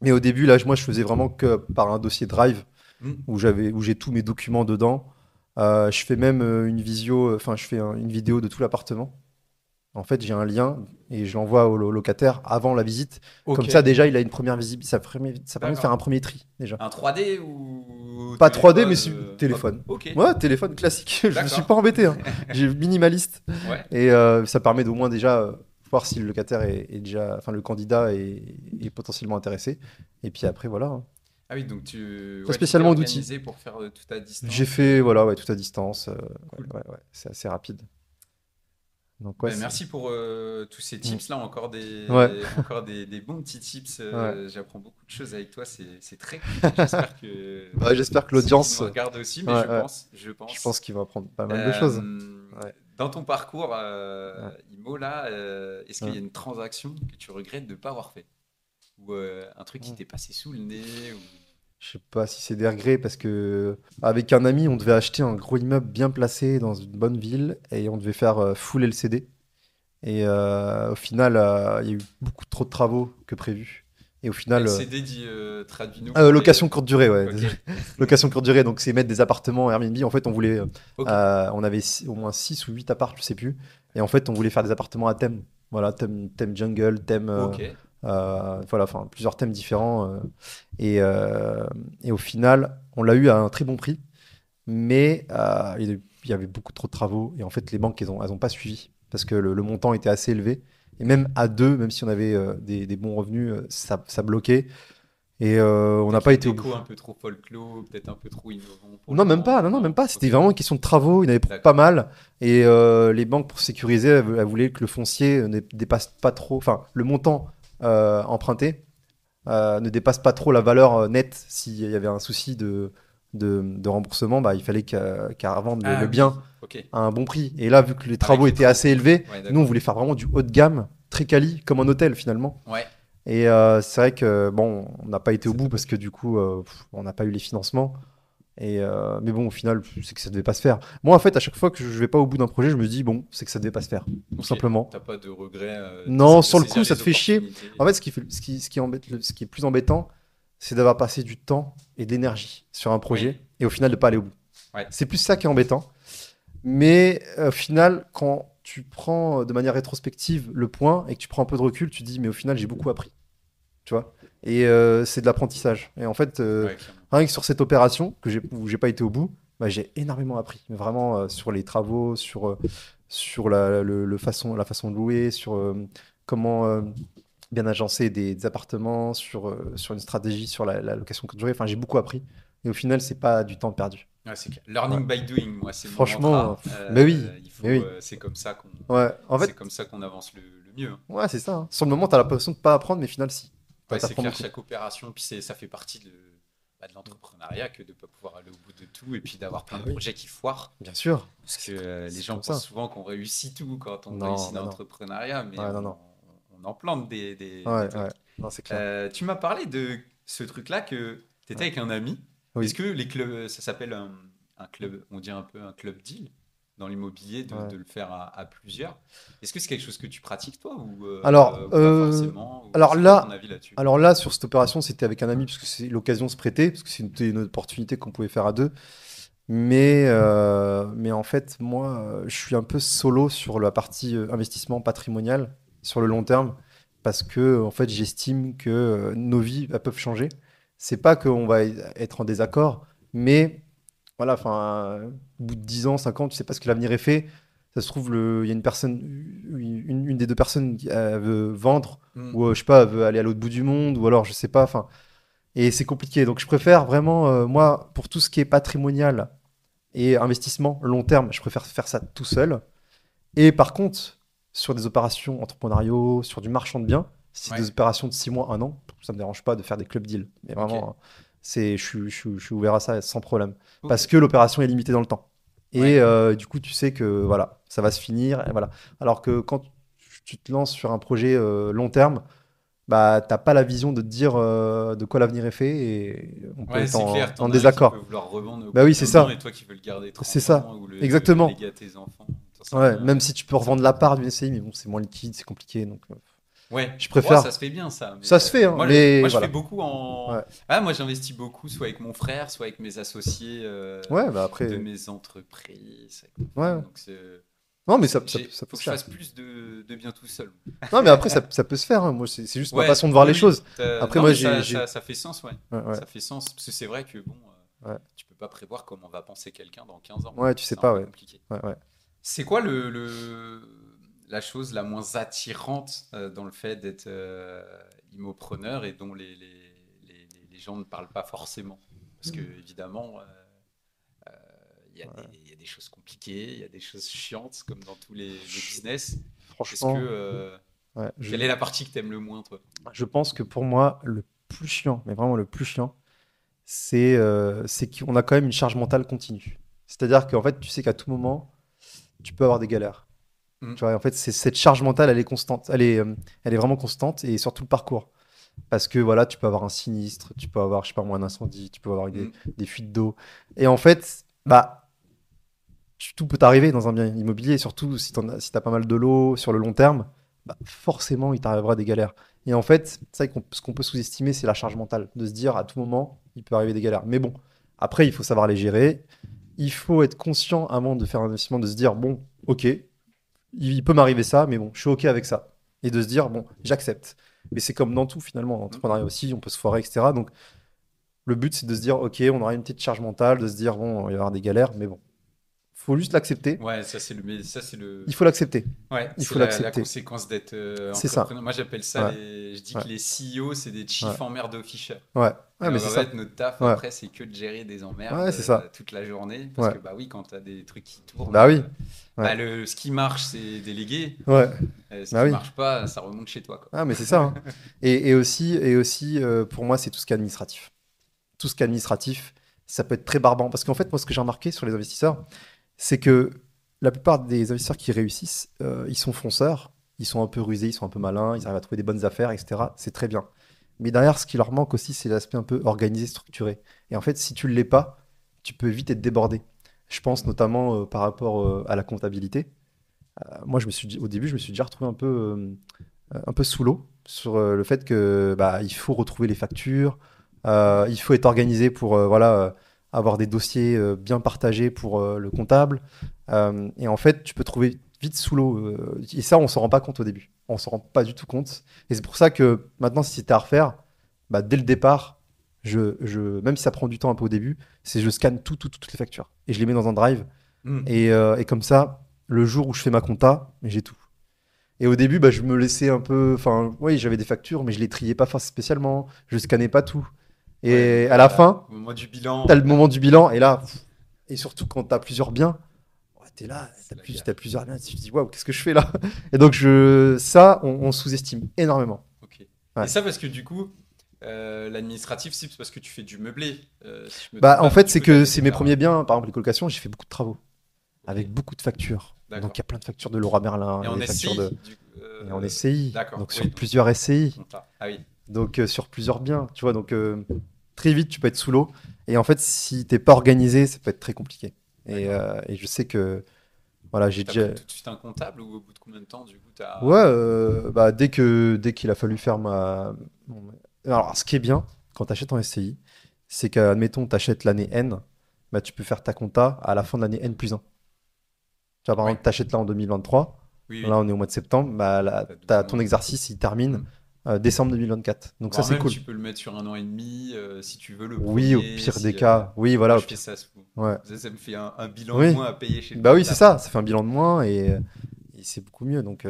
[SPEAKER 2] Mais au début, là, moi, je faisais vraiment que par un dossier Drive
[SPEAKER 1] Hmm.
[SPEAKER 2] où j'ai tous mes documents dedans. Je fais même une visio, enfin, je fais une vidéo de tout l'appartement. En fait, j'ai un lien et je l'envoie au locataire avant la visite.
[SPEAKER 1] Ok,
[SPEAKER 2] Comme ça, déjà, il a une première visibilité. Ça permet de faire
[SPEAKER 1] d'accord.
[SPEAKER 2] un premier tri, déjà.
[SPEAKER 1] Un 3D ou
[SPEAKER 2] Pas 3D, mais
[SPEAKER 1] téléphone hop,
[SPEAKER 2] téléphone.
[SPEAKER 1] ok,
[SPEAKER 2] Ouais, téléphone classique. Je me suis
[SPEAKER 1] d'accord.
[SPEAKER 2] pas embêté, hein. J'ai minimaliste.
[SPEAKER 1] Ouais.
[SPEAKER 2] Et ça permet d'au moins déjà voir si le locataire est déjà, enfin, le candidat est potentiellement intéressé. Et puis après, voilà, hein.
[SPEAKER 1] Ah oui, donc
[SPEAKER 2] Pas
[SPEAKER 1] ouais, tu t'es
[SPEAKER 2] spécialement d'outils.
[SPEAKER 1] organisé pour faire tout à
[SPEAKER 2] J'ai
[SPEAKER 1] distance.
[SPEAKER 2] fait, voilà, ouais, tout à distance.
[SPEAKER 1] Cool.
[SPEAKER 2] Ouais, c'est assez rapide. Donc, ouais,
[SPEAKER 1] Ben,
[SPEAKER 2] c'est.
[SPEAKER 1] merci pour tous ces
[SPEAKER 2] Mm.
[SPEAKER 1] tips là,
[SPEAKER 2] Ouais,
[SPEAKER 1] encore des bons petits tips.
[SPEAKER 2] ouais.
[SPEAKER 1] J'apprends beaucoup de choses avec toi, c'est très cool. J'espère que
[SPEAKER 2] Bah, j'espère que
[SPEAKER 1] ceux qui
[SPEAKER 2] l'audience,
[SPEAKER 1] nous regardent aussi, mais
[SPEAKER 2] ouais, ouais.
[SPEAKER 1] je
[SPEAKER 2] Je
[SPEAKER 1] pense.
[SPEAKER 2] pense qu'il va apprendre pas mal de choses.
[SPEAKER 1] Euh,
[SPEAKER 2] Ouais,
[SPEAKER 1] Dans ton parcours,
[SPEAKER 2] ouais,
[SPEAKER 1] Imo là, est-ce qu'il
[SPEAKER 2] ouais.
[SPEAKER 1] y a une transaction que tu regrettes de ne pas avoir fait? Ou un truc qui
[SPEAKER 2] Mm.
[SPEAKER 1] t'est passé sous le nez ou...
[SPEAKER 2] Je sais pas si c'est des regrets parce que avec un ami, on devait acheter un gros immeuble bien placé dans une bonne ville et on devait faire full LCD. Et au final, il y a eu beaucoup trop de travaux que prévu. Et au final,
[SPEAKER 1] LCD dit traduit-nous pour les.
[SPEAKER 2] location courte durée, ouais.
[SPEAKER 1] Ok,
[SPEAKER 2] Location courte durée, donc c'est mettre des appartements Airbnb. En fait,
[SPEAKER 1] ok.
[SPEAKER 2] on avait au moins 6 ou 8 apparts, je sais plus. Et en fait, on voulait faire des appartements à thème. Voilà, thème jungle,
[SPEAKER 1] Ok.
[SPEAKER 2] voilà, enfin plusieurs thèmes différents. Et, euh, et au final, on l'a eu à un très bon prix, mais il y avait beaucoup trop de travaux. Et en fait, les banques, elles ont pas suivi parce que le montant était assez élevé. Et même à deux, même si on avait des bons revenus, ça bloquait. Et on n'a
[SPEAKER 1] Peut-être
[SPEAKER 2] pas
[SPEAKER 1] les
[SPEAKER 2] été au bout.
[SPEAKER 1] décos un peu trop folklore, peut-être un peu trop innovant pour
[SPEAKER 2] Non,
[SPEAKER 1] les
[SPEAKER 2] même pas,
[SPEAKER 1] banques.
[SPEAKER 2] non, non, même
[SPEAKER 1] Non,
[SPEAKER 2] pas. C'était
[SPEAKER 1] ok,
[SPEAKER 2] vraiment une question de travaux. Il y en avait pour pas
[SPEAKER 1] d'accord.
[SPEAKER 2] mal. Et les banques, pour sécuriser, elles voulaient que le foncier ne dépasse pas trop. Enfin, le montant emprunté ne dépasse pas trop la valeur nette. S'il y avait un souci de remboursement, bah, il fallait qu'elle revende
[SPEAKER 1] Ah
[SPEAKER 2] le
[SPEAKER 1] oui,
[SPEAKER 2] bien
[SPEAKER 1] ok.
[SPEAKER 2] à un bon prix. Et là, vu que les
[SPEAKER 1] Avec
[SPEAKER 2] travaux
[SPEAKER 1] les
[SPEAKER 2] étaient
[SPEAKER 1] travaux.
[SPEAKER 2] assez élevés,
[SPEAKER 1] Ouais,
[SPEAKER 2] nous, on
[SPEAKER 1] d'accord.
[SPEAKER 2] voulait faire vraiment du haut de gamme, très quali, comme un hôtel finalement.
[SPEAKER 1] Ouais,
[SPEAKER 2] Et c'est vrai que, bon, on n'a pas été au
[SPEAKER 1] c'est
[SPEAKER 2] bout parce que
[SPEAKER 1] dommage.
[SPEAKER 2] du coup, on n'a pas eu les financements. Mais bon, au final, c'est que ça devait pas se faire. Moi, en fait, à chaque fois que je vais pas au bout d'un projet, je me dis, bon, c'est que ça devait pas se faire, tout
[SPEAKER 1] Ok.
[SPEAKER 2] simplement.
[SPEAKER 1] T'as pas de regret
[SPEAKER 2] Non,
[SPEAKER 1] de
[SPEAKER 2] sur le coup,
[SPEAKER 1] saisir
[SPEAKER 2] ça
[SPEAKER 1] les
[SPEAKER 2] te fait chier.
[SPEAKER 1] opportunités.
[SPEAKER 2] En fait, ce qui est plus embêtant, c'est d'avoir passé du temps et de l'énergie sur un
[SPEAKER 1] Oui,
[SPEAKER 2] projet et au final de pas aller au bout.
[SPEAKER 1] ouais.
[SPEAKER 2] C'est plus ça qui est embêtant. Mais au final, quand tu prends de manière rétrospective le point et que tu prends un peu de recul, tu te dis, mais au final, j'ai beaucoup appris. Tu vois? Et c'est de l'apprentissage. Et en fait,
[SPEAKER 1] Ouais, clairement.
[SPEAKER 2] rien que sur cette opération où j'ai pas été au bout, bah, j'ai énormément appris. Mais vraiment sur les travaux, sur la façon de louer, sur comment bien agencer des appartements, sur une stratégie, sur la location courte durée. Enfin, j'ai beaucoup appris. Et au final, c'est pas du temps perdu.
[SPEAKER 1] Ouais, c'est clair.
[SPEAKER 2] Ouais.
[SPEAKER 1] Learning by doing, moi, c'est mon
[SPEAKER 2] Franchement,
[SPEAKER 1] mantra.
[SPEAKER 2] mais oui,
[SPEAKER 1] Il
[SPEAKER 2] mais
[SPEAKER 1] faut,
[SPEAKER 2] oui. Ouais, en
[SPEAKER 1] c'est
[SPEAKER 2] fait,
[SPEAKER 1] comme ça qu'on avance le mieux, hein.
[SPEAKER 2] ouais, c'est ça, hein. Sur le moment, t'as l'impression de pas apprendre, mais au final, si.
[SPEAKER 1] Ouais, c'est
[SPEAKER 2] T'apprends
[SPEAKER 1] clair,
[SPEAKER 2] beaucoup.
[SPEAKER 1] chaque opération, puis ça fait partie de l'entrepreneuriat que de ne pas pouvoir aller au bout de tout et puis d'avoir plein
[SPEAKER 2] Ah
[SPEAKER 1] de
[SPEAKER 2] oui,
[SPEAKER 1] projets qui foirent.
[SPEAKER 2] bien sûr.
[SPEAKER 1] Parce que les
[SPEAKER 2] C'est
[SPEAKER 1] gens
[SPEAKER 2] comme
[SPEAKER 1] pensent
[SPEAKER 2] ça.
[SPEAKER 1] souvent qu'on réussit tout quand on
[SPEAKER 2] Non,
[SPEAKER 1] réussit
[SPEAKER 2] bah
[SPEAKER 1] dans
[SPEAKER 2] non.
[SPEAKER 1] l'entrepreneuriat, mais
[SPEAKER 2] Ouais, non, non.
[SPEAKER 1] on en plante des
[SPEAKER 2] Ouais,
[SPEAKER 1] trucs.
[SPEAKER 2] ouais. Non, c'est clair.
[SPEAKER 1] Tu m'as parlé de ce truc-là que tu étais
[SPEAKER 2] Ouais.
[SPEAKER 1] avec un ami. Est-ce
[SPEAKER 2] Oui.
[SPEAKER 1] que les clubs, ça s'appelle un club, on dit un peu un club deal dans l'immobilier,
[SPEAKER 2] Ouais.
[SPEAKER 1] de le faire à plusieurs. Est-ce que c'est quelque chose que tu pratiques toi
[SPEAKER 2] Alors,
[SPEAKER 1] ou pas forcément ou
[SPEAKER 2] alors
[SPEAKER 1] c'est quoi ton
[SPEAKER 2] là,
[SPEAKER 1] avis là-dessus?
[SPEAKER 2] alors là, sur cette opération, c'était avec un ami parce que c'est l'occasion se prêtait, parce que c'était une opportunité qu'on pouvait faire à deux. Mais en fait, moi, je suis un peu solo sur la partie investissement patrimonial sur le long terme, parce que en fait, j'estime que nos vies elles peuvent changer. C'est pas qu'on va être en désaccord, mais voilà, enfin, au bout de 10 ans, 5 ans, tu sais pas ce que l'avenir est fait. Ça se trouve, il y a une personne, une des deux personnes qui veut vendre,
[SPEAKER 1] Hmm.
[SPEAKER 2] ou je sais pas, elle veut aller à l'autre bout du monde, ou alors je sais pas, enfin, et c'est compliqué. Donc je préfère vraiment, moi, pour tout ce qui est patrimonial et investissement long terme, je préfère faire ça tout seul. Et par contre, sur des opérations entrepreneuriaux, sur du marchand de biens, si c'est
[SPEAKER 1] Ouais,
[SPEAKER 2] des opérations de 6 mois, 1 an, ça me dérange pas de faire des club deals. Mais
[SPEAKER 1] ok.
[SPEAKER 2] vraiment, je suis ouvert à ça sans problème.
[SPEAKER 1] Ok.
[SPEAKER 2] Parce que l'opération est limitée dans le temps. Et
[SPEAKER 1] Ouais.
[SPEAKER 2] du coup, tu sais que voilà, ça va se finir. Et voilà. Alors que quand tu te lances sur un projet long terme, bah, t'as pas la vision de te dire de quoi l'avenir est fait et on peut
[SPEAKER 1] Ouais,
[SPEAKER 2] être
[SPEAKER 1] c'est clair,
[SPEAKER 2] en
[SPEAKER 1] t'en as un qui peut
[SPEAKER 2] désaccord.
[SPEAKER 1] vouloir revendre au
[SPEAKER 2] Bah
[SPEAKER 1] bout de
[SPEAKER 2] oui, c'est
[SPEAKER 1] 15 ans et
[SPEAKER 2] ça.
[SPEAKER 1] toi qui veux le garder
[SPEAKER 2] C'est
[SPEAKER 1] 30 ans
[SPEAKER 2] ça.
[SPEAKER 1] ou le
[SPEAKER 2] Exactement.
[SPEAKER 1] léguer à tes enfants, t'en sais
[SPEAKER 2] Ouais,
[SPEAKER 1] rien.
[SPEAKER 2] même si tu peux
[SPEAKER 1] Ça
[SPEAKER 2] revendre
[SPEAKER 1] peut...
[SPEAKER 2] la part d'une SCI, mais bon, c'est moins liquide, c'est compliqué. Donc,
[SPEAKER 1] Ouais,
[SPEAKER 2] je
[SPEAKER 1] ouais, ça
[SPEAKER 2] préfère.
[SPEAKER 1] se fait bien ça. Mais
[SPEAKER 2] Ça se fait, hein,
[SPEAKER 1] moi,
[SPEAKER 2] mais
[SPEAKER 1] je fais
[SPEAKER 2] voilà.
[SPEAKER 1] beaucoup en.
[SPEAKER 2] Ouais.
[SPEAKER 1] Ah, moi, j'investis beaucoup, soit avec mon frère, soit avec mes associés
[SPEAKER 2] Ouais, bah
[SPEAKER 1] de
[SPEAKER 2] après.
[SPEAKER 1] mes entreprises, avec ma
[SPEAKER 2] Ouais.
[SPEAKER 1] femme. Donc,
[SPEAKER 2] Non, mais ça peut
[SPEAKER 1] faut que
[SPEAKER 2] se
[SPEAKER 1] je
[SPEAKER 2] faire.
[SPEAKER 1] fasse plus de bien tout seul.
[SPEAKER 2] Non, mais après, ça peut se faire, hein. Moi, c'est juste ma
[SPEAKER 1] Ouais,
[SPEAKER 2] façon de voir
[SPEAKER 1] oui,
[SPEAKER 2] les
[SPEAKER 1] oui.
[SPEAKER 2] choses. Après,
[SPEAKER 1] Non,
[SPEAKER 2] moi,
[SPEAKER 1] mais ça fait sens, ouais.
[SPEAKER 2] Ouais, ouais,
[SPEAKER 1] Ça fait sens. Parce que c'est vrai que, bon,
[SPEAKER 2] ouais.
[SPEAKER 1] tu peux pas prévoir comment va penser quelqu'un dans 15 ans.
[SPEAKER 2] Ouais, tu sais
[SPEAKER 1] C'est un
[SPEAKER 2] pas,
[SPEAKER 1] peu
[SPEAKER 2] ouais.
[SPEAKER 1] compliqué.
[SPEAKER 2] Ouais, ouais.
[SPEAKER 1] C'est quoi la chose la moins attirante dans le fait d'être immopreneur et dont les gens ne parlent pas forcément? Parce que, évidemment, il y a des choses compliquées, il y a des choses chiantes, comme dans tous les business. Qu'est-ce que,
[SPEAKER 2] Franchement, ouais,
[SPEAKER 1] quelle est la partie que tu aimes le moins, toi?
[SPEAKER 2] je pense que pour moi, le plus chiant, mais vraiment le plus chiant, c'est qu'on a quand même une charge mentale continue. C'est-à-dire qu'en fait, tu sais qu'à tout moment, tu peux avoir des galères.
[SPEAKER 1] Hmm.
[SPEAKER 2] Tu vois, en fait, cette charge mentale, elle est constante. Elle est vraiment constante et sur tout le parcours. Parce que voilà, tu peux avoir un sinistre, tu peux avoir, je sais pas moi, un incendie, tu peux avoir
[SPEAKER 1] Hmm.
[SPEAKER 2] des fuites d'eau. Et en fait, bah, tout peut t'arriver dans un bien immobilier, surtout si t'as pas mal de l'eau sur le long terme, bah, forcément, il t'arrivera des galères. Et en fait, c'est vrai ce qu'on peut sous-estimer, c'est la charge mentale, de se dire à tout moment, il peut arriver des galères. Mais bon, après, il faut savoir les gérer. Il faut être conscient avant de faire un investissement, de se dire, bon, ok, il peut m'arriver ça, mais bon, je suis ok avec ça. Et de se dire, bon, j'accepte. Mais c'est comme dans tout finalement, en
[SPEAKER 1] Hmm.
[SPEAKER 2] entrepreneuriat aussi, on peut se foirer, etc. Donc le but, c'est de se dire, ok, on aura une petite charge mentale, de se dire, bon, il va y avoir des galères, mais bon, faut juste l'accepter.
[SPEAKER 1] Ouais, ça, c'est le,
[SPEAKER 2] Il faut l'accepter.
[SPEAKER 1] ouais,
[SPEAKER 2] Il
[SPEAKER 1] c'est
[SPEAKER 2] faut
[SPEAKER 1] la
[SPEAKER 2] l'accepter.
[SPEAKER 1] conséquence d'être
[SPEAKER 2] C'est ça.
[SPEAKER 1] entrepreneur. Moi, j'appelle ça
[SPEAKER 2] Ouais,
[SPEAKER 1] je dis
[SPEAKER 2] ouais,
[SPEAKER 1] que les CEO, c'est des
[SPEAKER 2] ouais,
[SPEAKER 1] chief emmerd officers.
[SPEAKER 2] ouais.
[SPEAKER 1] Et
[SPEAKER 2] Ouais, mais
[SPEAKER 1] en
[SPEAKER 2] c'est
[SPEAKER 1] fait,
[SPEAKER 2] ça.
[SPEAKER 1] notre taf
[SPEAKER 2] Ouais,
[SPEAKER 1] après, c'est que de gérer des emmerdes
[SPEAKER 2] ouais, c'est ça.
[SPEAKER 1] toute la journée. Parce
[SPEAKER 2] Ouais.
[SPEAKER 1] que, bah oui, quand tu as des trucs qui tournent,
[SPEAKER 2] Bah oui. Ouais.
[SPEAKER 1] bah ce qui marche, c'est délégué.
[SPEAKER 2] Ouais.
[SPEAKER 1] Ce
[SPEAKER 2] Bah
[SPEAKER 1] qui
[SPEAKER 2] oui.
[SPEAKER 1] marche pas, ça remonte chez toi, quoi.
[SPEAKER 2] Ah, mais c'est ça, hein. Et aussi, pour moi, c'est tout ce qui est administratif. Tout ce qui est administratif, ça peut être très barbant. Parce qu'en fait, moi, ce que j'ai remarqué sur les investisseurs, c'est que la plupart des investisseurs qui réussissent, ils sont fonceurs, ils sont un peu rusés, ils sont un peu malins, ils arrivent à trouver des bonnes affaires, etc. C'est très bien. Mais derrière, ce qui leur manque aussi, c'est l'aspect un peu organisé, structuré. Et en fait, si tu ne l'es pas, tu peux vite être débordé. Je pense notamment par rapport à la comptabilité. Moi, au début, je me suis déjà retrouvé un peu sous l'eau sur le fait que bah, il faut retrouver les factures, il faut être organisé pour voilà, avoir des dossiers bien partagés pour le comptable. Et en fait, tu peux trouver vite sous l'eau. Et ça, on s'en rend pas compte au début. On s'en rend pas du tout compte. Et c'est pour ça que maintenant, si c'était à refaire, bah, dès le départ, même si ça prend du temps un peu au début, je scanne toutes les factures. Et je les mets dans un drive. Et comme ça, le jour où je fais ma compta, j'ai tout. Et au début, bah, je me laissais un peu. Enfin, oui, j'avais des factures, mais je les triais pas spécialement. Je scannais pas tout. Et à la fin,
[SPEAKER 1] au moment du bilan.
[SPEAKER 2] tu as le moment du bilan. Et là, et surtout quand tu as plusieurs biens, tu es là, tu as plusieurs biens. Tu te dis, waouh, qu'est-ce que je fais là? Et donc, ça, on sous-estime énormément.
[SPEAKER 1] Ok.
[SPEAKER 2] Ouais.
[SPEAKER 1] Et ça, parce que du coup, l'administratif, c'est parce que tu fais du meublé. Si je me
[SPEAKER 2] Bah,
[SPEAKER 1] trompe
[SPEAKER 2] en
[SPEAKER 1] pas,
[SPEAKER 2] fait,
[SPEAKER 1] tu
[SPEAKER 2] c'est
[SPEAKER 1] peux
[SPEAKER 2] que
[SPEAKER 1] taper
[SPEAKER 2] c'est
[SPEAKER 1] des
[SPEAKER 2] mes
[SPEAKER 1] parts.
[SPEAKER 2] premiers biens. Par exemple, les colocations, j'ai fait beaucoup de travaux
[SPEAKER 1] Ok.
[SPEAKER 2] avec beaucoup de factures.
[SPEAKER 1] D'accord.
[SPEAKER 2] Donc, il y a plein de factures de Leroy Merlin,
[SPEAKER 1] Et en
[SPEAKER 2] des factures
[SPEAKER 1] SCI
[SPEAKER 2] et en SCI.
[SPEAKER 1] D'accord.
[SPEAKER 2] Donc,
[SPEAKER 1] Oui,
[SPEAKER 2] sur
[SPEAKER 1] donc,
[SPEAKER 2] plusieurs SCI.
[SPEAKER 1] compta. Ah oui.
[SPEAKER 2] Donc, sur plusieurs biens. Tu vois, donc très vite, tu peux être sous l'eau. Et en fait, si t'es pas organisé, ça peut être très compliqué. Et je sais que, voilà, j'ai
[SPEAKER 1] T'as
[SPEAKER 2] déjà.
[SPEAKER 1] pris tout de suite un comptable ou au bout de combien de temps, du coup, t'as.
[SPEAKER 2] Ouais, bah, dès qu'il a fallu faire Alors, ce qui est bien quand tu achètes en SCI, c'est qu'admettons, tu achètes l'année N, bah, tu peux faire ta compta à la fin de l'année N plus 1. Tu vois, par
[SPEAKER 1] Ouais.
[SPEAKER 2] exemple, tu achètes là en 2023,
[SPEAKER 1] Oui,
[SPEAKER 2] là
[SPEAKER 1] oui.
[SPEAKER 2] on est au mois de septembre, bah, là,
[SPEAKER 1] T'as 12
[SPEAKER 2] ton
[SPEAKER 1] mois.
[SPEAKER 2] exercice il termine décembre 2024. Donc ça,
[SPEAKER 1] Voire
[SPEAKER 2] c'est
[SPEAKER 1] même,
[SPEAKER 2] cool.
[SPEAKER 1] tu peux le mettre sur 1 an et demi, si tu veux, le
[SPEAKER 2] Oui, au
[SPEAKER 1] premier.
[SPEAKER 2] pire des
[SPEAKER 1] Si,
[SPEAKER 2] cas. Oui, voilà.
[SPEAKER 1] moi,
[SPEAKER 2] Au
[SPEAKER 1] je fais
[SPEAKER 2] pire.
[SPEAKER 1] ça.
[SPEAKER 2] Ouais.
[SPEAKER 1] Ça me fait un bilan de
[SPEAKER 2] Oui.
[SPEAKER 1] moins à payer chez le
[SPEAKER 2] Bah oui, c'est
[SPEAKER 1] comptable.
[SPEAKER 2] ça. Ça fait un bilan de moins et c'est beaucoup mieux. Donc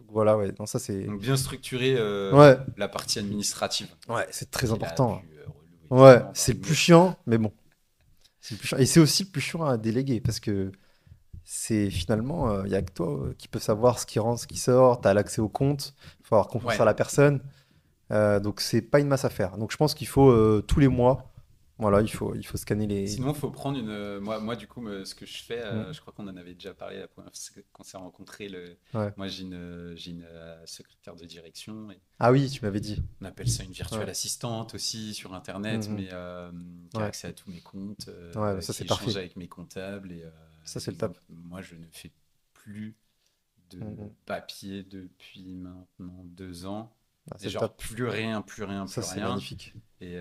[SPEAKER 2] voilà, ouais. Non, ça c'est.
[SPEAKER 1] Donc, bien structurer
[SPEAKER 2] Ouais.
[SPEAKER 1] la partie administrative.
[SPEAKER 2] Ouais, c'est très
[SPEAKER 1] Qui est la
[SPEAKER 2] important.
[SPEAKER 1] plus relou,
[SPEAKER 2] Ouais,
[SPEAKER 1] évidemment, dans
[SPEAKER 2] c'est le plus
[SPEAKER 1] l'immobilier.
[SPEAKER 2] chiant, mais bon. C'est le plus chiant. Et c'est aussi le plus chiant à déléguer parce que c'est finalement, il y a que toi qui peux savoir ce qui rentre, ce qui sort. Tu as l'accès au compte. Il faut avoir confiance
[SPEAKER 1] Ouais.
[SPEAKER 2] à la personne. Donc, c'est pas une masse à faire. Donc, je pense qu'il faut tous les mois, voilà, il faut scanner les.
[SPEAKER 1] Sinon, il faut prendre une. Moi, du coup, ce que je fais,
[SPEAKER 2] Mm.
[SPEAKER 1] je crois qu'on en avait déjà parlé la première fois qu'on s'est rencontrés.
[SPEAKER 2] Ouais.
[SPEAKER 1] Moi, j'ai une secrétaire de direction. Et
[SPEAKER 2] Ah oui, tu m'avais dit.
[SPEAKER 1] on appelle ça une virtuelle
[SPEAKER 2] Ouais.
[SPEAKER 1] assistante aussi sur Internet,
[SPEAKER 2] Mhm.
[SPEAKER 1] mais qui a
[SPEAKER 2] Ouais.
[SPEAKER 1] accès à tous mes comptes,
[SPEAKER 2] Ouais, bah ça,
[SPEAKER 1] qui
[SPEAKER 2] c'est
[SPEAKER 1] échange
[SPEAKER 2] parfait.
[SPEAKER 1] avec mes comptables.
[SPEAKER 2] Ça, c'est le
[SPEAKER 1] Et
[SPEAKER 2] top.
[SPEAKER 1] moi, je ne fais plus de
[SPEAKER 2] Mhm.
[SPEAKER 1] papier depuis maintenant 2 ans.
[SPEAKER 2] Ah,
[SPEAKER 1] Et
[SPEAKER 2] c'est le
[SPEAKER 1] genre,
[SPEAKER 2] top.
[SPEAKER 1] plus rien, plus rien,
[SPEAKER 2] Ça,
[SPEAKER 1] plus
[SPEAKER 2] c'est
[SPEAKER 1] rien.
[SPEAKER 2] magnifique.
[SPEAKER 1] Mais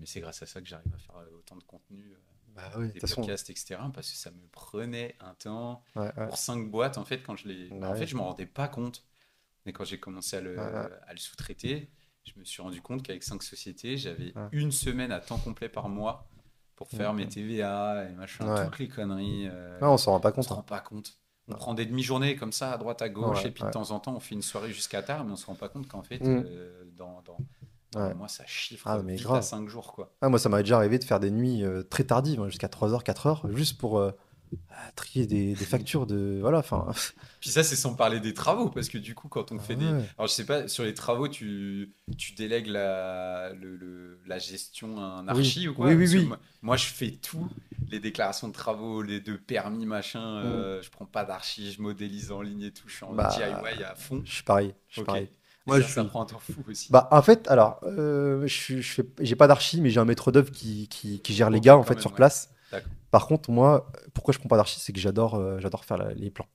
[SPEAKER 1] c'est grâce à ça que j'arrive à faire autant de contenu,
[SPEAKER 2] Bah oui, de
[SPEAKER 1] des
[SPEAKER 2] toute façon.
[SPEAKER 1] podcasts, etc. Parce que ça me prenait un temps.
[SPEAKER 2] Ouais, ouais.
[SPEAKER 1] Pour 5 boîtes, en fait, quand je les.
[SPEAKER 2] Bah
[SPEAKER 1] En fait,
[SPEAKER 2] ouais.
[SPEAKER 1] je m'en rendais pas compte. Mais quand j'ai commencé
[SPEAKER 2] Ouais, ouais,
[SPEAKER 1] à le sous-traiter, je me suis rendu compte qu'avec 5 sociétés, j'avais
[SPEAKER 2] ouais.
[SPEAKER 1] une semaine à temps complet par mois pour faire mes
[SPEAKER 2] Mhm.
[SPEAKER 1] TVA et machin,
[SPEAKER 2] Ouais.
[SPEAKER 1] toutes les conneries.
[SPEAKER 2] Ouais, on s'en rend pas
[SPEAKER 1] On se
[SPEAKER 2] compte,
[SPEAKER 1] rend
[SPEAKER 2] hein.
[SPEAKER 1] pas compte. On
[SPEAKER 2] Non.
[SPEAKER 1] prend des demi-journées comme ça à droite à gauche
[SPEAKER 2] Ouais,
[SPEAKER 1] et puis de
[SPEAKER 2] ouais.
[SPEAKER 1] temps en temps on fait une soirée jusqu'à tard, mais on se rend pas compte qu'en fait
[SPEAKER 2] Mm.
[SPEAKER 1] dans un
[SPEAKER 2] Ouais.
[SPEAKER 1] mois ça chiffre
[SPEAKER 2] Ah, mais
[SPEAKER 1] vite à
[SPEAKER 2] grave.
[SPEAKER 1] 5 jours quoi.
[SPEAKER 2] Ah, moi, ça m'est déjà arrivé de faire des nuits très tardives, hein, jusqu'à 3 heures, 4 heures, juste pour trier des factures de. Voilà, enfin.
[SPEAKER 1] Puis ça c'est sans parler des travaux parce que du coup quand on
[SPEAKER 2] Ah
[SPEAKER 1] fait des.
[SPEAKER 2] ouais.
[SPEAKER 1] Alors je sais pas, sur les travaux tu délègues la gestion à un
[SPEAKER 2] Oui,
[SPEAKER 1] archi ou
[SPEAKER 2] oui,
[SPEAKER 1] quoi?
[SPEAKER 2] oui,
[SPEAKER 1] Parce que
[SPEAKER 2] oui.
[SPEAKER 1] moi, je fais tout, les déclarations de travaux, les deux permis machin,
[SPEAKER 2] Mm.
[SPEAKER 1] je prends pas d'archi, je modélise en ligne et tout, je suis en
[SPEAKER 2] Bah,
[SPEAKER 1] DIY à fond.
[SPEAKER 2] je suis pareil. Je suis
[SPEAKER 1] Ok.
[SPEAKER 2] pareil.
[SPEAKER 1] Et
[SPEAKER 2] Moi, je
[SPEAKER 1] ça
[SPEAKER 2] suis.
[SPEAKER 1] prend un temps fou aussi.
[SPEAKER 2] Bah, en fait, alors, j'ai pas d'archi, mais j'ai un maître d'œuvre qui gère les
[SPEAKER 1] Ok,
[SPEAKER 2] gars, en
[SPEAKER 1] quand
[SPEAKER 2] fait,
[SPEAKER 1] même,
[SPEAKER 2] sur
[SPEAKER 1] ouais.
[SPEAKER 2] place.
[SPEAKER 1] D'accord.
[SPEAKER 2] Par contre, moi, pourquoi je prends pas d'archi, c'est que j'adore faire les plans.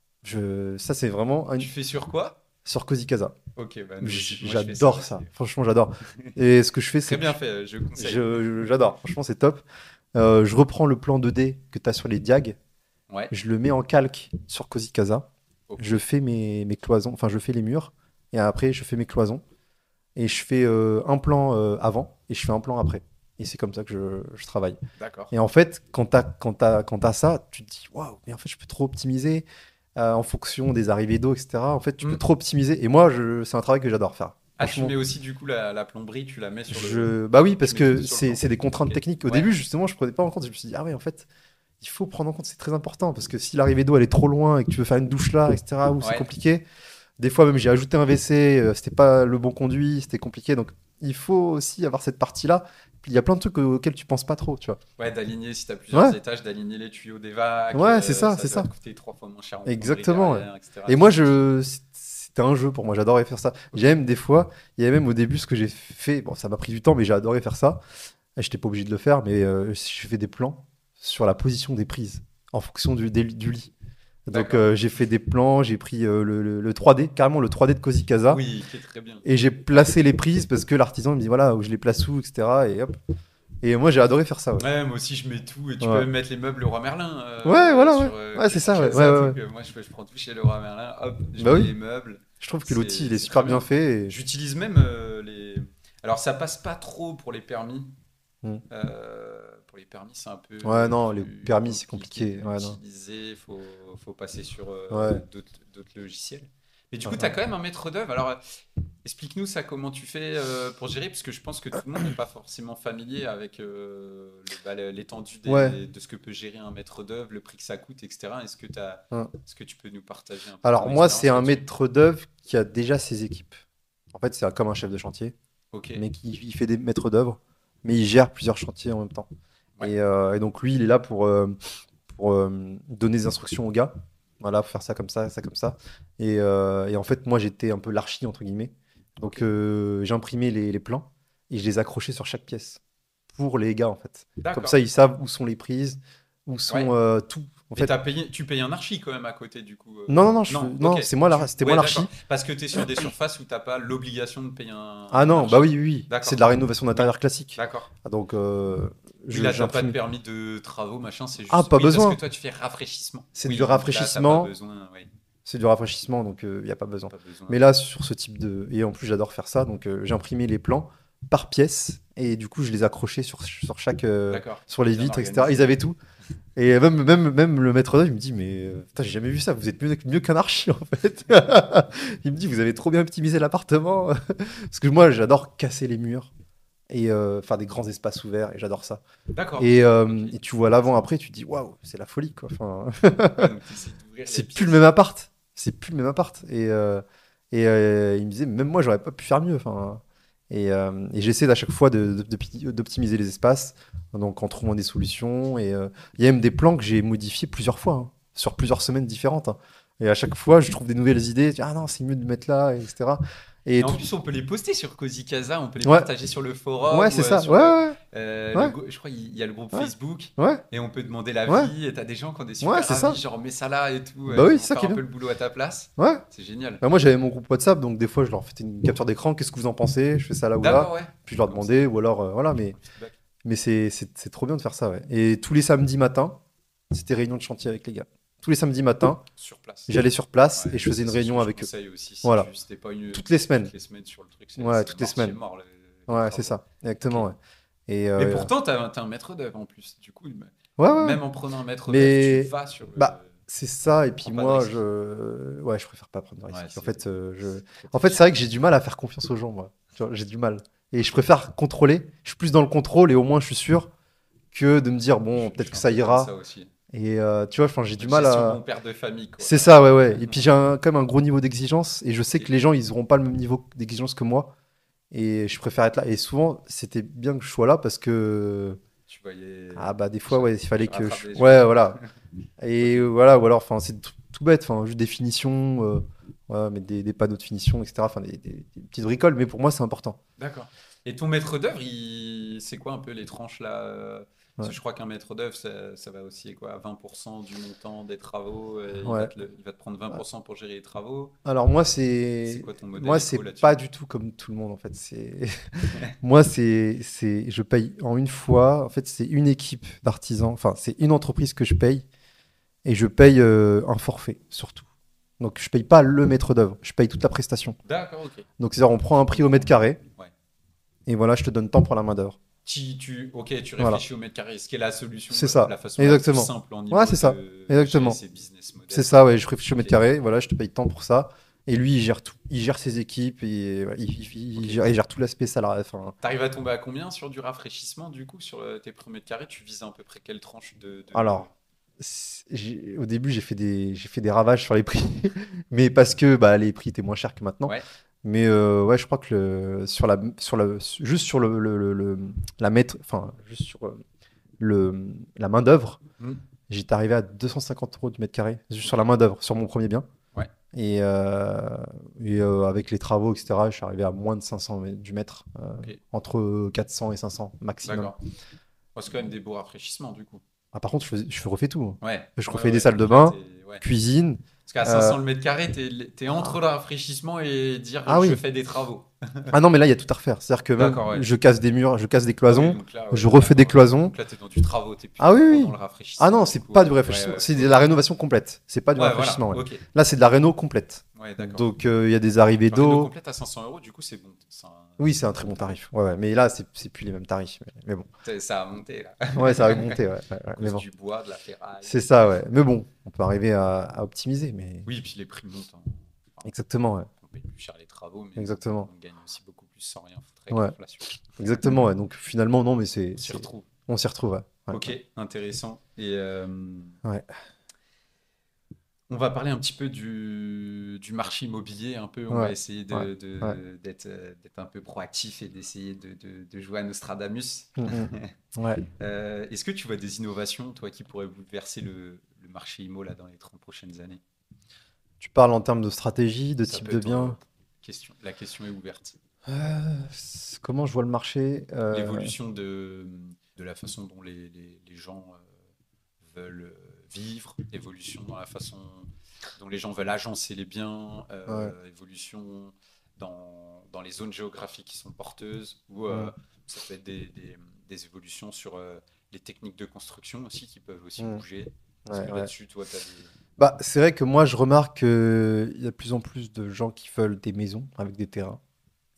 [SPEAKER 2] Ça, c'est vraiment
[SPEAKER 1] Tu fais sur quoi?
[SPEAKER 2] sur Cozy Casa.
[SPEAKER 1] Ok, bah nous aussi. Moi, je fais ça
[SPEAKER 2] J'adore
[SPEAKER 1] aussi.
[SPEAKER 2] ça. Franchement, j'adore. Et ce que je fais,
[SPEAKER 1] Très
[SPEAKER 2] c'est que
[SPEAKER 1] bien fait, je conseille.
[SPEAKER 2] j'adore. Franchement, c'est top. Je reprends le plan 2D que tu as sur les diag,
[SPEAKER 1] Ouais,
[SPEAKER 2] je le mets en calque sur Cozy Casa,
[SPEAKER 1] ok.
[SPEAKER 2] je fais mes cloisons, enfin, je fais les murs, et après, je fais mes cloisons, et je fais un plan avant, et je fais un plan après. Et c'est comme ça que je travaille.
[SPEAKER 1] D'accord.
[SPEAKER 2] Et en fait, quand t'as ça, tu te dis, waouh, mais en fait, je peux trop optimiser en fonction des arrivées d'eau, etc. En fait, tu peux
[SPEAKER 1] Hmm.
[SPEAKER 2] trop optimiser. Et moi, c'est un travail que j'adore faire.
[SPEAKER 1] Ah, tu
[SPEAKER 2] Franchement,
[SPEAKER 1] mets aussi du coup la plomberie, tu la mets sur
[SPEAKER 2] bah oui,
[SPEAKER 1] Tu
[SPEAKER 2] parce
[SPEAKER 1] mets tout
[SPEAKER 2] que
[SPEAKER 1] sur le
[SPEAKER 2] c'est
[SPEAKER 1] plan.
[SPEAKER 2] des contraintes
[SPEAKER 1] Ok.
[SPEAKER 2] techniques. Au
[SPEAKER 1] Ouais,
[SPEAKER 2] début, justement, je prenais pas en compte. Je me suis dit, ah ouais, en fait, il faut prendre en compte, c'est très important. Parce que si l'arrivée d'eau, elle est trop loin et que tu veux faire une douche là, etc., ou c'est
[SPEAKER 1] ouais.
[SPEAKER 2] compliqué, des fois même j'ai ajouté un WC, c'était pas le bon conduit, c'était compliqué. Donc, il faut aussi avoir cette partie-là. Puis il y a plein de trucs auxquels tu penses pas trop, tu vois.
[SPEAKER 1] Ouais, d'aligner, si tu as
[SPEAKER 2] Ouais,
[SPEAKER 1] plusieurs étages, d'aligner les tuyaux des vagues,
[SPEAKER 2] ouais, c'est ça,
[SPEAKER 1] ça
[SPEAKER 2] c'est
[SPEAKER 1] doit
[SPEAKER 2] ça.
[SPEAKER 1] te coûter 3 fois moins cher en plomberie
[SPEAKER 2] Exactement, ouais.
[SPEAKER 1] derrière, etc.
[SPEAKER 2] Et
[SPEAKER 1] Tu
[SPEAKER 2] moi,
[SPEAKER 1] t'optimises.
[SPEAKER 2] c'était un jeu pour moi, j'adorais faire ça.
[SPEAKER 1] Ok.
[SPEAKER 2] J'ai même des fois, il y avait même au début ce que j'ai fait, bon, ça m'a pris du temps, mais j'ai adoré faire ça. Et j'étais pas obligé de le faire, mais je fais des plans sur la position des prises en fonction du lit. Donc,
[SPEAKER 1] D'accord.
[SPEAKER 2] j'ai fait des plans, j'ai pris le 3D, carrément le 3D de Cozy Casa,
[SPEAKER 1] Oui, qui est très bien.
[SPEAKER 2] et j'ai placé les prises parce que l'artisan me dit voilà, où je les place où, etc. Et hop. Et moi, j'ai adoré faire ça, ouais.
[SPEAKER 1] Ouais, moi aussi je mets tout et tu peux
[SPEAKER 2] Ouais.
[SPEAKER 1] même mettre les meubles Leroy Merlin
[SPEAKER 2] Ouais, voilà, ouais.
[SPEAKER 1] sur
[SPEAKER 2] Ouais, c'est ça, ouais. Ouais,
[SPEAKER 1] Casa,
[SPEAKER 2] ouais,
[SPEAKER 1] donc,
[SPEAKER 2] ouais.
[SPEAKER 1] moi je prends tout chez Leroy Merlin, hop, je
[SPEAKER 2] Bah
[SPEAKER 1] mets
[SPEAKER 2] oui.
[SPEAKER 1] les meubles.
[SPEAKER 2] Je trouve que l'outil, il est
[SPEAKER 1] C'est très
[SPEAKER 2] super bien
[SPEAKER 1] bien.
[SPEAKER 2] fait.
[SPEAKER 1] J'utilise même les. Alors ça passe pas trop pour les permis.
[SPEAKER 2] Hmm.
[SPEAKER 1] Pour les permis, c'est un peu
[SPEAKER 2] Ouais, non, les
[SPEAKER 1] plus
[SPEAKER 2] permis, c'est
[SPEAKER 1] compliqué
[SPEAKER 2] compliqué. Ouais, non.
[SPEAKER 1] d'utiliser. Faut passer sur
[SPEAKER 2] Ouais.
[SPEAKER 1] d'autres logiciels. Mais du
[SPEAKER 2] Ouais,
[SPEAKER 1] coup, tu as
[SPEAKER 2] ouais.
[SPEAKER 1] quand même un maître d'œuvre. Alors, explique-nous ça, comment tu fais pour gérer, parce que je pense que tout le monde n'est pas forcément familier avec l'étendue
[SPEAKER 2] Ouais.
[SPEAKER 1] de ce que peut gérer un maître d'œuvre, le prix que ça coûte, etc.
[SPEAKER 2] Ouais.
[SPEAKER 1] Est-ce que tu peux nous partager un peu
[SPEAKER 2] Alors,
[SPEAKER 1] ton
[SPEAKER 2] moi, c'est
[SPEAKER 1] expérience
[SPEAKER 2] un
[SPEAKER 1] là-dessus?
[SPEAKER 2] maître d'œuvre qui a déjà ses équipes. En fait, c'est comme un chef de chantier,
[SPEAKER 1] Ok,
[SPEAKER 2] mais qui il fait des maîtres d'œuvre, mais il gère plusieurs chantiers en même temps.
[SPEAKER 1] ouais,
[SPEAKER 2] Et donc, lui, il est là pour donner des instructions aux gars. Voilà, faut faire ça comme ça, ça comme ça. Et en fait, moi, j'étais un peu l'archi, entre guillemets. Donc,
[SPEAKER 1] ok.
[SPEAKER 2] j'imprimais les plans et je les accrochais sur chaque pièce pour les gars, en fait. Comme ça,
[SPEAKER 1] D'accord.
[SPEAKER 2] ils savent où sont les prises, où
[SPEAKER 1] Ouais.
[SPEAKER 2] sont tout. En
[SPEAKER 1] Mais
[SPEAKER 2] fait,
[SPEAKER 1] tu payes un archi quand même à côté du coup.
[SPEAKER 2] non, non, non,
[SPEAKER 1] Non, ok.
[SPEAKER 2] non, c'est moi, c'était moi
[SPEAKER 1] Ouais, d'accord.
[SPEAKER 2] l'archi.
[SPEAKER 1] Parce que tu es sur des surfaces où t'as pas l'obligation de payer
[SPEAKER 2] Ah
[SPEAKER 1] un
[SPEAKER 2] non, bah
[SPEAKER 1] archi.
[SPEAKER 2] oui, oui, oui. C'est de
[SPEAKER 1] D'accord.
[SPEAKER 2] la rénovation
[SPEAKER 1] Oui,
[SPEAKER 2] d'intérieur classique.
[SPEAKER 1] d'accord.
[SPEAKER 2] Ah, donc,
[SPEAKER 1] Oui, là, t'as pas de
[SPEAKER 2] j'imprime.
[SPEAKER 1] permis de travaux, machin, c'est
[SPEAKER 2] Ah,
[SPEAKER 1] juste.
[SPEAKER 2] pas
[SPEAKER 1] Oui, parce que
[SPEAKER 2] besoin.
[SPEAKER 1] toi, tu fais rafraîchissement.
[SPEAKER 2] C'est du
[SPEAKER 1] Oui, donc là, t'as pas
[SPEAKER 2] rafraîchissement.
[SPEAKER 1] besoin. Oui,
[SPEAKER 2] C'est du rafraîchissement, donc il n'y a pas
[SPEAKER 1] t'as
[SPEAKER 2] besoin.
[SPEAKER 1] pas besoin
[SPEAKER 2] Mais là, sur ce type de. Et en plus, j'adore faire ça. Donc, j'ai imprimé les plans par pièce. Et du coup, je les accrochais sur chaque.
[SPEAKER 1] D'accord.
[SPEAKER 2] Sur les
[SPEAKER 1] Bien
[SPEAKER 2] vitres, etc. Ils
[SPEAKER 1] organisé.
[SPEAKER 2] avaient tout. Et même le maître d'œuvre, il me dit, mais putain, j'ai jamais vu ça. Vous êtes mieux qu'un archi, en fait. Il me dit, vous avez trop bien optimisé l'appartement. Parce que moi, j'adore casser les murs et faire des grands espaces ouverts. Et j'adore ça.
[SPEAKER 1] D'accord.
[SPEAKER 2] Et
[SPEAKER 1] Ok.
[SPEAKER 2] tu vois l'avant après, tu te dis, waouh, c'est la folie, quoi. Enfin,
[SPEAKER 1] Ouais, donc tu essaies d'ouvrir les
[SPEAKER 2] c'est plus le
[SPEAKER 1] pièces.
[SPEAKER 2] même appart. C'est plus le même appart. Et il me disait, même moi, j'aurais pas pu faire mieux. Enfin, et j'essaie à chaque fois d'optimiser les espaces, donc en trouvant des solutions. Et il y a même des plans que j'ai modifiés plusieurs fois, hein, sur plusieurs semaines différentes, hein. Et à chaque fois, je trouve des nouvelles idées. Je dis, ah non, c'est mieux de mettre là, etc.
[SPEAKER 1] Et
[SPEAKER 2] Et
[SPEAKER 1] en
[SPEAKER 2] tout.
[SPEAKER 1] plus, on peut les poster sur Cozy Casa, on peut les
[SPEAKER 2] Ouais,
[SPEAKER 1] partager sur le
[SPEAKER 2] ouais,
[SPEAKER 1] forum ou
[SPEAKER 2] c'est ça.
[SPEAKER 1] sur
[SPEAKER 2] Ouais, ouais, ouais,
[SPEAKER 1] je crois qu'il y a le groupe
[SPEAKER 2] ouais,
[SPEAKER 1] Facebook
[SPEAKER 2] ouais,
[SPEAKER 1] et on peut demander
[SPEAKER 2] ouais,
[SPEAKER 1] l'avis. Et t'as des gens qui ont des
[SPEAKER 2] ouais,
[SPEAKER 1] super
[SPEAKER 2] c'est
[SPEAKER 1] avis,
[SPEAKER 2] ça.
[SPEAKER 1] genre mets ça là et tout,
[SPEAKER 2] Bah
[SPEAKER 1] qui
[SPEAKER 2] oui,
[SPEAKER 1] vont
[SPEAKER 2] c'est ça
[SPEAKER 1] faire
[SPEAKER 2] qui
[SPEAKER 1] un
[SPEAKER 2] est
[SPEAKER 1] peu
[SPEAKER 2] bien.
[SPEAKER 1] le boulot à ta place.
[SPEAKER 2] Ouais.
[SPEAKER 1] C'est génial.
[SPEAKER 2] Bah, moi, j'avais mon groupe WhatsApp, donc des fois, je leur faisais une capture d'écran. Qu'est-ce que vous en pensez? Je fais ça là ou là.
[SPEAKER 1] D'accord, ouais.
[SPEAKER 2] Puis je leur
[SPEAKER 1] Comme ça,
[SPEAKER 2] demandais, ou alors, voilà.
[SPEAKER 1] un feedback
[SPEAKER 2] Mais c'est trop bien de faire ça, ouais. Et tous les samedis matins, c'était réunion de chantier avec les gars. Tous les samedis matins,
[SPEAKER 1] sur place.
[SPEAKER 2] j'allais sur place et
[SPEAKER 1] Ouais,
[SPEAKER 2] je faisais
[SPEAKER 1] ça
[SPEAKER 2] une
[SPEAKER 1] c'est ce que
[SPEAKER 2] réunion
[SPEAKER 1] je
[SPEAKER 2] avec eux.
[SPEAKER 1] conseille aussi. Si
[SPEAKER 2] Voilà.
[SPEAKER 1] tu c'était pas
[SPEAKER 2] Toutes les semaines.
[SPEAKER 1] toutes les semaines sur le truc,
[SPEAKER 2] Ouais,
[SPEAKER 1] c'est
[SPEAKER 2] toutes les
[SPEAKER 1] mort, c'est
[SPEAKER 2] semaines.
[SPEAKER 1] mort les
[SPEAKER 2] Ouais, c'est
[SPEAKER 1] travaux.
[SPEAKER 2] ça.
[SPEAKER 1] Ok.
[SPEAKER 2] Exactement, ouais. Et
[SPEAKER 1] Mais pourtant, t'as un maître d'œuvre en plus. Du coup,
[SPEAKER 2] ouais, ouais, ouais.
[SPEAKER 1] même en prenant un maître d'œuvre, tu
[SPEAKER 2] Mais
[SPEAKER 1] vas sur le.
[SPEAKER 2] bah, c'est ça. Et
[SPEAKER 1] Tu prends
[SPEAKER 2] puis
[SPEAKER 1] pas de
[SPEAKER 2] moi,
[SPEAKER 1] risque.
[SPEAKER 2] ouais, je préfère pas prendre de
[SPEAKER 1] Ouais,
[SPEAKER 2] risques. En
[SPEAKER 1] c'est
[SPEAKER 2] fait,
[SPEAKER 1] trop
[SPEAKER 2] en fait, c'est
[SPEAKER 1] technique.
[SPEAKER 2] vrai que j'ai du mal à faire confiance aux gens, moi. Tu vois, j'ai du mal. Et je préfère contrôler. Je suis plus dans le contrôle et au moins je suis sûr que de me dire, bon,
[SPEAKER 1] Je
[SPEAKER 2] peut-être
[SPEAKER 1] suis
[SPEAKER 2] que
[SPEAKER 1] un
[SPEAKER 2] ça
[SPEAKER 1] peu comme ça
[SPEAKER 2] ira.
[SPEAKER 1] aussi.
[SPEAKER 2] Et tu vois, enfin, j'ai du mal
[SPEAKER 1] Gestion bon
[SPEAKER 2] à.
[SPEAKER 1] père de famille, quoi.
[SPEAKER 2] C'est ça, ouais, ouais. Et puis j'ai quand même un gros niveau d'exigence et je sais
[SPEAKER 1] Ok.
[SPEAKER 2] que les gens, ils n'auront pas le même niveau d'exigence que moi. Et je préfère être là. Et souvent, c'était bien que je sois là parce que.
[SPEAKER 1] Tu voyais.
[SPEAKER 2] Ah bah des fois, ouais, il fallait
[SPEAKER 1] Tu
[SPEAKER 2] que
[SPEAKER 1] rattrapes les gens.
[SPEAKER 2] Ouais, voilà. Et
[SPEAKER 1] Ok.
[SPEAKER 2] voilà, ou alors, enfin, c'est tout bête, enfin, juste des finitions, voilà, mettre des panneaux de finition, etc. Enfin, des petites bricoles, mais pour moi, c'est important.
[SPEAKER 1] D'accord. Et ton maître d'œuvre, c'est quoi un peu les tranches là Parce
[SPEAKER 2] Ouais.
[SPEAKER 1] que je crois qu'un maître d'œuvre, ça va aussi quoi, à 20% du montant des travaux.
[SPEAKER 2] Ouais.
[SPEAKER 1] Il va te prendre 20% pour gérer les travaux.
[SPEAKER 2] Alors moi,
[SPEAKER 1] C'est quoi ton modèle
[SPEAKER 2] moi, c'est
[SPEAKER 1] éco
[SPEAKER 2] pas
[SPEAKER 1] là-dessus?
[SPEAKER 2] du tout comme tout le monde, en fait. Moi, je paye en une fois. En fait, c'est une équipe d'artisans. Enfin, c'est une entreprise que je paye et je paye un forfait, surtout. Donc, je paye pas le maître d'œuvre, je paye toute la prestation.
[SPEAKER 1] D'accord, ok.
[SPEAKER 2] Donc, c'est-à-dire, on prend un prix au mètre carré
[SPEAKER 1] Ouais.
[SPEAKER 2] et voilà, je te donne tant pour la main d'œuvre.
[SPEAKER 1] Ok, tu
[SPEAKER 2] Voilà.
[SPEAKER 1] réfléchis au mètre carré, ce qui est la solution,
[SPEAKER 2] C'est ça,
[SPEAKER 1] la façon la plus
[SPEAKER 2] exactement.
[SPEAKER 1] simple en
[SPEAKER 2] Ouais,
[SPEAKER 1] niveau
[SPEAKER 2] c'est ça,
[SPEAKER 1] de gérer
[SPEAKER 2] exactement.
[SPEAKER 1] ses business
[SPEAKER 2] C'est
[SPEAKER 1] models.
[SPEAKER 2] ça, ouais, je réfléchis au mètre
[SPEAKER 1] Ok,
[SPEAKER 2] carré, voilà, je te paye tant pour ça. Et lui, il gère tout. Il gère ses équipes, et, ouais,
[SPEAKER 1] ok.
[SPEAKER 2] il gère tout l'aspect salarial. Enfin,
[SPEAKER 1] T'arrives à tomber à combien sur du rafraîchissement du coup, sur tes premiers mètres carrés? Tu vises à peu près quelle tranche
[SPEAKER 2] alors, au début, j'ai fait des ravages sur les prix, mais parce que bah, les prix étaient moins chers que maintenant.
[SPEAKER 1] Ouais,
[SPEAKER 2] Mais ouais, je crois que juste sur la mètre, enfin, juste sur la main d'œuvre,
[SPEAKER 1] hmm,
[SPEAKER 2] j'étais arrivé à 250 euros du mètre carré, juste sur la main d'œuvre, sur mon premier bien.
[SPEAKER 1] ouais,
[SPEAKER 2] Et avec les travaux, etc., je suis arrivé à moins de 500 du mètre,
[SPEAKER 1] ok,
[SPEAKER 2] entre 400 et 500 maximum.
[SPEAKER 1] d'accord. Oh, c'est quand même des beaux rafraîchissements du coup.
[SPEAKER 2] Ah, par contre, je refais tout, hein.
[SPEAKER 1] Ouais,
[SPEAKER 2] Je
[SPEAKER 1] ouais,
[SPEAKER 2] refais des
[SPEAKER 1] ouais,
[SPEAKER 2] salles de
[SPEAKER 1] donc là,
[SPEAKER 2] bain,
[SPEAKER 1] ouais,
[SPEAKER 2] cuisine.
[SPEAKER 1] Parce qu'à 500 le mètre carré, t'es entre le rafraîchissement et dire
[SPEAKER 2] Ah oui.
[SPEAKER 1] je fais des travaux.
[SPEAKER 2] Ah non, mais là, il y a tout à refaire. C'est-à-dire que même,
[SPEAKER 1] D'accord, ouais.
[SPEAKER 2] je casse des murs, je casse des cloisons,
[SPEAKER 1] Oui, donc là,
[SPEAKER 2] je refais des cloisons.
[SPEAKER 1] Donc là, t'es dans du travaux, t'es plus
[SPEAKER 2] Ah oui,
[SPEAKER 1] trop
[SPEAKER 2] oui.
[SPEAKER 1] dans le rafraîchissement.
[SPEAKER 2] Ah non, c'est pas du rafraîchissement, c'est de la rénovation complète. C'est pas du rafraîchissement.
[SPEAKER 1] Voilà.
[SPEAKER 2] Ouais.
[SPEAKER 1] Ok.
[SPEAKER 2] Là, c'est de la réno complète.
[SPEAKER 1] Ouais, d'accord.
[SPEAKER 2] Donc, il y a des arrivées
[SPEAKER 1] La réno
[SPEAKER 2] d'eau.
[SPEAKER 1] complète à 500 €, du coup, c'est bon.
[SPEAKER 2] Oui, c'est un très bon tarif. Ouais. Mais là, c'est plus les mêmes tarifs. Mais bon.
[SPEAKER 1] Ça a monté, là.
[SPEAKER 2] Ouais, ça va monter. Ouais.
[SPEAKER 1] À cause du bois, de la ferraille.
[SPEAKER 2] C'est ça, ouais. Mais bon, on peut arriver à optimiser. Mais...
[SPEAKER 1] Oui, puis les prix montent.
[SPEAKER 2] Exactement, ouais.
[SPEAKER 1] On paye plus cher les travaux, mais
[SPEAKER 2] Exactement.
[SPEAKER 1] on gagne aussi beaucoup plus sans rien foutre avec l'inflation.
[SPEAKER 2] Exactement, ouais. Donc finalement, non, mais c'est.
[SPEAKER 1] On s'y retrouve.
[SPEAKER 2] On s'y retrouve, ouais.
[SPEAKER 1] Ok, intéressant. Et
[SPEAKER 2] ouais.
[SPEAKER 1] On va parler un petit peu du marché immobilier, un peu. On va essayer d'être un peu proactif et d'essayer de jouer à Nostradamus.
[SPEAKER 2] Ouais.
[SPEAKER 1] Est-ce que tu vois des innovations, toi, qui pourraient bouleverser le marché immo là, dans les 30 prochaines années?
[SPEAKER 2] Tu parles en termes de stratégie, de type de bien?
[SPEAKER 1] La question est ouverte.
[SPEAKER 2] Comment je vois le marché?
[SPEAKER 1] L'évolution de la façon dont les gens veulent vivre, évolution dans la façon dont les gens veulent agencer les biens, évolution dans les zones géographiques qui sont porteuses, ou ça peut être des évolutions sur les techniques de construction aussi qui peuvent aussi bouger. Parce que là-dessus, toi, tu as
[SPEAKER 2] Bah, c'est vrai que moi, je remarque qu'il y a de plus en plus de gens qui veulent des maisons avec des terrains.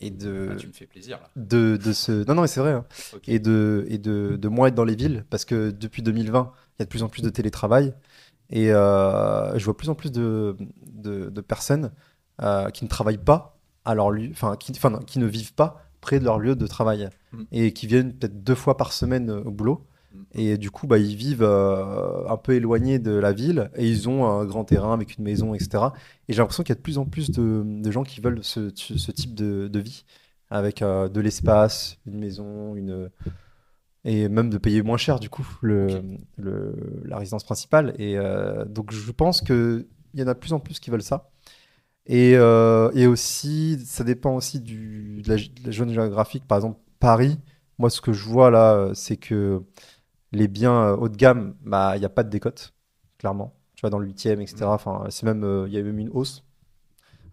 [SPEAKER 2] Et de,
[SPEAKER 1] tu me fais plaisir, là.
[SPEAKER 2] Non, mais c'est vrai. Hein.
[SPEAKER 1] Okay.
[SPEAKER 2] Et de moins être dans les villes. Parce que depuis 2020, il y a de plus en plus de télétravail. Et je vois de plus en plus de personnes qui ne travaillent pas à leur lieu, qui ne vivent pas près de leur lieu de travail. Et qui viennent peut-être 2 fois par semaine au boulot. Et du coup, ils vivent un peu éloignés de la ville et ils ont un grand terrain avec une maison, etc. Et j'ai l'impression qu'il y a de plus en plus de gens qui veulent ce type de vie, avec de l'espace, une maison, et même de payer moins cher, du coup, la résidence principale. Et donc, je pense qu'il y en a de plus en plus qui veulent ça. Et aussi, ça dépend aussi de la zone géographique. Par exemple, Paris, moi, ce que je vois là, c'est que les biens haut de gamme, il n'y a pas de décote, clairement. Tu vois, dans le 8e, etc. Enfin, c'est même, il y a même une hausse.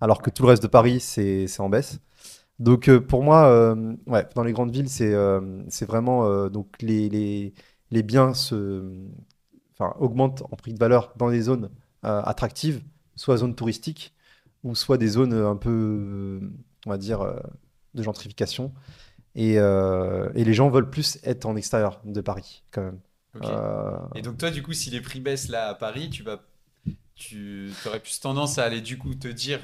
[SPEAKER 2] Alors que tout le reste de Paris, c'est en baisse. Donc, pour moi, dans les grandes villes, c'est vraiment. Donc, les biens augmentent en prix de valeur dans des zones attractives, soit zones touristiques, ou soit des zones un peu, on va dire, de gentrification. Et les gens veulent plus être en extérieur de Paris, quand même.
[SPEAKER 1] Okay. Et donc toi, du coup, si les prix baissent là à Paris, tu aurais plus tendance à aller du coup te dire,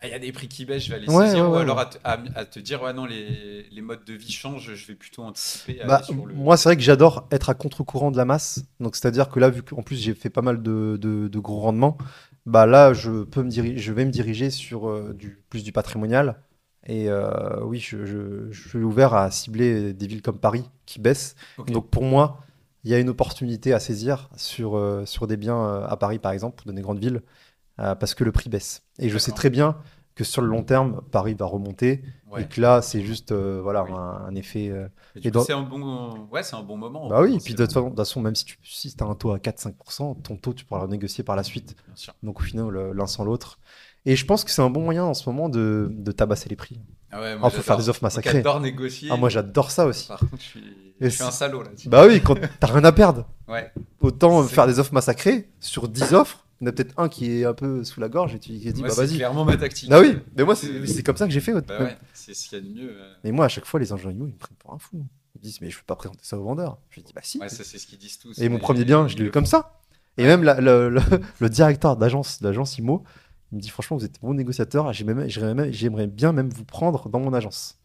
[SPEAKER 1] il y a des prix qui baissent, je vais aller saisir, ou alors à te dire, non, les modes de vie changent, je vais plutôt anticiper.
[SPEAKER 2] Moi, c'est vrai que j'adore être à contre-courant de la masse. Donc, c'est-à-dire que là, vu qu'en plus j'ai fait pas mal de gros rendements, là, je vais me diriger sur plus du patrimonial. Et oui, je suis ouvert à cibler des villes comme Paris qui baissent. Okay. Donc pour moi, il y a une opportunité à saisir sur des biens à Paris, par exemple, dans des grandes villes, parce que le prix baisse. Et je sais très bien que sur le long terme, Paris va remonter. Et que là, c'est juste un effet.
[SPEAKER 1] C'est un bon moment.
[SPEAKER 2] Bah oui, et puis de toute façon, même si tu as un taux à 4-5%, ton taux, tu pourras le négocier par la suite. Donc au final, l'un sans l'autre. Et je pense que c'est un bon moyen en ce moment de tabasser les prix.
[SPEAKER 1] Ah ouais, moi,
[SPEAKER 2] faut faire des offres massacrées.
[SPEAKER 1] J'adore négocier.
[SPEAKER 2] Ah, moi j'adore ça aussi.
[SPEAKER 1] Par contre, je suis un salaud là.
[SPEAKER 2] Bah oui, quand t'as rien à perdre.
[SPEAKER 1] Ouais.
[SPEAKER 2] Autant faire des offres massacrées sur 10 offres. Il y en a peut-être un qui est un peu sous la gorge et tu dis vas-y.
[SPEAKER 1] C'est clairement ma tactique.
[SPEAKER 2] Ah oui, mais moi c'est comme ça que j'ai fait.
[SPEAKER 1] Bah ouais, c'est ce qu'il y a de mieux.
[SPEAKER 2] Mais moi à chaque fois les agents immo ils me prennent pour un fou. Ils me disent mais je peux pas présenter ça aux vendeurs. Je dis bah si.
[SPEAKER 1] Ouais, ça c'est ce qu'ils disent tous.
[SPEAKER 2] Et mon premier bien, je l'ai eu comme ça. Et même le directeur d'agence immo, il me dit franchement vous êtes bon négociateur, j'aimerais bien même vous prendre dans mon agence.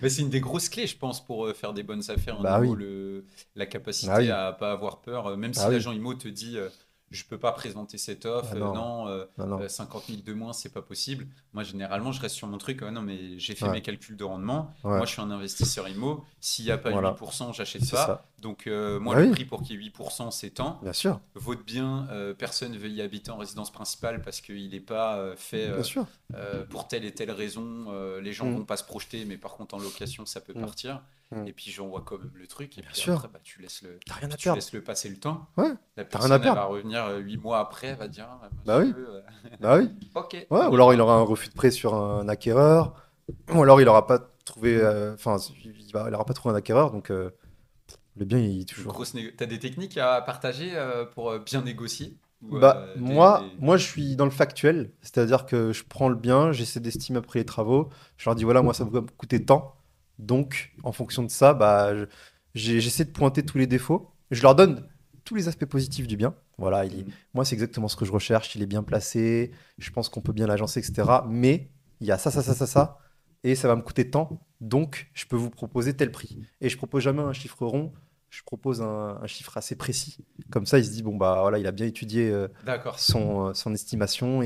[SPEAKER 1] Mais c'est une des grosses clés je pense pour faire des bonnes affaires. La capacité à pas avoir peur, même si l'agent immo te dit je peux pas présenter cette offre, non. 50 000 de moins c'est pas possible. Moi généralement je reste sur mon truc, non mais j'ai fait mes calculs de rendement, moi je suis un investisseur immo, s'il n'y a pas 8% j'achète pas. Ça. Donc moi le prix pour qu'il y ait 8% c'est tant.
[SPEAKER 2] Bien sûr.
[SPEAKER 1] Votre bien, personne ne veut y habiter en résidence principale parce qu'il n'est pas fait pour telle et telle raison. Les gens vont pas se projeter, mais par contre en location ça peut partir. Et puis j'envoie quand même le truc et puis après tu laisses le passer le temps.
[SPEAKER 2] Ouais.
[SPEAKER 1] La personne elle va revenir revenir 8 mois après, va dire,
[SPEAKER 2] Bah oui.
[SPEAKER 1] monsieur,
[SPEAKER 2] Bah oui.
[SPEAKER 1] ok.
[SPEAKER 2] Ouais, ou alors il aura un refus de prêt sur un acquéreur, ou alors il aura pas trouvé, enfin, il aura pas trouvé un acquéreur, donc le bien il est toujours.
[SPEAKER 1] T'as des techniques à partager pour bien négocier ou,
[SPEAKER 2] Bah moi je suis dans le factuel, c'est-à-dire que je prends le bien, j'essaie d'estimer après les travaux, je leur dis voilà moi ça va me coûter tant, donc en fonction de ça, bah j'essaie de pointer tous les défauts, je leur donne tous les aspects positifs du bien. Voilà, moi c'est exactement ce que je recherche, il est bien placé, je pense qu'on peut bien l'agencer, etc. Mais il y a ça, et ça va me coûter tant, donc je peux vous proposer tel prix. Et je propose jamais un chiffre rond, je propose un chiffre assez précis. Comme ça, il se dit, bon, bah voilà, il a bien étudié
[SPEAKER 1] D'accord.
[SPEAKER 2] son estimation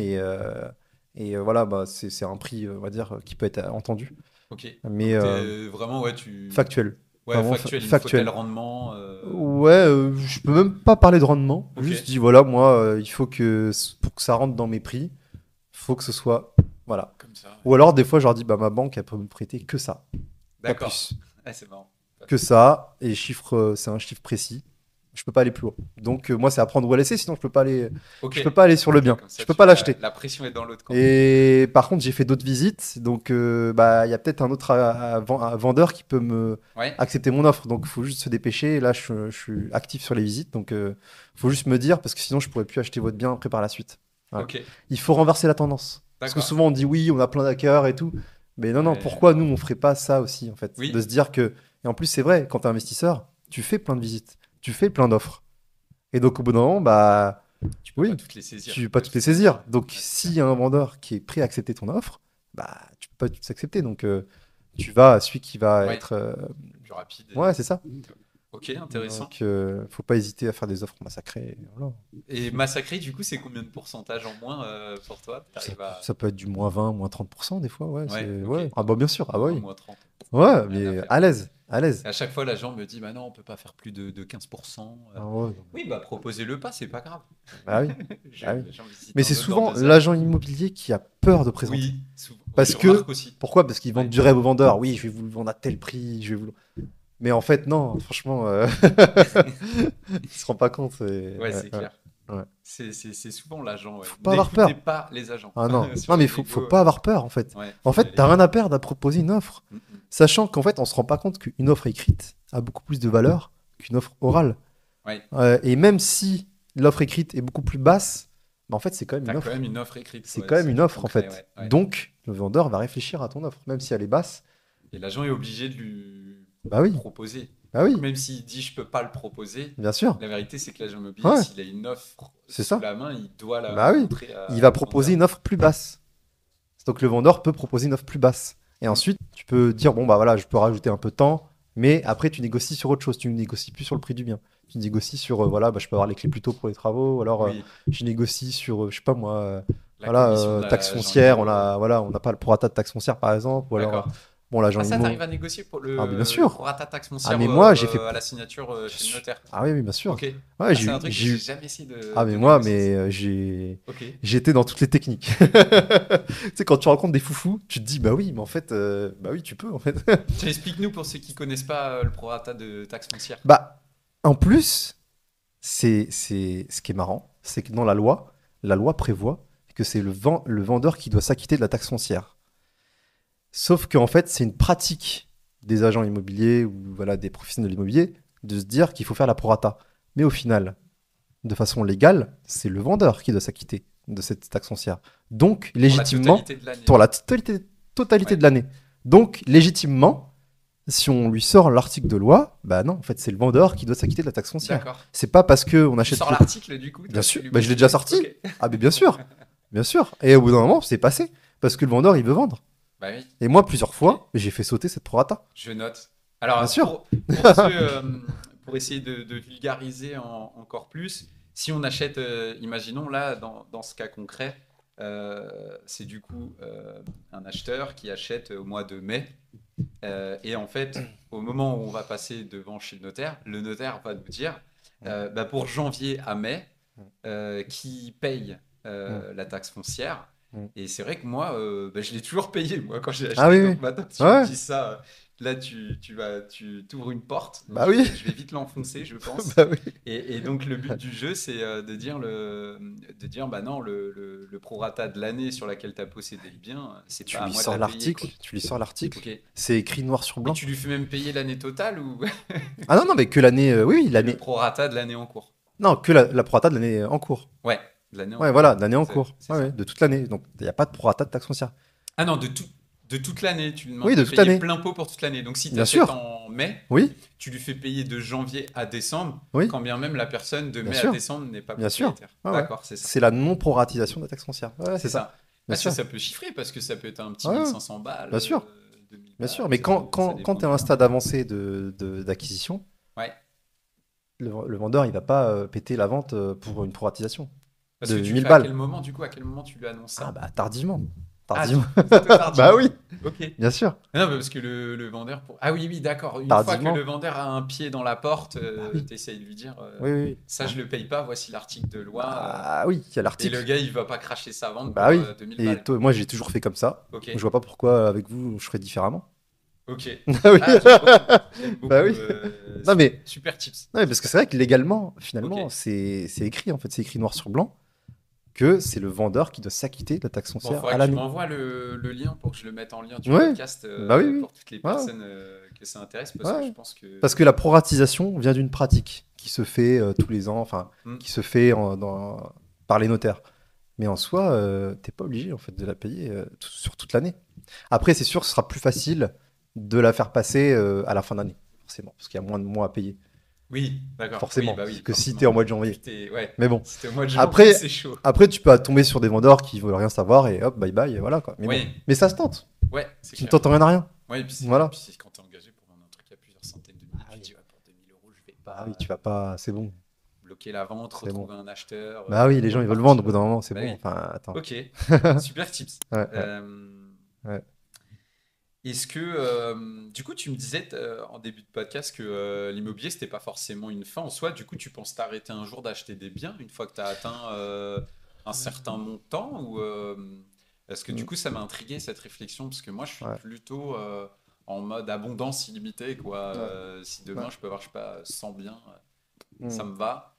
[SPEAKER 2] voilà, bah, c'est un prix, on va dire, qui peut être entendu.
[SPEAKER 1] Ok.
[SPEAKER 2] Mais
[SPEAKER 1] Donc, vraiment, ouais,
[SPEAKER 2] factuel.
[SPEAKER 1] Ouais,
[SPEAKER 2] Vraiment
[SPEAKER 1] factuel, il me faut
[SPEAKER 2] factuel.
[SPEAKER 1] tel rendement.
[SPEAKER 2] Ouais, je peux même pas parler de rendement.
[SPEAKER 1] Ok.
[SPEAKER 2] Juste dis, voilà, moi, il faut que, pour que ça rentre dans mes prix, faut que ce soit. Voilà.
[SPEAKER 1] Comme ça.
[SPEAKER 2] Ou alors, des fois, je leur dis, bah, ma banque, elle peut me prêter que ça. Pas
[SPEAKER 1] D'accord.
[SPEAKER 2] plus.
[SPEAKER 1] Ah, c'est marrant.
[SPEAKER 2] Que ça, et c'est un chiffre précis. Je peux pas aller plus loin. Donc moi c'est à prendre ou à laisser, sinon
[SPEAKER 1] Ok.
[SPEAKER 2] je peux pas aller sur le bien.
[SPEAKER 1] Comme ça,
[SPEAKER 2] Je peux pas l'acheter.
[SPEAKER 1] la pression est dans l'autre camp.
[SPEAKER 2] Et par contre j'ai fait d'autres visites, donc bah il y a peut-être un autre un vendeur qui peut me
[SPEAKER 1] Ouais.
[SPEAKER 2] accepter mon offre. Donc il faut juste se dépêcher. Et là je suis actif sur les visites, donc faut juste me dire parce que sinon je pourrais plus acheter votre bien après par la suite. Voilà.
[SPEAKER 1] Ok.
[SPEAKER 2] Il faut renverser la tendance. Parce que
[SPEAKER 1] D'accord.
[SPEAKER 2] souvent on dit oui, on a plein d'acquéreurs et tout. Mais non,
[SPEAKER 1] Ouais.
[SPEAKER 2] pourquoi nous on ferait pas ça aussi en fait?
[SPEAKER 1] Oui.
[SPEAKER 2] De se dire que. Et en plus c'est vrai, quand tu es investisseur, tu fais plein de visites, tu fais plein d'offres. Et donc au bout d'un moment, bah
[SPEAKER 1] Tu peux
[SPEAKER 2] oui,
[SPEAKER 1] pas toutes les saisir.
[SPEAKER 2] tu peux pas toutes les saisir. Donc
[SPEAKER 1] Ouais,
[SPEAKER 2] s'il y a un vendeur qui est prêt à accepter ton offre, bah tu peux pas toutes accepter. Donc tu vas à celui qui va
[SPEAKER 1] Ouais.
[SPEAKER 2] être.
[SPEAKER 1] le plus rapide.
[SPEAKER 2] Ouais, c'est ça.
[SPEAKER 1] Ok, intéressant.
[SPEAKER 2] Donc faut pas hésiter à faire des offres massacrées. Voilà.
[SPEAKER 1] Et massacré, du coup, c'est combien de pourcentage en moins pour toi?
[SPEAKER 2] Ça,
[SPEAKER 1] T'arrives à...
[SPEAKER 2] ça peut être du moins 20, moins 30% des fois. Ouais,
[SPEAKER 1] Ouais,
[SPEAKER 2] c'est...
[SPEAKER 1] ok.
[SPEAKER 2] ouais. Ah bah bien sûr. Ah bah oui.
[SPEAKER 1] Moins 30.
[SPEAKER 2] Ouais,
[SPEAKER 1] Rien à
[SPEAKER 2] mais
[SPEAKER 1] faire.
[SPEAKER 2] à l'aise. À l'aise.
[SPEAKER 1] Et à chaque fois, l'agent me dit, bah non, on peut pas faire plus de 15%.
[SPEAKER 2] Ah ouais.
[SPEAKER 1] Oui, bah proposez-le pas, c'est pas grave.
[SPEAKER 2] Ah oui. Ah oui.
[SPEAKER 1] J'en visite
[SPEAKER 2] Mais
[SPEAKER 1] un
[SPEAKER 2] c'est
[SPEAKER 1] autre dans
[SPEAKER 2] souvent
[SPEAKER 1] 2 heures.
[SPEAKER 2] l'agent immobilier qui a peur de présenter.
[SPEAKER 1] Oui, souvent. Oui,
[SPEAKER 2] Parce
[SPEAKER 1] je
[SPEAKER 2] que,
[SPEAKER 1] remarque aussi.
[SPEAKER 2] pourquoi? Parce qu'ils vendent
[SPEAKER 1] Ouais.
[SPEAKER 2] du rêve aux vendeurs. Oui, je vais vous le vendre à tel prix. Mais en fait, non, franchement, ils se rendent pas compte.
[SPEAKER 1] Ouais, c'est clair.
[SPEAKER 2] ouais.
[SPEAKER 1] C'est souvent l'agent. Ouais.
[SPEAKER 2] Faut pas avoir
[SPEAKER 1] N'écoutez
[SPEAKER 2] peur.
[SPEAKER 1] pas les agents.
[SPEAKER 2] Ah non,
[SPEAKER 1] Sur
[SPEAKER 2] non, mais
[SPEAKER 1] les
[SPEAKER 2] faut
[SPEAKER 1] négos,
[SPEAKER 2] pas avoir peur en fait.
[SPEAKER 1] ouais,
[SPEAKER 2] En
[SPEAKER 1] faut y
[SPEAKER 2] fait,
[SPEAKER 1] aller.
[SPEAKER 2] t'as rien à perdre à proposer une offre.
[SPEAKER 1] Mm, mm.
[SPEAKER 2] Sachant qu'en fait, on se rend pas compte qu'une offre écrite a beaucoup plus de valeur qu'une offre orale.
[SPEAKER 1] Ouais.
[SPEAKER 2] Et même si l'offre écrite est beaucoup plus basse, bah, en fait, c'est quand même
[SPEAKER 1] T'as
[SPEAKER 2] une
[SPEAKER 1] quand
[SPEAKER 2] offre.
[SPEAKER 1] même une offre écrite.
[SPEAKER 2] C'est
[SPEAKER 1] Ouais,
[SPEAKER 2] quand même
[SPEAKER 1] c'est
[SPEAKER 2] une offre en
[SPEAKER 1] concret,
[SPEAKER 2] fait.
[SPEAKER 1] ouais, ouais.
[SPEAKER 2] Donc, le vendeur va réfléchir à ton offre, même si elle est basse.
[SPEAKER 1] Et l'agent est obligé de lui
[SPEAKER 2] Bah oui,
[SPEAKER 1] proposer.
[SPEAKER 2] bah
[SPEAKER 1] Donc,
[SPEAKER 2] oui,
[SPEAKER 1] même s'il dit je peux pas le proposer,
[SPEAKER 2] bien sûr.
[SPEAKER 1] la vérité c'est que l'agent immobilier,
[SPEAKER 2] Ouais,
[SPEAKER 1] s'il a une offre
[SPEAKER 2] c'est
[SPEAKER 1] sous
[SPEAKER 2] ça.
[SPEAKER 1] la main, il doit la
[SPEAKER 2] Bah oui,
[SPEAKER 1] montrer
[SPEAKER 2] il va
[SPEAKER 1] au
[SPEAKER 2] proposer
[SPEAKER 1] vendeur.
[SPEAKER 2] une offre plus basse. Donc le vendeur peut proposer une offre plus basse. Et
[SPEAKER 1] Mm.
[SPEAKER 2] ensuite, tu peux dire, bon, bah voilà, je peux rajouter un peu de temps, mais après, tu négocies sur autre chose. Tu ne négocies plus sur le prix du bien. Tu négocies sur, voilà, bah, je peux avoir les clés plus tôt pour les travaux, ou alors
[SPEAKER 1] Oui,
[SPEAKER 2] je négocie sur, je sais pas moi,
[SPEAKER 1] la
[SPEAKER 2] voilà,
[SPEAKER 1] commission de
[SPEAKER 2] taxe
[SPEAKER 1] l'agent
[SPEAKER 2] foncière,
[SPEAKER 1] immo.
[SPEAKER 2] voilà, on n'a pas le prorata de taxe foncière, par exemple, ou alors,
[SPEAKER 1] D'accord.
[SPEAKER 2] bon, l'agent
[SPEAKER 1] Ah, ça,
[SPEAKER 2] immo.
[SPEAKER 1] t'arrives à négocier pour
[SPEAKER 2] Ah, mais bien
[SPEAKER 1] le
[SPEAKER 2] sûr.
[SPEAKER 1] prorata taxe
[SPEAKER 2] Ah,
[SPEAKER 1] foncière
[SPEAKER 2] mais moi, j'ai fait.
[SPEAKER 1] à la signature
[SPEAKER 2] Bien
[SPEAKER 1] chez le
[SPEAKER 2] sûr.
[SPEAKER 1] notaire.
[SPEAKER 2] Ah oui, oui, bien sûr.
[SPEAKER 1] Ok.
[SPEAKER 2] Ouais,
[SPEAKER 1] Ah, c'est un truc que
[SPEAKER 2] j'ai
[SPEAKER 1] j'ai
[SPEAKER 2] eu.
[SPEAKER 1] jamais essayé
[SPEAKER 2] Ah,
[SPEAKER 1] de
[SPEAKER 2] mais moi,
[SPEAKER 1] négocier.
[SPEAKER 2] j'ai.
[SPEAKER 1] Ok.
[SPEAKER 2] J'étais dans toutes les techniques. Tu sais, quand tu rencontres des foufous, tu te dis, bah oui, mais en fait, bah oui, tu peux, en fait.
[SPEAKER 1] Tiens, explique-nous pour ceux qui connaissent pas le prorata de taxe foncière.
[SPEAKER 2] Bah, en plus, ce qui est marrant, c'est que dans la loi prévoit que c'est le vendeur qui doit s'acquitter de la taxe foncière. Sauf qu'en fait, c'est une pratique des agents immobiliers ou voilà, des professionnels de l'immobilier de se dire qu'il faut faire la prorata. Mais au final, de façon légale, c'est le vendeur qui doit s'acquitter de cette taxe foncière. Donc,
[SPEAKER 1] Pour la
[SPEAKER 2] légitimement,
[SPEAKER 1] totalité de l'année.
[SPEAKER 2] pour la totalité
[SPEAKER 1] Ouais.
[SPEAKER 2] de l'année. Donc, légitimement, si on lui sort l'article de loi, bah non, en fait, c'est le vendeur qui doit s'acquitter de la taxe foncière.
[SPEAKER 1] D'accord.
[SPEAKER 2] C'est pas parce qu'on
[SPEAKER 1] Tu
[SPEAKER 2] achète.
[SPEAKER 1] sors l'article du coup?
[SPEAKER 2] Bien
[SPEAKER 1] t'as
[SPEAKER 2] sûr,
[SPEAKER 1] pu lui
[SPEAKER 2] bah, je l'ai déjà
[SPEAKER 1] motiver?
[SPEAKER 2] sorti.
[SPEAKER 1] Ok.
[SPEAKER 2] Ah, mais bien sûr, bien sûr. Et au bout d'un moment, c'est passé. Parce que le vendeur, il veut vendre.
[SPEAKER 1] Bah oui.
[SPEAKER 2] Et moi, plusieurs
[SPEAKER 1] Ok.
[SPEAKER 2] fois, j'ai fait sauter cette prorata.
[SPEAKER 1] Je note.
[SPEAKER 2] Bien
[SPEAKER 1] Alors,
[SPEAKER 2] sûr.
[SPEAKER 1] pour essayer de vulgariser encore plus, si on achète, imaginons là, dans ce cas concret, c'est du coup un acheteur qui achète au mois de mai. Et en fait, au moment où on va passer devant chez le notaire va nous dire, bah, pour janvier à mai, qui paye la taxe foncière,
[SPEAKER 2] Mm.
[SPEAKER 1] Et c'est vrai que moi, je l'ai toujours payé, moi, quand j'ai acheté.
[SPEAKER 2] Ah oui,
[SPEAKER 1] Donc
[SPEAKER 2] oui.
[SPEAKER 1] maintenant, tu
[SPEAKER 2] Ouais.
[SPEAKER 1] me dis ça, là, tu t'ouvres une porte. Donc
[SPEAKER 2] Bah oui.
[SPEAKER 1] je vais vite l'enfoncer, je pense.
[SPEAKER 2] Bah oui.
[SPEAKER 1] Et donc le but du jeu, c'est de dire, bah non, le prorata de l'année sur laquelle tu as possédé le bien, c'est
[SPEAKER 2] Tu
[SPEAKER 1] pas à
[SPEAKER 2] lui
[SPEAKER 1] moi de
[SPEAKER 2] sors
[SPEAKER 1] la payer, quoi.
[SPEAKER 2] l'article, tu lui sors l'article.
[SPEAKER 1] Ok.
[SPEAKER 2] C'est écrit noir sur
[SPEAKER 1] Mais
[SPEAKER 2] blanc.
[SPEAKER 1] tu lui fais même payer l'année totale ou
[SPEAKER 2] Ah non, non, mais que l'année. Oui, oui,
[SPEAKER 1] le
[SPEAKER 2] l'année.
[SPEAKER 1] prorata de l'année en cours?
[SPEAKER 2] Non, que la prorata de l'année en cours.
[SPEAKER 1] Ouais, de l'année en
[SPEAKER 2] Ouais,
[SPEAKER 1] cours.
[SPEAKER 2] voilà, de l'année en
[SPEAKER 1] C'est
[SPEAKER 2] cours.
[SPEAKER 1] c'est
[SPEAKER 2] Ouais,
[SPEAKER 1] ça.
[SPEAKER 2] ouais, de toute l'année. Donc, il n'y a pas de prorata de taxe foncière.
[SPEAKER 1] Ah non, de toute l'année, tu lui
[SPEAKER 2] Oui,
[SPEAKER 1] demandes
[SPEAKER 2] de
[SPEAKER 1] de
[SPEAKER 2] toute
[SPEAKER 1] payer
[SPEAKER 2] l'année.
[SPEAKER 1] plein pot pour toute l'année. Donc si tu
[SPEAKER 2] Bien
[SPEAKER 1] achètes
[SPEAKER 2] sûr.
[SPEAKER 1] en mai,
[SPEAKER 2] Oui,
[SPEAKER 1] tu lui fais payer de janvier à décembre,
[SPEAKER 2] oui,
[SPEAKER 1] quand bien même la personne de
[SPEAKER 2] bien
[SPEAKER 1] mai à
[SPEAKER 2] sûr.
[SPEAKER 1] décembre n'est pas
[SPEAKER 2] Bien sûr.
[SPEAKER 1] propriétaire.
[SPEAKER 2] Ouais, ouais.
[SPEAKER 1] D'accord, c'est ça.
[SPEAKER 2] C'est la non-proratisation de la taxe foncière. Ouais, c'est
[SPEAKER 1] C'est
[SPEAKER 2] ça.
[SPEAKER 1] ça.
[SPEAKER 2] Bien
[SPEAKER 1] Parce que
[SPEAKER 2] sûr.
[SPEAKER 1] ça peut chiffrer, parce que ça peut être un petit
[SPEAKER 2] Ouais, ouais,
[SPEAKER 1] 1500 balles,
[SPEAKER 2] bien sûr.
[SPEAKER 1] 2000
[SPEAKER 2] Bien sûr.
[SPEAKER 1] balles,
[SPEAKER 2] Mais
[SPEAKER 1] ça
[SPEAKER 2] quand
[SPEAKER 1] dépend
[SPEAKER 2] tu es à
[SPEAKER 1] du
[SPEAKER 2] un
[SPEAKER 1] bien.
[SPEAKER 2] stade avancé d'acquisition,
[SPEAKER 1] Ouais.
[SPEAKER 2] le vendeur, il va pas péter la vente pour une proratisation
[SPEAKER 1] Parce
[SPEAKER 2] de
[SPEAKER 1] que tu le
[SPEAKER 2] 1000
[SPEAKER 1] fais à quel
[SPEAKER 2] balles.
[SPEAKER 1] moment, du coup, à quel moment tu lui annonces
[SPEAKER 2] Ah
[SPEAKER 1] ça?
[SPEAKER 2] bah, tardivement.
[SPEAKER 1] Ah,
[SPEAKER 2] Tardivement.
[SPEAKER 1] plutôt
[SPEAKER 2] Bah
[SPEAKER 1] tardivement.
[SPEAKER 2] oui,
[SPEAKER 1] Ok.
[SPEAKER 2] bien sûr.
[SPEAKER 1] Non, parce que le vendeur. Ah oui, oui, d'accord. Une fois que le
[SPEAKER 2] Tardivement.
[SPEAKER 1] vendeur a un pied dans la porte,
[SPEAKER 2] Bah oui.
[SPEAKER 1] tu essayes de lui dire
[SPEAKER 2] Oui, oui, oui.
[SPEAKER 1] ça, je le paye pas, voici l'article de loi.
[SPEAKER 2] Bah oui, il y a
[SPEAKER 1] Et le
[SPEAKER 2] l'article.
[SPEAKER 1] gars, il va pas cracher sa vente
[SPEAKER 2] Bah
[SPEAKER 1] pour
[SPEAKER 2] oui.
[SPEAKER 1] 2000
[SPEAKER 2] Et
[SPEAKER 1] balles, quoi.
[SPEAKER 2] moi, j'ai toujours fait comme ça.
[SPEAKER 1] Ok,
[SPEAKER 2] Je vois pas pourquoi avec vous, je ferais différemment.
[SPEAKER 1] ok.
[SPEAKER 2] Ah oui.
[SPEAKER 1] Ah, j'aime beaucoup. J'aime
[SPEAKER 2] Bah
[SPEAKER 1] beaucoup.
[SPEAKER 2] oui. Non mais,
[SPEAKER 1] Super tips.
[SPEAKER 2] non mais parce que c'est vrai que légalement,
[SPEAKER 1] Ok.
[SPEAKER 2] finalement, c'est écrit en fait, c'est écrit noir sur blanc que c'est le vendeur qui doit s'acquitter de la taxe
[SPEAKER 1] Bon,
[SPEAKER 2] foncière
[SPEAKER 1] faudra
[SPEAKER 2] à
[SPEAKER 1] que tu
[SPEAKER 2] l'année.
[SPEAKER 1] m'envoies le lien pour que je le mette en lien du
[SPEAKER 2] Ouais.
[SPEAKER 1] podcast
[SPEAKER 2] Bah oui, oui.
[SPEAKER 1] pour toutes les
[SPEAKER 2] Ouais,
[SPEAKER 1] personnes que ça intéresse, parce que je
[SPEAKER 2] ouais.
[SPEAKER 1] pense que.
[SPEAKER 2] Parce que la proratisation vient d'une pratique qui se fait tous les ans, enfin,
[SPEAKER 1] Hmm.
[SPEAKER 2] qui se fait par les notaires. Mais en soi, t'es pas obligé en fait de la payer sur toute l'année. Après, c'est sûr que ce sera plus facile de la faire passer à la fin d'année, forcément, parce qu'il y a moins de mois à payer,
[SPEAKER 1] Oui, d'accord. Oui,
[SPEAKER 2] forcément,
[SPEAKER 1] bah oui,
[SPEAKER 2] que si
[SPEAKER 1] forcément.
[SPEAKER 2] t'es en mois de janvier.
[SPEAKER 1] Ouais.
[SPEAKER 2] Mais bon,
[SPEAKER 1] Si t'es au mois de janvier,
[SPEAKER 2] après,
[SPEAKER 1] c'est chaud.
[SPEAKER 2] après tu peux tomber sur des vendeurs qui veulent rien savoir et hop, bye bye, et voilà quoi. Mais bon,
[SPEAKER 1] Oui,
[SPEAKER 2] mais ça se tente.
[SPEAKER 1] ouais, c'est
[SPEAKER 2] Tu ne
[SPEAKER 1] clair.
[SPEAKER 2] tentes rien à rien.
[SPEAKER 1] Ouais, et puis
[SPEAKER 2] Voilà.
[SPEAKER 1] puis quand t'es engagé pour vendre un truc à plusieurs centaines de milliers,
[SPEAKER 2] Ah
[SPEAKER 1] tu
[SPEAKER 2] oui.
[SPEAKER 1] te dis, ouais, pour 2000 euros, je vais
[SPEAKER 2] Bah
[SPEAKER 1] pas
[SPEAKER 2] oui, tu vas pas, c'est bon,
[SPEAKER 1] bloquer la vente,
[SPEAKER 2] c'est bon.
[SPEAKER 1] retrouver un acheteur,
[SPEAKER 2] Bah oui, les gens ils veulent vendre au
[SPEAKER 1] repartir.
[SPEAKER 2] bout d'un moment, c'est
[SPEAKER 1] Bah
[SPEAKER 2] bon.
[SPEAKER 1] oui.
[SPEAKER 2] Enfin, attends.
[SPEAKER 1] Ok, super tips.
[SPEAKER 2] Ouais, ouais,
[SPEAKER 1] Euh,
[SPEAKER 2] ouais.
[SPEAKER 1] Est-ce que, du coup, tu me disais en début de podcast que l'immobilier, c'était pas forcément une fin en soi. Du coup, tu penses t'arrêter un jour d'acheter des biens une fois que tu as atteint un certain montant ou parce que du
[SPEAKER 2] Mm.
[SPEAKER 1] coup, ça m'a intrigué cette réflexion parce que moi, je suis
[SPEAKER 2] Ouais.
[SPEAKER 1] plutôt en mode abondance illimitée, quoi.
[SPEAKER 2] Ouais.
[SPEAKER 1] Si demain,
[SPEAKER 2] Ouais.
[SPEAKER 1] je peux avoir, je sais pas, 100 biens,
[SPEAKER 2] Mm.
[SPEAKER 1] ça me va.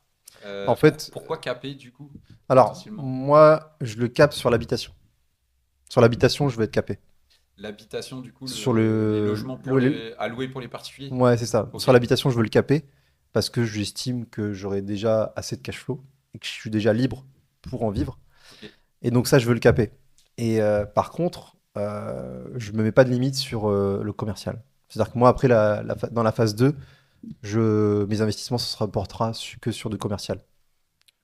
[SPEAKER 2] En fait,
[SPEAKER 1] Pourquoi caper du coup,
[SPEAKER 2] alors,
[SPEAKER 1] potentiellement?
[SPEAKER 2] moi, je le capte sur l'habitation. Sur l'habitation, je veux être capé.
[SPEAKER 1] L'habitation, du coup,
[SPEAKER 2] Sur
[SPEAKER 1] les logements à louer pour les particuliers?
[SPEAKER 2] Ouais, c'est ça.
[SPEAKER 1] Ok,
[SPEAKER 2] Sur l'habitation, je veux le caper parce que j'estime que j'aurai déjà assez de cash flow et que je suis déjà libre pour en vivre.
[SPEAKER 1] ok.
[SPEAKER 2] Et donc ça, je veux le caper. Et par contre, je me mets pas de limite sur le commercial. C'est-à-dire que moi, après, dans la phase 2, mes investissements, ce se rapportera que sur du commercial.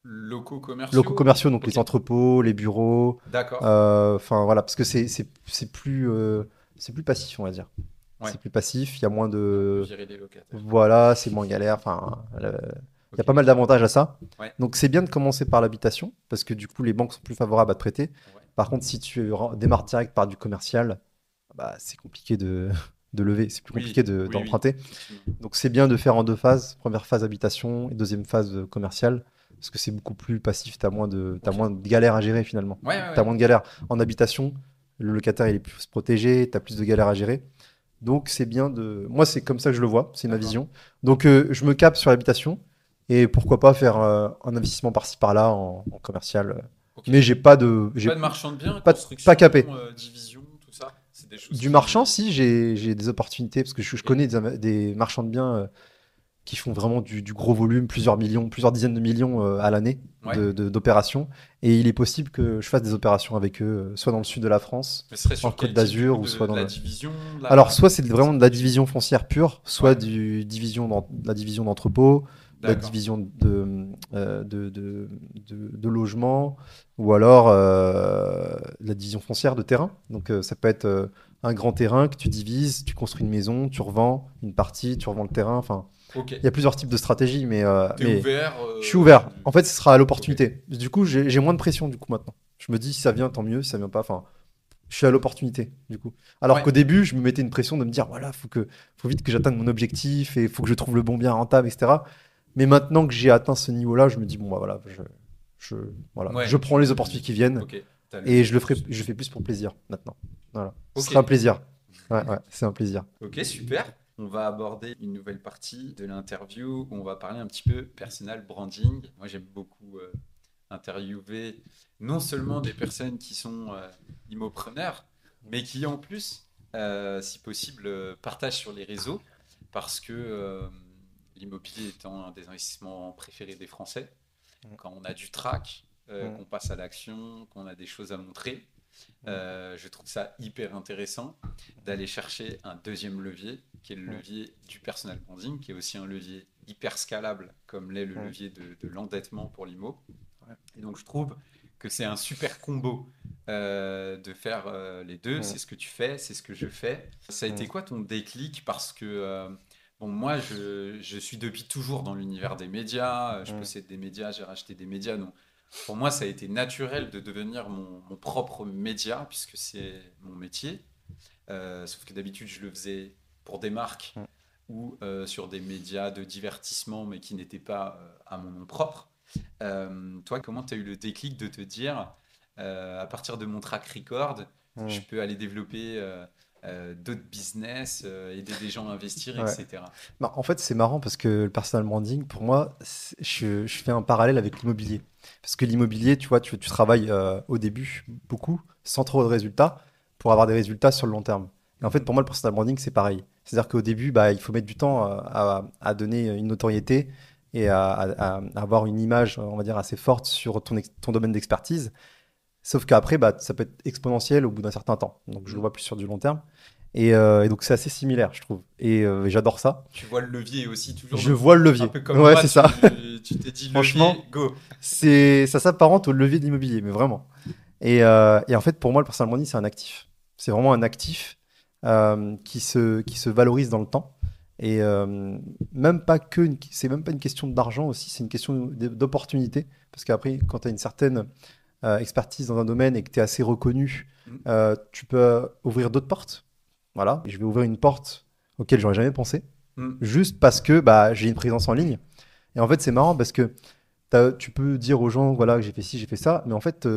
[SPEAKER 1] Locaux
[SPEAKER 2] Locaux
[SPEAKER 1] commerciaux?
[SPEAKER 2] commerciaux, donc
[SPEAKER 1] Ok,
[SPEAKER 2] les entrepôts, les bureaux.
[SPEAKER 1] d'accord.
[SPEAKER 2] Enfin, voilà, parce que c'est plus passif, on va dire.
[SPEAKER 1] Ouais,
[SPEAKER 2] C'est plus passif, il y a moins
[SPEAKER 1] on peut
[SPEAKER 2] de...
[SPEAKER 1] virer les locataires.
[SPEAKER 2] Voilà, c'est moins galère. Enfin, il y a
[SPEAKER 1] Ok,
[SPEAKER 2] pas mal d'avantages à ça.
[SPEAKER 1] ouais,
[SPEAKER 2] Donc c'est bien de commencer par l'habitation, parce que du coup, les banques sont plus favorables à te prêter.
[SPEAKER 1] ouais.
[SPEAKER 2] Par contre, si tu démarres direct par du commercial, bah, c'est compliqué de lever, c'est plus compliqué
[SPEAKER 1] Oui, oui, oui,
[SPEAKER 2] d'emprunter.
[SPEAKER 1] effectivement.
[SPEAKER 2] Donc c'est bien de faire en deux phases. Première phase habitation et deuxième phase commerciale, parce que c'est beaucoup plus passif, t'as
[SPEAKER 1] Ok.
[SPEAKER 2] moins de galères à gérer finalement.
[SPEAKER 1] Ouais, ouais,
[SPEAKER 2] T'as
[SPEAKER 1] ouais.
[SPEAKER 2] moins de galères. En habitation, le locataire il est plus protégé, t'as plus de galères à gérer. Donc c'est bien de... Moi c'est comme ça que je le vois, c'est ma
[SPEAKER 1] D'accord.
[SPEAKER 2] vision. Donc je me capte sur l'habitation et pourquoi pas faire un investissement par-ci par-là en commercial.
[SPEAKER 1] Ok.
[SPEAKER 2] Mais j'ai pas de...
[SPEAKER 1] Pas de marchand de biens,
[SPEAKER 2] pas,
[SPEAKER 1] construction,
[SPEAKER 2] pas capé.
[SPEAKER 1] division, tout ça. C'est des choses
[SPEAKER 2] Du
[SPEAKER 1] qui.
[SPEAKER 2] marchand, si, j'ai des opportunités, parce que je
[SPEAKER 1] Ok.
[SPEAKER 2] connais des marchands de biens qui font vraiment du gros volume, plusieurs millions, plusieurs dizaines de millions à l'année
[SPEAKER 1] Ouais.
[SPEAKER 2] d'opérations. Et il est possible que je fasse des opérations avec eux, soit dans le sud de la France,
[SPEAKER 1] Mais ce serait
[SPEAKER 2] en
[SPEAKER 1] sur
[SPEAKER 2] Côte
[SPEAKER 1] quel type du
[SPEAKER 2] d'Azur,
[SPEAKER 1] coup
[SPEAKER 2] ou soit
[SPEAKER 1] de
[SPEAKER 2] dans
[SPEAKER 1] la
[SPEAKER 2] le...
[SPEAKER 1] division,
[SPEAKER 2] Alors, soit c'est vraiment de la
[SPEAKER 1] c'est-
[SPEAKER 2] division foncière pure, soit
[SPEAKER 1] Ouais.
[SPEAKER 2] de la division d'entrepôt, de la
[SPEAKER 1] D'accord.
[SPEAKER 2] division de logement, ou alors la division foncière de terrain. Donc, ça peut être un grand terrain que tu divises, tu construis une maison, tu revends une partie, tu revends le terrain. Enfin,
[SPEAKER 1] Ok.
[SPEAKER 2] il y a plusieurs types de stratégies,
[SPEAKER 1] T'es
[SPEAKER 2] mais
[SPEAKER 1] ouvert.
[SPEAKER 2] je suis ouvert. En fait, ce sera à
[SPEAKER 1] Ok.
[SPEAKER 2] l'opportunité. Du coup, j'ai moins de pression du coup maintenant. Je me dis si ça vient, tant mieux. Si ça vient pas, enfin, je suis à l'opportunité du coup. Alors
[SPEAKER 1] Ouais.
[SPEAKER 2] qu'au début, je me mettais une pression de me dire voilà, faut vite que j'atteigne mon objectif et faut que je trouve le bon bien rentable, etc. Mais maintenant que j'ai atteint ce niveau-là, je me dis bon bah voilà, voilà,
[SPEAKER 1] Ouais.
[SPEAKER 2] je prends les opportunités qui viennent.
[SPEAKER 1] Ok.
[SPEAKER 2] Et je le fais plus pour plaisir maintenant. Voilà. Ce
[SPEAKER 1] Ok.
[SPEAKER 2] sera un plaisir. Ouais, c'est un plaisir.
[SPEAKER 1] Ok, super. On va aborder une nouvelle partie de l'interview où on va parler un petit peu personal branding. Moi, j'aime beaucoup interviewer non seulement des personnes qui sont immopreneurs, mais qui en plus, si possible, partagent sur les réseaux parce que l'immobilier étant un des investissements préférés des Français, quand on a du trac, qu'on passe à l'action, qu'on a des choses à montrer, je trouve ça hyper intéressant d'aller chercher un deuxième levier, qui est le levier du personal branding, qui est aussi un levier hyper scalable, comme l'est le levier de l'endettement pour l'IMO. Et donc je trouve que c'est un super combo de faire les deux. C'est ce que tu fais, c'est ce que je fais. Ça a été quoi ton déclic? Parce que bon, moi, je suis depuis toujours dans l'univers des médias. Je possède des médias, j'ai racheté des médias. Donc, pour moi, ça a été naturel de devenir mon propre média, puisque c'est mon métier. Sauf que d'habitude, je le faisais pour des marques ou sur des médias de divertissement, mais qui n'étaient pas à mon nom propre. Toi, comment tu as eu le déclic de te dire, à partir de mon track record, je peux aller développer d'autres business, aider des gens à investir, etc.
[SPEAKER 2] Bah, en fait, c'est marrant parce que le personal branding, pour moi, je fais un parallèle avec l'immobilier. Parce que l'immobilier, tu vois, tu travailles au début beaucoup, sans trop de résultats, pour avoir des résultats sur le long terme. Et en fait, pour moi, le personal branding, c'est pareil. C'est-à-dire qu'au début, bah, il faut mettre du temps à donner une notoriété et à avoir une image, on va dire, assez forte sur ton domaine d'expertise. Sauf qu'après, bah, ça peut être exponentiel au bout d'un certain temps. Donc, je le vois plus sur du long terme. Et donc, c'est assez similaire, je trouve. Et j'adore ça.
[SPEAKER 1] Tu vois le levier aussi, toujours.
[SPEAKER 2] Je vois le levier.
[SPEAKER 1] Un peu comme
[SPEAKER 2] ouais,
[SPEAKER 1] moi,
[SPEAKER 2] c'est ça.
[SPEAKER 1] Tu t'es dit
[SPEAKER 2] Franchement,
[SPEAKER 1] levier, go.
[SPEAKER 2] ça s'apparente au levier de l'immobilier, mais vraiment. Et en fait, pour moi, le personal branding, c'est un actif. C'est vraiment un actif qui se valorise dans le temps. Et c'est même pas une question d'argent aussi, c'est une question d'opportunité. Parce qu'après, quand tu as une certaine expertise dans un domaine et que tu es assez reconnu, tu peux ouvrir d'autres portes. Voilà, et je vais ouvrir une porte auquel j'aurais jamais pensé, juste parce que bah, j'ai une présence en ligne. Et en fait, c'est marrant parce que tu peux dire aux gens, voilà, j'ai fait ci, j'ai fait ça, mais en fait,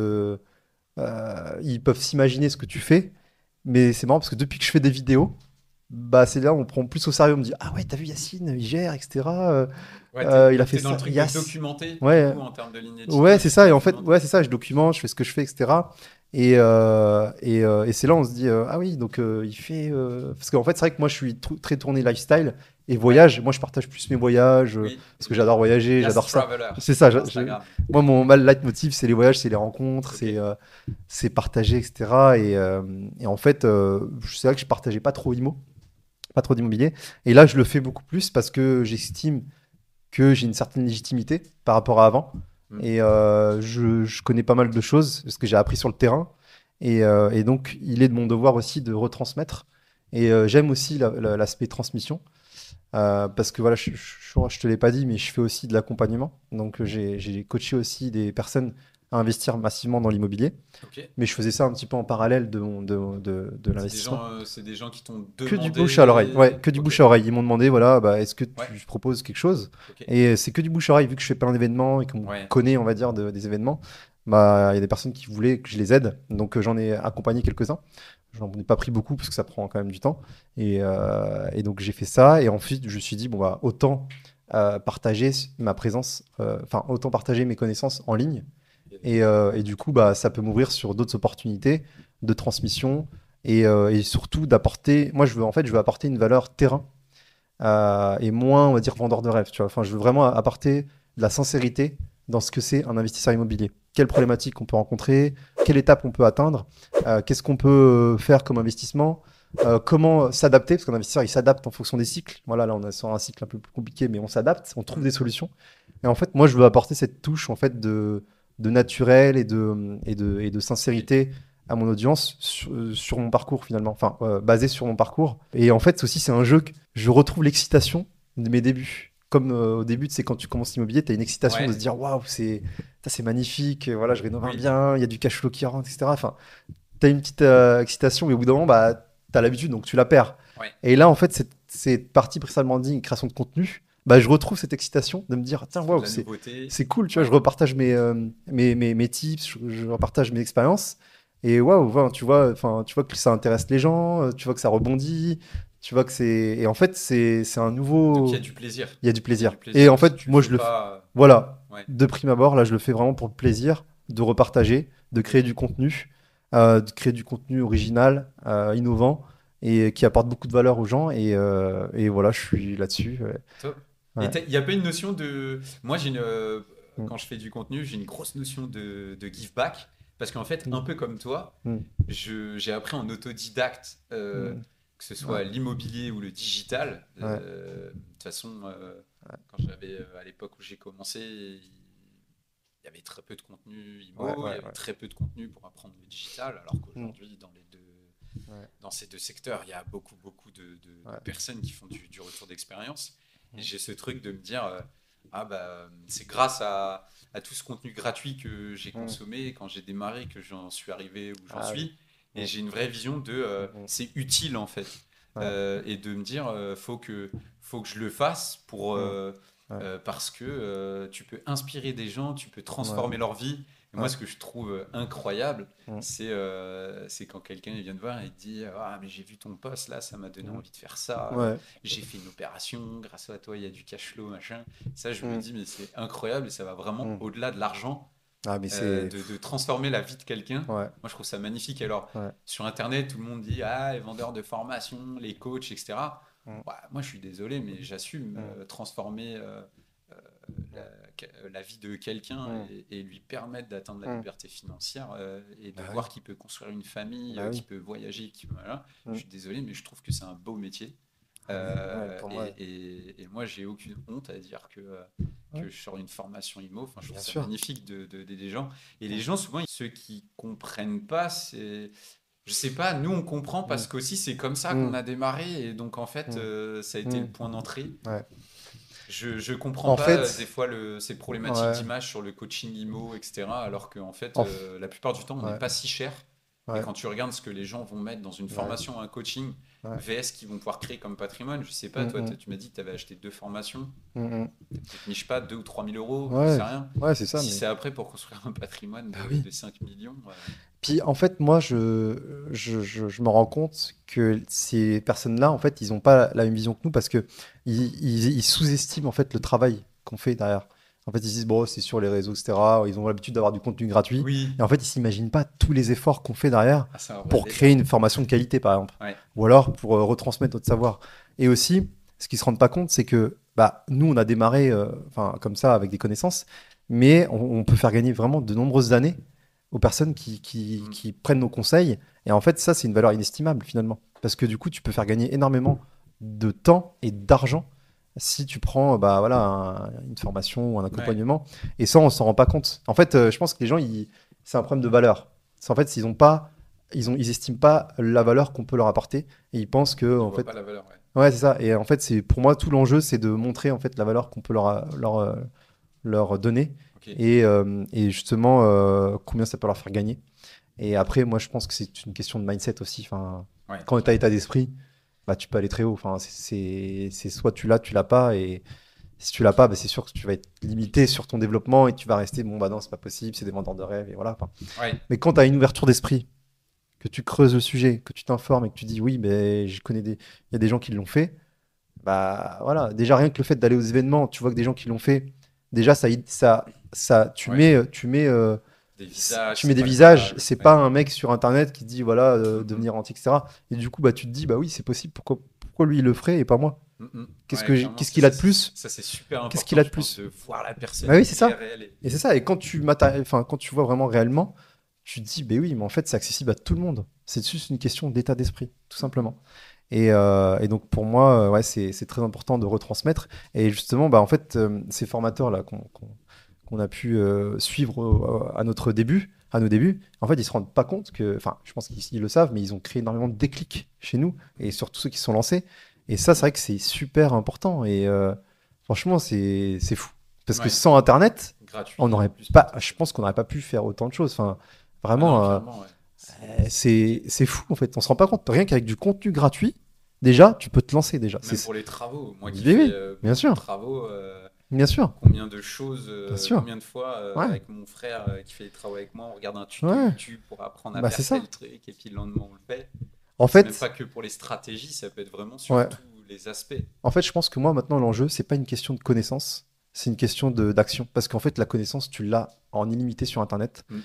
[SPEAKER 2] ils peuvent s'imaginer ce que tu fais. Mais c'est marrant parce que depuis que je fais des vidéos, bah, c'est là où on prend plus au sérieux. On me dit, ah ouais, t'as vu Yacine, il gère, etc.
[SPEAKER 1] Ouais,
[SPEAKER 2] Il a fait
[SPEAKER 1] t'es dans
[SPEAKER 2] ça.
[SPEAKER 1] le truc de documenter,
[SPEAKER 2] Ouais,
[SPEAKER 1] du coup, en termes de ligne
[SPEAKER 2] ouais, c'est ça. Et en fait,
[SPEAKER 1] documente.
[SPEAKER 2] ouais, c'est ça. Je documente, je fais ce que je fais, etc. Et c'est là on se dit, ah oui, donc il fait. Parce qu'en fait, c'est vrai que moi, je suis très tourné lifestyle et voyage. Moi, je partage plus mes voyages
[SPEAKER 1] Oui.
[SPEAKER 2] parce que j'adore voyager,
[SPEAKER 1] Yes
[SPEAKER 2] j'adore ça.
[SPEAKER 1] Traveler
[SPEAKER 2] C'est ça.
[SPEAKER 1] sur Instagram.
[SPEAKER 2] Moi, mon leitmotiv, c'est les voyages, c'est les rencontres,
[SPEAKER 1] Ok.
[SPEAKER 2] c'est partager, etc. Et en fait, c'est vrai que je partageais pas trop pas trop d'immobilier. Et là, je le fais beaucoup plus parce que j'estime que j'ai une certaine légitimité par rapport à avant. Et je connais pas mal de choses, ce que j'ai appris sur le terrain. Et donc, il est de mon devoir aussi de retransmettre. Et j'aime aussi l'aspect transmission. Parce que voilà, je te l'ai pas dit, mais je fais aussi de l'accompagnement. Donc, j'ai coaché aussi des personnes à investir massivement dans l'immobilier.
[SPEAKER 1] Ok.
[SPEAKER 2] Mais je faisais ça un petit peu en parallèle de l'investissement.
[SPEAKER 1] C'est des gens qui t'ont
[SPEAKER 2] Que
[SPEAKER 1] demandé.
[SPEAKER 2] du bouche à l'oreille, ouais, que du
[SPEAKER 1] Ok.
[SPEAKER 2] bouche à oreille. Ils m'ont demandé, voilà, bah, est-ce que
[SPEAKER 1] Ouais.
[SPEAKER 2] tu proposes quelque chose?
[SPEAKER 1] Ok.
[SPEAKER 2] Et c'est que du bouche à oreille, vu que je fais plein d'événements et qu'on
[SPEAKER 1] Ouais.
[SPEAKER 2] connaît, on va dire, des événements, bah, il y a des personnes qui voulaient que je les aide. Donc j'en ai accompagné quelques-uns. J'en ai pas pris beaucoup parce que ça prend quand même du temps. Et donc j'ai fait ça. Et ensuite, je me suis dit, bon, bah, autant partager ma présence, enfin, autant partager mes connaissances en ligne. Et du coup, bah, ça peut m'ouvrir sur d'autres opportunités de transmission et surtout d'apporter. Moi, je veux apporter une valeur terrain et moins, on va dire, vendeur de rêve. Tu vois. Enfin, je veux vraiment apporter de la sincérité dans ce que c'est un investisseur immobilier. Quelles problématiques on peut rencontrer, quelle étape on peut atteindre, qu'est-ce qu'on peut faire comme investissement, comment s'adapter, parce qu'un investisseur, il s'adapte en fonction des cycles. Voilà, là, on est sur un cycle un peu plus compliqué, mais on s'adapte, on trouve des solutions. Et en fait, moi, je veux apporter cette touche en fait, de naturel et de sincérité à mon audience sur mon parcours finalement, enfin basé sur mon parcours. Et en fait aussi c'est un jeu que je retrouve l'excitation de mes débuts. Comme au début, tu sais, quand tu commences l'immobilier, tu as une excitation de se dire waouh, c'est magnifique, voilà, je rénove un bien, il y a du cash flow qui rentre, etc. Enfin, tu as une petite excitation, mais au bout d'un moment, bah, tu as l'habitude, donc tu la perds.
[SPEAKER 1] Ouais.
[SPEAKER 2] Et là, en fait, cette partie personal branding, création de contenu, bah, je retrouve cette excitation de me dire, tiens,
[SPEAKER 1] C'est de
[SPEAKER 2] waouh,
[SPEAKER 1] la nouveauté.
[SPEAKER 2] c'est cool, tu vois,
[SPEAKER 1] Ouais.
[SPEAKER 2] je repartage mes tips, je repartage mes expériences. Et waouh, voilà, tu vois que ça intéresse les gens, tu vois que ça rebondit, tu vois que c'est. Et en fait, c'est un
[SPEAKER 1] Donc il y a
[SPEAKER 2] nouveau.
[SPEAKER 1] du plaisir.
[SPEAKER 2] Il y a du
[SPEAKER 1] Il y a
[SPEAKER 2] plaisir.
[SPEAKER 1] du
[SPEAKER 2] Et
[SPEAKER 1] plaisir
[SPEAKER 2] en
[SPEAKER 1] aussi.
[SPEAKER 2] fait,
[SPEAKER 1] Tu le
[SPEAKER 2] moi,
[SPEAKER 1] fais
[SPEAKER 2] je le fais.
[SPEAKER 1] pas.
[SPEAKER 2] Voilà,
[SPEAKER 1] Ouais.
[SPEAKER 2] de prime abord, là, je le fais vraiment pour le plaisir de repartager, de créer du contenu original, innovant et qui apporte beaucoup de valeur aux gens. Et voilà, je suis là-dessus. Ouais.
[SPEAKER 1] Top. Et
[SPEAKER 2] Ouais.
[SPEAKER 1] il n'y a pas une notion de. Moi,
[SPEAKER 2] Mm,
[SPEAKER 1] quand je fais du contenu, j'ai une grosse notion de give back. Parce qu'en fait, un
[SPEAKER 2] mm,
[SPEAKER 1] peu comme toi,
[SPEAKER 2] mm,
[SPEAKER 1] j'ai appris en autodidacte,
[SPEAKER 2] mm.
[SPEAKER 1] que ce
[SPEAKER 2] Ouais,
[SPEAKER 1] soit l'immobilier ou le digital.
[SPEAKER 2] ouais,
[SPEAKER 1] De toute façon, quand j'avais, à l'époque où j'ai commencé, il y avait très peu de contenu
[SPEAKER 2] ouais,
[SPEAKER 1] IMO, il
[SPEAKER 2] ouais,
[SPEAKER 1] y avait
[SPEAKER 2] ouais.
[SPEAKER 1] très peu de contenu pour apprendre le digital, alors
[SPEAKER 2] Mm,
[SPEAKER 1] qu'aujourd'hui,
[SPEAKER 2] ouais,
[SPEAKER 1] dans ces deux secteurs, il y a beaucoup de
[SPEAKER 2] ouais.
[SPEAKER 1] personnes qui font du retour d'expérience. Et
[SPEAKER 2] Mm,
[SPEAKER 1] j'ai ce truc de me dire, ah bah, c'est grâce à tout ce contenu gratuit que j'ai
[SPEAKER 2] mm.
[SPEAKER 1] consommé quand j'ai démarré que j'en suis arrivé où j'en
[SPEAKER 2] Ah oui.
[SPEAKER 1] suis. Et
[SPEAKER 2] Mm,
[SPEAKER 1] j'ai une vraie vision de
[SPEAKER 2] mm, mm.
[SPEAKER 1] c'est utile en fait.
[SPEAKER 2] Ouais,
[SPEAKER 1] Et de me dire, faut que je le fasse
[SPEAKER 2] mm, ouais,
[SPEAKER 1] parce que tu peux inspirer des gens, tu peux
[SPEAKER 2] ouais,
[SPEAKER 1] transformer leur vie. Et moi,
[SPEAKER 2] ouais.
[SPEAKER 1] ce que je trouve incroyable,
[SPEAKER 2] Mm,
[SPEAKER 1] c'est quand quelqu'un il vient te voir et te dit ah, mais j'ai vu ton post là, ça m'a donné
[SPEAKER 2] mm.
[SPEAKER 1] envie de faire ça.
[SPEAKER 2] Ouais.
[SPEAKER 1] J'ai fait une opération, grâce à toi, il y a du cash flow, machin. Ça, je me
[SPEAKER 2] Mm,
[SPEAKER 1] dis, mais c'est incroyable et ça va vraiment
[SPEAKER 2] mm.
[SPEAKER 1] au-delà de l'argent,
[SPEAKER 2] Ah, mais c'est.
[SPEAKER 1] de transformer la vie de quelqu'un.
[SPEAKER 2] Ouais,
[SPEAKER 1] Moi, je trouve ça magnifique. Alors,
[SPEAKER 2] ouais.
[SPEAKER 1] sur Internet, tout le monde dit ah, les vendeurs de formation, les coachs, etc.
[SPEAKER 2] Mm,
[SPEAKER 1] Ouais, moi, je suis désolé, mais j'assume
[SPEAKER 2] mm,
[SPEAKER 1] transformer euh, la vie de quelqu'un
[SPEAKER 2] mm,
[SPEAKER 1] et lui permettre d'atteindre la
[SPEAKER 2] mm.
[SPEAKER 1] liberté financière et de
[SPEAKER 2] Bah oui,
[SPEAKER 1] voir qu'il peut construire une famille,
[SPEAKER 2] bah
[SPEAKER 1] qu'il
[SPEAKER 2] oui.
[SPEAKER 1] peut voyager, voilà. Je
[SPEAKER 2] Mm.
[SPEAKER 1] suis désolé, mais je trouve que c'est un beau métier.
[SPEAKER 2] Ah, mais ouais, pour moi,
[SPEAKER 1] Et moi, j'ai aucune honte à dire
[SPEAKER 2] ouais,
[SPEAKER 1] que je sors une formation IMO. Enfin, je trouve
[SPEAKER 2] bien
[SPEAKER 1] ça
[SPEAKER 2] sûr.
[SPEAKER 1] magnifique d'aider des gens. Et les
[SPEAKER 2] Mm,
[SPEAKER 1] gens, souvent, ceux qui comprennent pas, c'est. Je sais pas, nous on comprend
[SPEAKER 2] mm,
[SPEAKER 1] parce qu'aussi c'est comme ça qu'on
[SPEAKER 2] mm,
[SPEAKER 1] a démarré et donc en fait
[SPEAKER 2] mm,
[SPEAKER 1] ça a été le
[SPEAKER 2] mm.
[SPEAKER 1] point d'entrée.
[SPEAKER 2] Ouais.
[SPEAKER 1] Je comprends
[SPEAKER 2] En
[SPEAKER 1] pas des
[SPEAKER 2] fait,
[SPEAKER 1] fois ces problématiques
[SPEAKER 2] ouais.
[SPEAKER 1] d'image sur le coaching IMO, etc. Alors qu'en fait,
[SPEAKER 2] En f-
[SPEAKER 1] la plupart du temps, on n'est
[SPEAKER 2] ouais,
[SPEAKER 1] pas si cher. Et
[SPEAKER 2] ouais,
[SPEAKER 1] quand tu regardes ce que les gens vont mettre dans une
[SPEAKER 2] ouais,
[SPEAKER 1] formation, un coaching,
[SPEAKER 2] ouais.
[SPEAKER 1] VS qu'ils vont pouvoir créer comme patrimoine, je sais pas,
[SPEAKER 2] Mm,
[SPEAKER 1] toi,
[SPEAKER 2] mm,
[SPEAKER 1] tu m'as dit que tu avais acheté 2 formations,
[SPEAKER 2] mm, mm.
[SPEAKER 1] peut-être niche pas 2 ou 3 000 euros, je
[SPEAKER 2] Ouais,
[SPEAKER 1] sais rien.
[SPEAKER 2] ouais, c'est ça,
[SPEAKER 1] Si
[SPEAKER 2] mais.
[SPEAKER 1] c'est après pour construire un patrimoine
[SPEAKER 2] Bah
[SPEAKER 1] de
[SPEAKER 2] oui.
[SPEAKER 1] 5 millions,
[SPEAKER 2] Puis en fait, moi, je me rends compte que ces personnes-là, en fait, ils n'ont pas la même vision que nous parce que ils sous-estiment en fait le travail qu'on fait derrière. En fait, ils se disent, bon, c'est sur les réseaux, etc. Ils ont l'habitude d'avoir du contenu gratuit.
[SPEAKER 1] oui,
[SPEAKER 2] Et en fait, ils s'imaginent pas tous les efforts qu'on fait derrière
[SPEAKER 1] ah, c'est un vrai
[SPEAKER 2] pour créer
[SPEAKER 1] délire.
[SPEAKER 2] une formation de qualité, par exemple.
[SPEAKER 1] Ouais,
[SPEAKER 2] Ou alors pour retransmettre notre savoir. Et aussi, ce qu'ils se rendent pas compte, c'est que bah, nous, on a démarré enfin, comme ça avec des connaissances, mais on peut faire gagner vraiment de nombreuses années aux personnes
[SPEAKER 1] mm,
[SPEAKER 2] qui prennent nos conseils. Et en fait, ça, c'est une valeur inestimable finalement. Parce que du coup, tu peux faire gagner énormément de temps et d'argent si tu prends bah, voilà, une formation ou un
[SPEAKER 1] ouais,
[SPEAKER 2] accompagnement. Et ça, on s'en rend pas compte. En fait, je pense que les gens, c'est un problème de valeur. C'est en fait, ils ont pas, ils estiment pas la valeur qu'on peut leur apporter. Et ils pensent que,
[SPEAKER 1] ils
[SPEAKER 2] en
[SPEAKER 1] voient pas
[SPEAKER 2] fait,
[SPEAKER 1] la valeur. Ouais.
[SPEAKER 2] ouais, c'est ça. Et en fait, c'est pour moi, tout l'enjeu, c'est de montrer en fait la valeur qu'on peut leur donner
[SPEAKER 1] Ok,
[SPEAKER 2] et justement combien ça peut leur faire gagner. Et après, moi, je pense que c'est une question de mindset aussi. Enfin,
[SPEAKER 1] ouais,
[SPEAKER 2] quand tu as
[SPEAKER 1] clairement.
[SPEAKER 2] état d'esprit, bah, tu peux aller très haut. Enfin, c'est soit tu l'as pas. Et si tu l'as pas, bah, c'est sûr que tu vas être limité sur ton développement et tu vas rester, bon, bah non, c'est pas possible, c'est des vendeurs de rêves. Et voilà. Enfin,
[SPEAKER 1] Ouais,
[SPEAKER 2] mais quand tu as une ouverture d'esprit, que tu creuses le sujet, que tu t'informes et que tu dis, oui, mais il y a des gens qui l'ont fait, bah voilà. Déjà, rien que le fait d'aller aux événements, tu vois que des gens qui l'ont fait, déjà,
[SPEAKER 1] ouais. Des visages,
[SPEAKER 2] tu mets
[SPEAKER 1] c'est
[SPEAKER 2] des
[SPEAKER 1] pas le
[SPEAKER 2] visages,
[SPEAKER 1] mal.
[SPEAKER 2] c'est
[SPEAKER 1] Ouais.
[SPEAKER 2] pas un mec sur internet qui dit voilà
[SPEAKER 1] Mm,
[SPEAKER 2] devenir anti etc. Et du coup bah tu te dis bah oui c'est possible pourquoi lui il le ferait et pas moi.
[SPEAKER 1] mm, mm. Ouais, clairement,
[SPEAKER 2] Qu'est-ce qu'il a de plus?
[SPEAKER 1] ça, c'est super
[SPEAKER 2] Qu'est-ce qu'il
[SPEAKER 1] important,
[SPEAKER 2] a
[SPEAKER 1] je
[SPEAKER 2] de
[SPEAKER 1] pense,
[SPEAKER 2] plus?
[SPEAKER 1] de voir la
[SPEAKER 2] Bah
[SPEAKER 1] personne
[SPEAKER 2] oui c'est ça.
[SPEAKER 1] IRL.
[SPEAKER 2] Et c'est ça et quand tu vois vraiment réellement tu te dis bah oui mais en fait c'est accessible à tout le monde. C'est juste une question d'état d'esprit tout
[SPEAKER 1] Mm, mm.
[SPEAKER 2] simplement. Et donc pour moi ouais c'est très important de retransmettre et justement bah en fait ces formateurs là qu'on a pu suivre à nos débuts, en fait, ils se rendent pas compte que, enfin, je pense qu'ils le savent, mais ils ont créé énormément de déclics chez nous et surtout ceux qui se sont lancés. Et ça, c'est vrai que c'est super important. Et franchement, c'est fou. Parce que
[SPEAKER 1] Ouais,
[SPEAKER 2] sans Internet, on
[SPEAKER 1] gratuit en
[SPEAKER 2] n'aurait
[SPEAKER 1] plus pour
[SPEAKER 2] pas,
[SPEAKER 1] tout.
[SPEAKER 2] je pense qu'on n'aurait pas pu faire autant de choses. Enfin,
[SPEAKER 1] Ah non,
[SPEAKER 2] vraiment,
[SPEAKER 1] clairement, ouais. C'est compliqué.
[SPEAKER 2] c'est fou en fait. On se rend pas compte. Rien qu'avec du contenu gratuit, Déjà, tu peux te lancer déjà.
[SPEAKER 1] Même pour les travaux. Moi qui
[SPEAKER 2] Oui,
[SPEAKER 1] fais
[SPEAKER 2] oui, bien
[SPEAKER 1] beaucoup de
[SPEAKER 2] sûr,
[SPEAKER 1] travaux,
[SPEAKER 2] bien sûr,
[SPEAKER 1] combien de choses,
[SPEAKER 2] bien sûr.
[SPEAKER 1] combien de fois
[SPEAKER 2] Ouais,
[SPEAKER 1] avec mon frère qui fait des travaux avec moi, on regarde un tuto
[SPEAKER 2] ouais,
[SPEAKER 1] YouTube pour apprendre à
[SPEAKER 2] bah c'est
[SPEAKER 1] faire
[SPEAKER 2] ça.
[SPEAKER 1] tel truc et puis le lendemain on le fait.
[SPEAKER 2] En
[SPEAKER 1] Et c'est même
[SPEAKER 2] fait,
[SPEAKER 1] pas que pour les stratégies, ça peut être vraiment sur
[SPEAKER 2] ouais.
[SPEAKER 1] tous les aspects.
[SPEAKER 2] En fait, je pense que moi, maintenant, l'enjeu, c'est pas une question de connaissance, c'est une question d'action. Parce qu'en fait, la connaissance, tu l'as en illimité sur Internet.
[SPEAKER 1] Mm.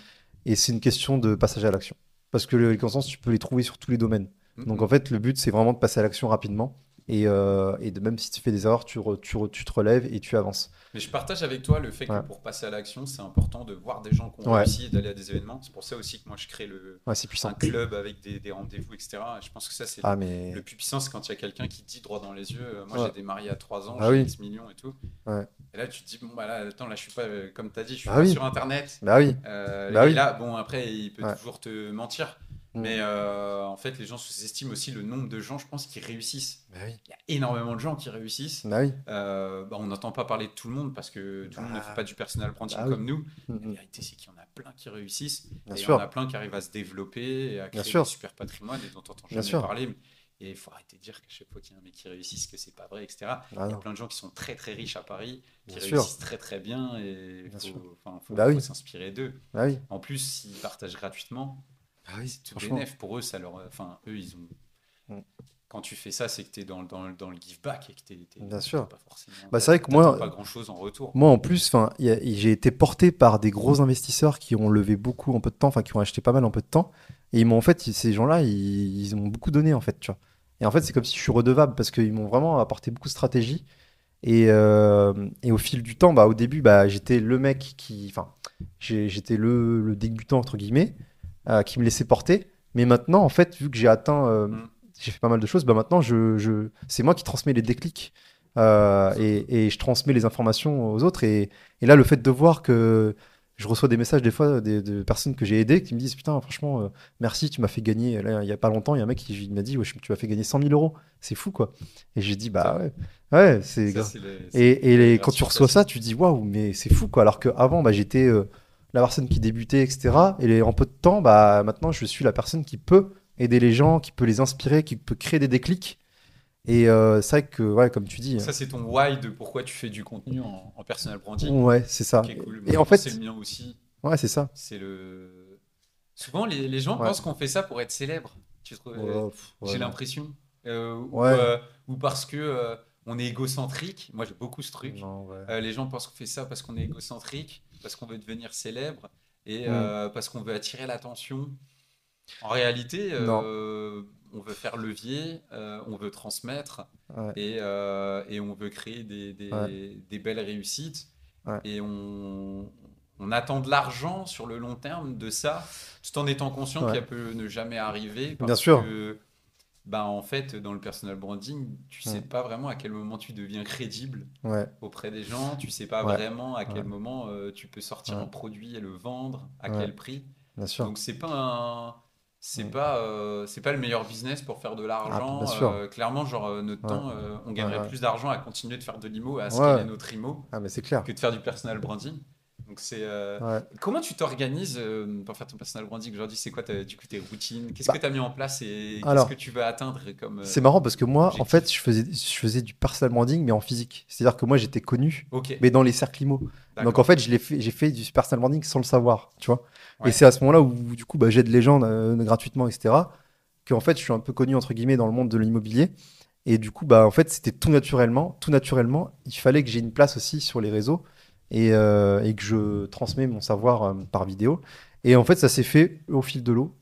[SPEAKER 2] Et c'est une question de passage à l'action. Parce que les connaissances, tu peux les trouver sur tous les domaines.
[SPEAKER 1] Mm,
[SPEAKER 2] Donc en
[SPEAKER 1] mm.
[SPEAKER 2] fait, le but, c'est vraiment de passer à l'action rapidement. Et de, même si tu fais des erreurs, tu te relèves et tu avances.
[SPEAKER 1] Mais je partage avec toi le fait que
[SPEAKER 2] Ouais,
[SPEAKER 1] pour passer à l'action, c'est important de voir des gens qui ont
[SPEAKER 2] ouais,
[SPEAKER 1] réussi et d'aller à des événements. C'est pour ça aussi que moi je crée
[SPEAKER 2] ouais, c'est
[SPEAKER 1] un
[SPEAKER 2] puissant.
[SPEAKER 1] club avec des rendez-vous, etc. Et je pense que ça, c'est
[SPEAKER 2] Ah,
[SPEAKER 1] le
[SPEAKER 2] mais.
[SPEAKER 1] plus puissant, c'est quand il y a quelqu'un qui te dit droit dans les yeux, moi
[SPEAKER 2] Ouais.
[SPEAKER 1] j'ai démarré à 3 ans,
[SPEAKER 2] Bah
[SPEAKER 1] j'ai
[SPEAKER 2] oui.
[SPEAKER 1] X millions et tout.
[SPEAKER 2] Ouais.
[SPEAKER 1] Et là, tu te dis, bon, bah là, attends, là, je suis pas, comme tu as dit, je suis
[SPEAKER 2] Bah
[SPEAKER 1] pas
[SPEAKER 2] oui.
[SPEAKER 1] sur Internet.
[SPEAKER 2] Bah oui.
[SPEAKER 1] Le
[SPEAKER 2] Bah
[SPEAKER 1] gars est
[SPEAKER 2] oui.
[SPEAKER 1] là, bon, après, il peut
[SPEAKER 2] Ouais.
[SPEAKER 1] toujours te mentir.
[SPEAKER 2] Mm.
[SPEAKER 1] Mais en fait, les gens sous-estiment aussi le nombre de gens, je pense, qui réussissent.
[SPEAKER 2] Bah oui.
[SPEAKER 1] Il y a énormément de gens qui réussissent.
[SPEAKER 2] Bah oui.
[SPEAKER 1] Bah, on n'entend pas parler de tout le monde parce que tout le monde ne fait
[SPEAKER 2] Bah,
[SPEAKER 1] pas du personal branding
[SPEAKER 2] bah oui.
[SPEAKER 1] comme nous.
[SPEAKER 2] Mm,
[SPEAKER 1] La
[SPEAKER 2] mm.
[SPEAKER 1] vérité, c'est qu'il y en a plein qui réussissent
[SPEAKER 2] Bien
[SPEAKER 1] et il y en a
[SPEAKER 2] sûr.
[SPEAKER 1] plein qui arrivent à se développer et à
[SPEAKER 2] Bien
[SPEAKER 1] créer des
[SPEAKER 2] sûr.
[SPEAKER 1] super patrimoines et dont on n'entend
[SPEAKER 2] Bien
[SPEAKER 1] jamais
[SPEAKER 2] sûr.
[SPEAKER 1] parler. Et il faut arrêter de dire qu'à chaque fois qu'il y a un mec qui réussit, que c'est pas vrai, etc.
[SPEAKER 2] Ah
[SPEAKER 1] Il y a
[SPEAKER 2] non.
[SPEAKER 1] plein de gens qui sont très très riches à Paris, qui
[SPEAKER 2] Bien sûr.
[SPEAKER 1] réussissent très très bien et il
[SPEAKER 2] Bien sûr.
[SPEAKER 1] faut, enfin,
[SPEAKER 2] Bah
[SPEAKER 1] faut
[SPEAKER 2] oui.
[SPEAKER 1] s'inspirer d'eux.
[SPEAKER 2] Bah oui.
[SPEAKER 1] En plus, s'ils partagent gratuitement,
[SPEAKER 2] Bah oui.
[SPEAKER 1] c'est tout
[SPEAKER 2] Franchement.
[SPEAKER 1] bénef pour eux. Ça leur, enfin, eux, ils ont.
[SPEAKER 2] Mm.
[SPEAKER 1] Quand tu fais ça, c'est que tu es dans le give back et que
[SPEAKER 2] Bien
[SPEAKER 1] t'as
[SPEAKER 2] sûr.
[SPEAKER 1] pas forcément.
[SPEAKER 2] Bah c'est vrai que
[SPEAKER 1] T'attends
[SPEAKER 2] moi,
[SPEAKER 1] pas grand chose en retour.
[SPEAKER 2] Moi, en plus, enfin, j'ai été porté par des gros investisseurs qui ont levé beaucoup en peu de temps, enfin, qui ont acheté pas mal en peu de temps. Et ils m'ont, en fait, ces gens-là, ils m'ont beaucoup donné, en fait, tu vois. Et en fait, c'est comme si je suis redevable parce qu'ils m'ont vraiment apporté beaucoup de stratégie. Et au fil du temps, bah, au début, bah, j'étais le mec qui, enfin, j'étais le débutant, entre guillemets, qui me laissait porter. Mais maintenant, en fait, vu que j'ai atteint,
[SPEAKER 1] Mm.
[SPEAKER 2] j'ai fait pas mal de choses, bah, maintenant, c'est moi qui transmets les déclics. Et je transmets les informations aux autres. Et là, le fait de voir que je reçois des messages des fois de personnes que j'ai aidées qui me disent putain, franchement, merci, tu m'as fait gagner. Là, il y a pas longtemps, il y a un mec qui m'a dit, ouais, tu m'as fait gagner 100 000 euros. C'est fou, quoi. Et j'ai dit, bah
[SPEAKER 1] Ça,
[SPEAKER 2] ouais, ouais, c'est
[SPEAKER 1] ça
[SPEAKER 2] grave.
[SPEAKER 1] c'est
[SPEAKER 2] Quand tu reçois ça, tu dis waouh, mais c'est fou, quoi. Alors qu'avant, bah, j'étais la personne qui débutait, etc. En peu de temps, bah, maintenant, je suis la personne qui peut aider les gens, qui peut les inspirer, qui peut créer des déclics. Et c'est vrai que, ouais, comme tu dis,
[SPEAKER 1] ça, c'est ton why de pourquoi tu fais du contenu en personal branding,
[SPEAKER 2] ouais, c'est ça.
[SPEAKER 1] qui est cool. Moi,
[SPEAKER 2] Et
[SPEAKER 1] je
[SPEAKER 2] en
[SPEAKER 1] pense que c'est
[SPEAKER 2] fait,
[SPEAKER 1] le mien aussi.
[SPEAKER 2] ouais, c'est ça.
[SPEAKER 1] C'est le. Souvent, les gens
[SPEAKER 2] Ouais.
[SPEAKER 1] pensent qu'on fait ça pour être célèbre. Tu trouves,
[SPEAKER 2] Ouais, ouais,
[SPEAKER 1] j'ai
[SPEAKER 2] non.
[SPEAKER 1] l'impression.
[SPEAKER 2] Ouais,
[SPEAKER 1] Ou parce que on est égocentrique. Moi, j'ai beaucoup ce truc.
[SPEAKER 2] non, ouais.
[SPEAKER 1] Les gens pensent qu'on fait ça parce qu'on est égocentrique, parce qu'on veut devenir célèbre et
[SPEAKER 2] Hmm.
[SPEAKER 1] parce qu'on veut attirer l'attention. En réalité,
[SPEAKER 2] Non,
[SPEAKER 1] on veut faire levier, on veut transmettre
[SPEAKER 2] ouais,
[SPEAKER 1] et on veut créer
[SPEAKER 2] ouais,
[SPEAKER 1] des belles réussites.
[SPEAKER 2] ouais.
[SPEAKER 1] Et on attend de l'argent sur le long terme de ça, tout en étant conscient
[SPEAKER 2] Ouais.
[SPEAKER 1] qu'elle peut ne jamais arriver
[SPEAKER 2] Bien
[SPEAKER 1] parce
[SPEAKER 2] sûr.
[SPEAKER 1] que, bah, en fait, dans le personal branding, tu sais
[SPEAKER 2] Hmm.
[SPEAKER 1] pas vraiment à quel moment tu deviens crédible
[SPEAKER 2] Ouais,
[SPEAKER 1] auprès des gens, tu sais pas
[SPEAKER 2] ouais,
[SPEAKER 1] vraiment à
[SPEAKER 2] ouais,
[SPEAKER 1] quel moment tu peux sortir
[SPEAKER 2] ouais,
[SPEAKER 1] un produit et le vendre, à
[SPEAKER 2] ouais,
[SPEAKER 1] quel prix.
[SPEAKER 2] bien sûr.
[SPEAKER 1] Donc c'est pas un,
[SPEAKER 2] Hmm.
[SPEAKER 1] c'est pas le meilleur business pour faire de
[SPEAKER 2] Ah, bien
[SPEAKER 1] l'argent.
[SPEAKER 2] sûr.
[SPEAKER 1] Clairement, genre notre
[SPEAKER 2] Ouais,
[SPEAKER 1] temps, on
[SPEAKER 2] ouais,
[SPEAKER 1] gagnerait
[SPEAKER 2] ouais.
[SPEAKER 1] plus d'argent à continuer de faire de l'IMO, à scaler
[SPEAKER 2] Ouais.
[SPEAKER 1] notre IMO,
[SPEAKER 2] Ah, mais c'est clair.
[SPEAKER 1] que de faire du personal branding. Donc c'est
[SPEAKER 2] Ouais.
[SPEAKER 1] comment tu t'organises pour faire ton personal branding aujourd'hui? C'est quoi du coup tes routines? Qu'est-ce que
[SPEAKER 2] Bah,
[SPEAKER 1] tu as mis en place et qu'est-ce que
[SPEAKER 2] alors,
[SPEAKER 1] tu veux atteindre comme
[SPEAKER 2] c'est marrant parce que moi, en fait,
[SPEAKER 1] objectif?
[SPEAKER 2] je faisais du personal branding, mais en physique. C'est-à-dire que moi, j'étais connu,
[SPEAKER 1] Ok,
[SPEAKER 2] mais dans les cercles IMO. Donc, en
[SPEAKER 1] d'accord.
[SPEAKER 2] fait, j'ai fait du personal branding sans le savoir, tu vois. Et
[SPEAKER 1] Ouais.
[SPEAKER 2] c'est à ce moment-là où, du coup, bah, j'aide les gens gratuitement, etc. Qu'en fait, je suis un peu connu, entre guillemets, dans le monde de l'immobilier. Et du coup, bah, en fait, c'était tout naturellement. Tout naturellement, il fallait que j'ai une place aussi sur les réseaux et que je transmets mon savoir par vidéo. Et en fait, ça s'est fait au fil de l'eau.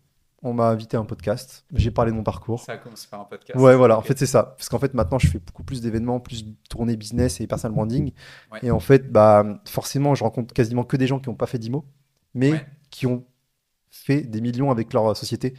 [SPEAKER 2] On m'a invité à un podcast. J'ai parlé de mon parcours.
[SPEAKER 1] Ça a commencé par un
[SPEAKER 2] Ouais,
[SPEAKER 1] podcast.
[SPEAKER 2] voilà, en
[SPEAKER 1] Ok.
[SPEAKER 2] fait, c'est ça. Parce qu'en fait, maintenant, je fais beaucoup plus d'événements, plus tournées business et personal branding.
[SPEAKER 1] Ouais.
[SPEAKER 2] Et en fait, bah, forcément, je rencontre quasiment que des gens qui n'ont pas fait d'IMO, mais
[SPEAKER 1] Ouais.
[SPEAKER 2] qui ont fait des millions avec leur société,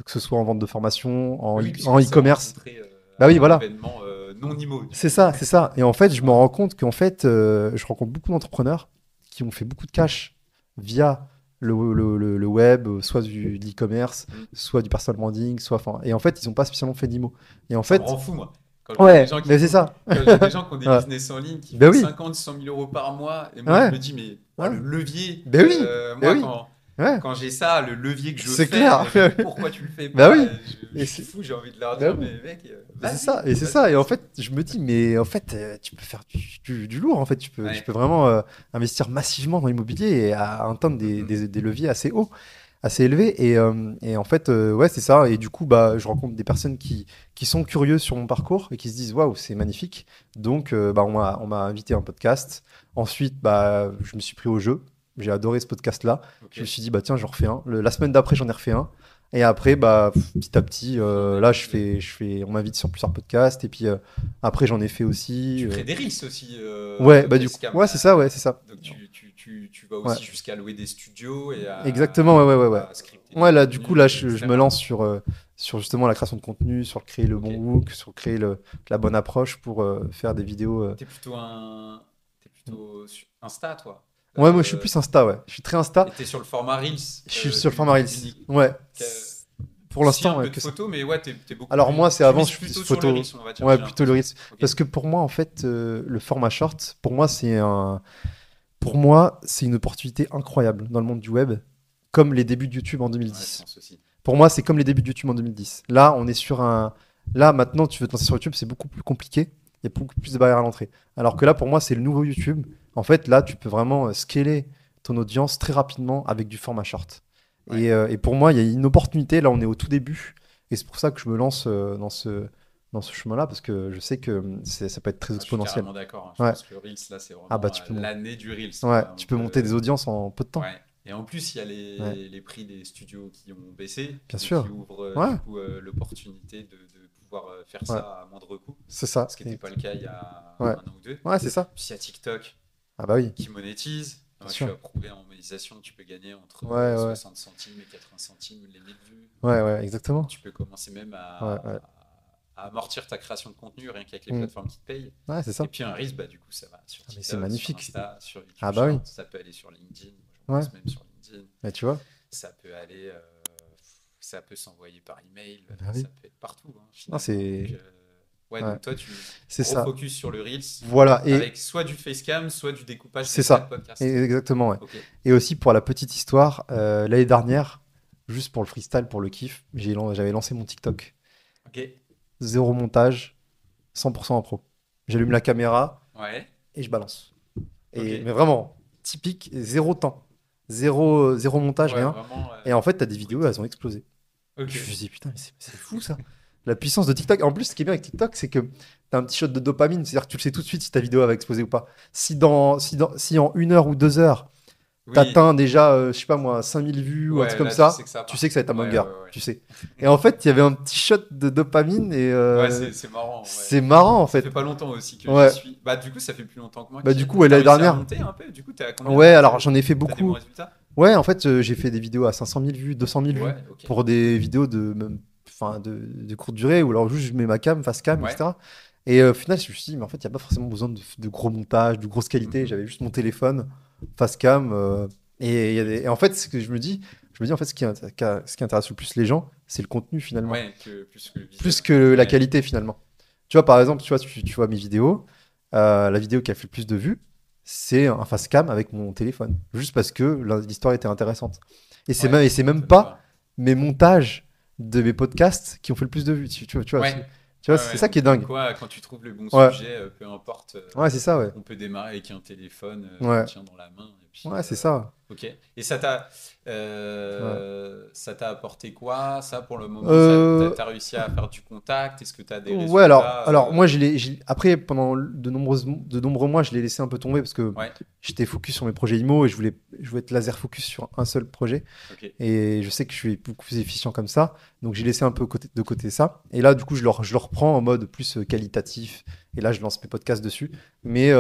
[SPEAKER 2] que ce soit en vente de formation,
[SPEAKER 1] Oui, oui,
[SPEAKER 2] en
[SPEAKER 1] puisqu'on s'est
[SPEAKER 2] e-commerce.
[SPEAKER 1] rencontrés
[SPEAKER 2] Bah
[SPEAKER 1] à
[SPEAKER 2] oui,
[SPEAKER 1] un
[SPEAKER 2] voilà.
[SPEAKER 1] événement non IMO du
[SPEAKER 2] C'est
[SPEAKER 1] coup.
[SPEAKER 2] ça, c'est ça. Et en fait, je me rends compte qu'en fait, je rencontre beaucoup d'entrepreneurs qui ont fait beaucoup de cash via le web, soit de l'e-commerce,
[SPEAKER 1] Mm.
[SPEAKER 2] soit du personal branding, soit, enfin, et en fait, ils n'ont pas spécialement fait d'IMO. Et en
[SPEAKER 1] Ça me
[SPEAKER 2] fait,
[SPEAKER 1] rend fou, moi. Quand je vois des
[SPEAKER 2] ouais,
[SPEAKER 1] gens qui
[SPEAKER 2] mais c'est
[SPEAKER 1] font,
[SPEAKER 2] ça.
[SPEAKER 1] quand je vois des gens qui ont des
[SPEAKER 2] Ouais.
[SPEAKER 1] business en ligne qui
[SPEAKER 2] Ben
[SPEAKER 1] font
[SPEAKER 2] oui,
[SPEAKER 1] 50, 100 000 euros par mois, et moi je
[SPEAKER 2] ouais,
[SPEAKER 1] me dis, mais oh,
[SPEAKER 2] ouais.
[SPEAKER 1] le levier,
[SPEAKER 2] Ben oui, ben
[SPEAKER 1] moi
[SPEAKER 2] oui, Ouais.
[SPEAKER 1] Quand j'ai ça, le levier que je
[SPEAKER 2] C'est
[SPEAKER 1] fais,
[SPEAKER 2] clair.
[SPEAKER 1] pourquoi tu le fais
[SPEAKER 2] Bah
[SPEAKER 1] pas?
[SPEAKER 2] oui.
[SPEAKER 1] Je
[SPEAKER 2] Et
[SPEAKER 1] suis
[SPEAKER 2] c'est-
[SPEAKER 1] fou, j'ai envie de leur
[SPEAKER 2] Bah
[SPEAKER 1] dire,
[SPEAKER 2] oui.
[SPEAKER 1] mais mec,
[SPEAKER 2] C'est
[SPEAKER 1] vas-y,
[SPEAKER 2] ça, et c'est
[SPEAKER 1] vas-y.
[SPEAKER 2] ça. Et en fait, je me dis, mais en fait, tu peux faire du lourd. En fait, tu
[SPEAKER 1] Ouais.
[SPEAKER 2] peux vraiment investir massivement dans l'immobilier et à atteindre des leviers assez hauts, assez élevés. Et en fait, ouais, c'est ça. Et du coup, bah, je rencontre des personnes qui sont curieuses sur mon parcours et qui se disent, waouh, c'est magnifique. Donc, bah, on m'a invité à un podcast. Ensuite, bah, je me suis pris au jeu. J'ai adoré ce podcast-là.
[SPEAKER 1] Ok.
[SPEAKER 2] Je me suis dit, bah tiens, j'en refais un. La semaine d'après, j'en ai refait un. Et après, bah, petit à petit, là, on m'invite sur plusieurs podcasts. Et puis après, j'en ai fait aussi.
[SPEAKER 1] Tu crées des reels aussi.
[SPEAKER 2] Ouais, bah du coup,
[SPEAKER 1] Facecam,
[SPEAKER 2] ouais, c'est ça, ouais, c'est ça.
[SPEAKER 1] Donc tu vas
[SPEAKER 2] Ouais.
[SPEAKER 1] aussi jusqu'à louer des studios et
[SPEAKER 2] Exactement, ouais.
[SPEAKER 1] à scripter
[SPEAKER 2] Ouais,
[SPEAKER 1] du
[SPEAKER 2] là, du
[SPEAKER 1] contenu,
[SPEAKER 2] coup, là, je
[SPEAKER 1] etc.
[SPEAKER 2] me lance sur justement la création de contenu, sur créer le bon
[SPEAKER 1] Ok.
[SPEAKER 2] hook, sur créer la bonne approche pour faire des vidéos.
[SPEAKER 1] T'es plutôt sur Insta, toi.
[SPEAKER 2] Ouais, moi, je suis
[SPEAKER 1] Euh,
[SPEAKER 2] plus Insta, ouais. Je suis très Insta.
[SPEAKER 1] et t'es sur le format Reels.
[SPEAKER 2] Je suis sur le format Reels. Ouais. Pour
[SPEAKER 1] Si, un
[SPEAKER 2] l'instant, ouais,
[SPEAKER 1] peu de
[SPEAKER 2] que ça.
[SPEAKER 1] photos, mais ouais, t'es beaucoup
[SPEAKER 2] Alors
[SPEAKER 1] plus.
[SPEAKER 2] moi, c'est
[SPEAKER 1] Tu
[SPEAKER 2] avant,
[SPEAKER 1] mises
[SPEAKER 2] je suis
[SPEAKER 1] plutôt
[SPEAKER 2] plus
[SPEAKER 1] sur le
[SPEAKER 2] photo.
[SPEAKER 1] Reels, on va dire.
[SPEAKER 2] Ouais,
[SPEAKER 1] j'ai
[SPEAKER 2] plutôt le
[SPEAKER 1] l'impression.
[SPEAKER 2] Reels.
[SPEAKER 1] Ok.
[SPEAKER 2] Parce que pour moi, en fait, le format short, pour moi, c'est une opportunité incroyable dans le monde du web, comme les débuts de YouTube en
[SPEAKER 1] Ouais, je
[SPEAKER 2] 2010.
[SPEAKER 1] pense aussi.
[SPEAKER 2] Pour moi, c'est comme les débuts de YouTube en 2010. Là, on est sur un. Là, maintenant, tu veux te lancer sur YouTube, c'est beaucoup plus compliqué. Il y a beaucoup plus de barrières à l'entrée. Alors que là, pour moi, c'est le nouveau YouTube. En fait, là, tu peux vraiment scaler ton audience très rapidement avec du format short.
[SPEAKER 1] Ouais.
[SPEAKER 2] Et pour moi, il y a une opportunité. Là, on est au tout début. Et c'est pour ça que je me lance dans ce chemin-là, parce que je sais que ça peut être très
[SPEAKER 1] Ah, je suis
[SPEAKER 2] exponentiel.
[SPEAKER 1] carrément d'accord. Hein. Je
[SPEAKER 2] Ouais.
[SPEAKER 1] pense que le Reels, là, c'est vraiment
[SPEAKER 2] Ah bah, tu peux,
[SPEAKER 1] l'année du Reels.
[SPEAKER 2] ouais,
[SPEAKER 1] Quoi.
[SPEAKER 2] tu
[SPEAKER 1] On
[SPEAKER 2] peux monter des
[SPEAKER 1] peut-
[SPEAKER 2] audiences en peu de temps.
[SPEAKER 1] Ouais. Et en plus, il y a
[SPEAKER 2] Ouais.
[SPEAKER 1] les prix des studios qui ont baissé,
[SPEAKER 2] Bien
[SPEAKER 1] donc
[SPEAKER 2] sûr.
[SPEAKER 1] qui ouvrent
[SPEAKER 2] Ouais.
[SPEAKER 1] du coup l'opportunité de pouvoir faire
[SPEAKER 2] Ouais.
[SPEAKER 1] ça à moindre coût,
[SPEAKER 2] C'est ça.
[SPEAKER 1] ce qui n'était pas le cas il y a
[SPEAKER 2] Ouais.
[SPEAKER 1] un an ou deux.
[SPEAKER 2] Ouais, c'est ça.
[SPEAKER 1] Puis il y a TikTok
[SPEAKER 2] Ah bah oui.
[SPEAKER 1] qui monétise.
[SPEAKER 2] Bien
[SPEAKER 1] Tu
[SPEAKER 2] sûr.
[SPEAKER 1] as prouvé en monétisation, tu peux gagner entre
[SPEAKER 2] Ouais, ouais.
[SPEAKER 1] 60 centimes et 80 centimes les 1000 vues.
[SPEAKER 2] Ouais, exactement.
[SPEAKER 1] Tu peux commencer même
[SPEAKER 2] Ouais.
[SPEAKER 1] à amortir ta création de contenu rien qu'avec les
[SPEAKER 2] Mm.
[SPEAKER 1] plateformes qui te payent.
[SPEAKER 2] Ouais, c'est ça.
[SPEAKER 1] Et puis un Reels, bah, du coup, ça va sur
[SPEAKER 2] Ah, mais
[SPEAKER 1] TikTok,
[SPEAKER 2] c'est magnifique.
[SPEAKER 1] sur Insta, sur YouTube
[SPEAKER 2] Ah bah oui.
[SPEAKER 1] Short, ça peut aller sur LinkedIn. Moi, je
[SPEAKER 2] Ouais.
[SPEAKER 1] pense même sur LinkedIn.
[SPEAKER 2] Mais tu vois.
[SPEAKER 1] Ça peut aller, ça peut s'envoyer par email,
[SPEAKER 2] Bah oui.
[SPEAKER 1] ça peut être partout. Hein,
[SPEAKER 2] Non,
[SPEAKER 1] finalement.
[SPEAKER 2] c'est.
[SPEAKER 1] Donc,
[SPEAKER 2] Ouais.
[SPEAKER 1] donc toi, tu
[SPEAKER 2] C'est
[SPEAKER 1] gros
[SPEAKER 2] ça.
[SPEAKER 1] focus sur le Reels
[SPEAKER 2] Voilà. Et
[SPEAKER 1] avec soit du facecam, soit du découpage
[SPEAKER 2] c'est
[SPEAKER 1] de
[SPEAKER 2] ça.
[SPEAKER 1] chaque podcast.
[SPEAKER 2] Exactement, ouais.
[SPEAKER 1] Ok.
[SPEAKER 2] Et aussi pour la petite histoire, l'année dernière, juste pour le freestyle, pour le kiff, j'avais lancé mon TikTok.
[SPEAKER 1] Ok.
[SPEAKER 2] Zéro montage, 100% en pro. J'allume la caméra
[SPEAKER 1] Ouais.
[SPEAKER 2] et je balance.
[SPEAKER 1] Ok.
[SPEAKER 2] Mais vraiment, typique, zéro temps. Zéro montage,
[SPEAKER 1] Ouais,
[SPEAKER 2] rien.
[SPEAKER 1] vraiment,
[SPEAKER 2] Et en fait, t'as des vidéos, elles ont explosé.
[SPEAKER 1] ok.
[SPEAKER 2] Je me suis dit, putain, mais c'est fou ça. La puissance de TikTok. En plus, ce qui est bien avec TikTok, c'est que t'as un petit shot de dopamine. C'est-à-dire que tu le sais tout de suite si ta vidéo va exploser ou pas. Si en 1 heure ou 2 heures,
[SPEAKER 1] Oui.
[SPEAKER 2] t'atteins déjà, je sais pas moi, 5000 vues ou un
[SPEAKER 1] Ouais,
[SPEAKER 2] truc comme
[SPEAKER 1] là,
[SPEAKER 2] ça,
[SPEAKER 1] tu sais que ça
[SPEAKER 2] tu
[SPEAKER 1] part.
[SPEAKER 2] sais que ça va être un
[SPEAKER 1] Ouais,
[SPEAKER 2] banger.
[SPEAKER 1] ouais.
[SPEAKER 2] Tu sais. Et en fait, il y avait un petit shot de dopamine et
[SPEAKER 1] Ouais, c'est marrant. Ouais.
[SPEAKER 2] c'est marrant en
[SPEAKER 1] Ça
[SPEAKER 2] fait.
[SPEAKER 1] fait pas longtemps aussi que
[SPEAKER 2] Ouais.
[SPEAKER 1] j'y suis. Bah, du coup, ça fait plus longtemps que moi.
[SPEAKER 2] Bah,
[SPEAKER 1] que
[SPEAKER 2] du
[SPEAKER 1] j'y
[SPEAKER 2] coup,
[SPEAKER 1] ai.
[SPEAKER 2] l'année
[SPEAKER 1] T'as réussi à
[SPEAKER 2] dernière.
[SPEAKER 1] monter un peu, du coup, t'es à combien
[SPEAKER 2] Ouais,
[SPEAKER 1] là,
[SPEAKER 2] alors j'en ai fait
[SPEAKER 1] T'as des bons
[SPEAKER 2] beaucoup.
[SPEAKER 1] résultats?
[SPEAKER 2] Ouais, en fait, j'ai fait des vidéos à 500 000 vues, 200 000 vues
[SPEAKER 1] Ouais, ok.
[SPEAKER 2] pour des vidéos de courte durée ou alors juste je mets ma cam, face cam,
[SPEAKER 1] Ouais.
[SPEAKER 2] etc. Et au final, je me suis dit, mais en fait, il n'y a pas forcément besoin de gros montage, de grosse qualité.
[SPEAKER 1] Mhm.
[SPEAKER 2] J'avais juste mon téléphone, face cam. Et en fait, ce que je me dis, en fait, ce qui intéresse le plus les gens, c'est le contenu finalement,
[SPEAKER 1] Ouais, plus que le visuel.
[SPEAKER 2] plus que la
[SPEAKER 1] Ouais.
[SPEAKER 2] qualité finalement. Tu vois, par exemple, tu vois mes vidéos, la vidéo qui a fait le plus de vues, c'est un face cam avec mon téléphone, juste parce que l'histoire était intéressante. Et c'est
[SPEAKER 1] Ouais,
[SPEAKER 2] c'est même
[SPEAKER 1] ça
[SPEAKER 2] pas
[SPEAKER 1] me va.
[SPEAKER 2] mes montages de mes podcasts qui ont fait le plus de vues. Tu vois,
[SPEAKER 1] Ouais.
[SPEAKER 2] tu vois,
[SPEAKER 1] Ouais,
[SPEAKER 2] c'est
[SPEAKER 1] ouais,
[SPEAKER 2] ça qui est
[SPEAKER 1] donc,
[SPEAKER 2] dingue.
[SPEAKER 1] quoi, quand tu trouves le bon
[SPEAKER 2] Ouais.
[SPEAKER 1] sujet, peu importe,
[SPEAKER 2] Ouais, c'est ça, ouais.
[SPEAKER 1] on peut démarrer avec un téléphone
[SPEAKER 2] Ouais.
[SPEAKER 1] qu'on tient dans la main. Et puis,
[SPEAKER 2] Ouais, c'est ça.
[SPEAKER 1] Ok. Et ça t'a apporté quoi, ça, pour le moment?
[SPEAKER 2] Euh,
[SPEAKER 1] T'as réussi à faire du contact? Est-ce que t'as des
[SPEAKER 2] Ouais, alors,
[SPEAKER 1] résultats
[SPEAKER 2] alors moi, après, pendant de nombreux mois, je l'ai laissé un peu tomber parce que
[SPEAKER 1] Ouais,
[SPEAKER 2] j'étais focus sur mes projets IMO et je voulais être laser focus sur un seul projet.
[SPEAKER 1] ok.
[SPEAKER 2] Et je sais que je suis beaucoup plus efficient comme ça. Donc, j'ai laissé un peu de côté ça. Et là, du coup, je le reprends en mode plus qualitatif. Et là, je lance mes podcasts dessus. Mais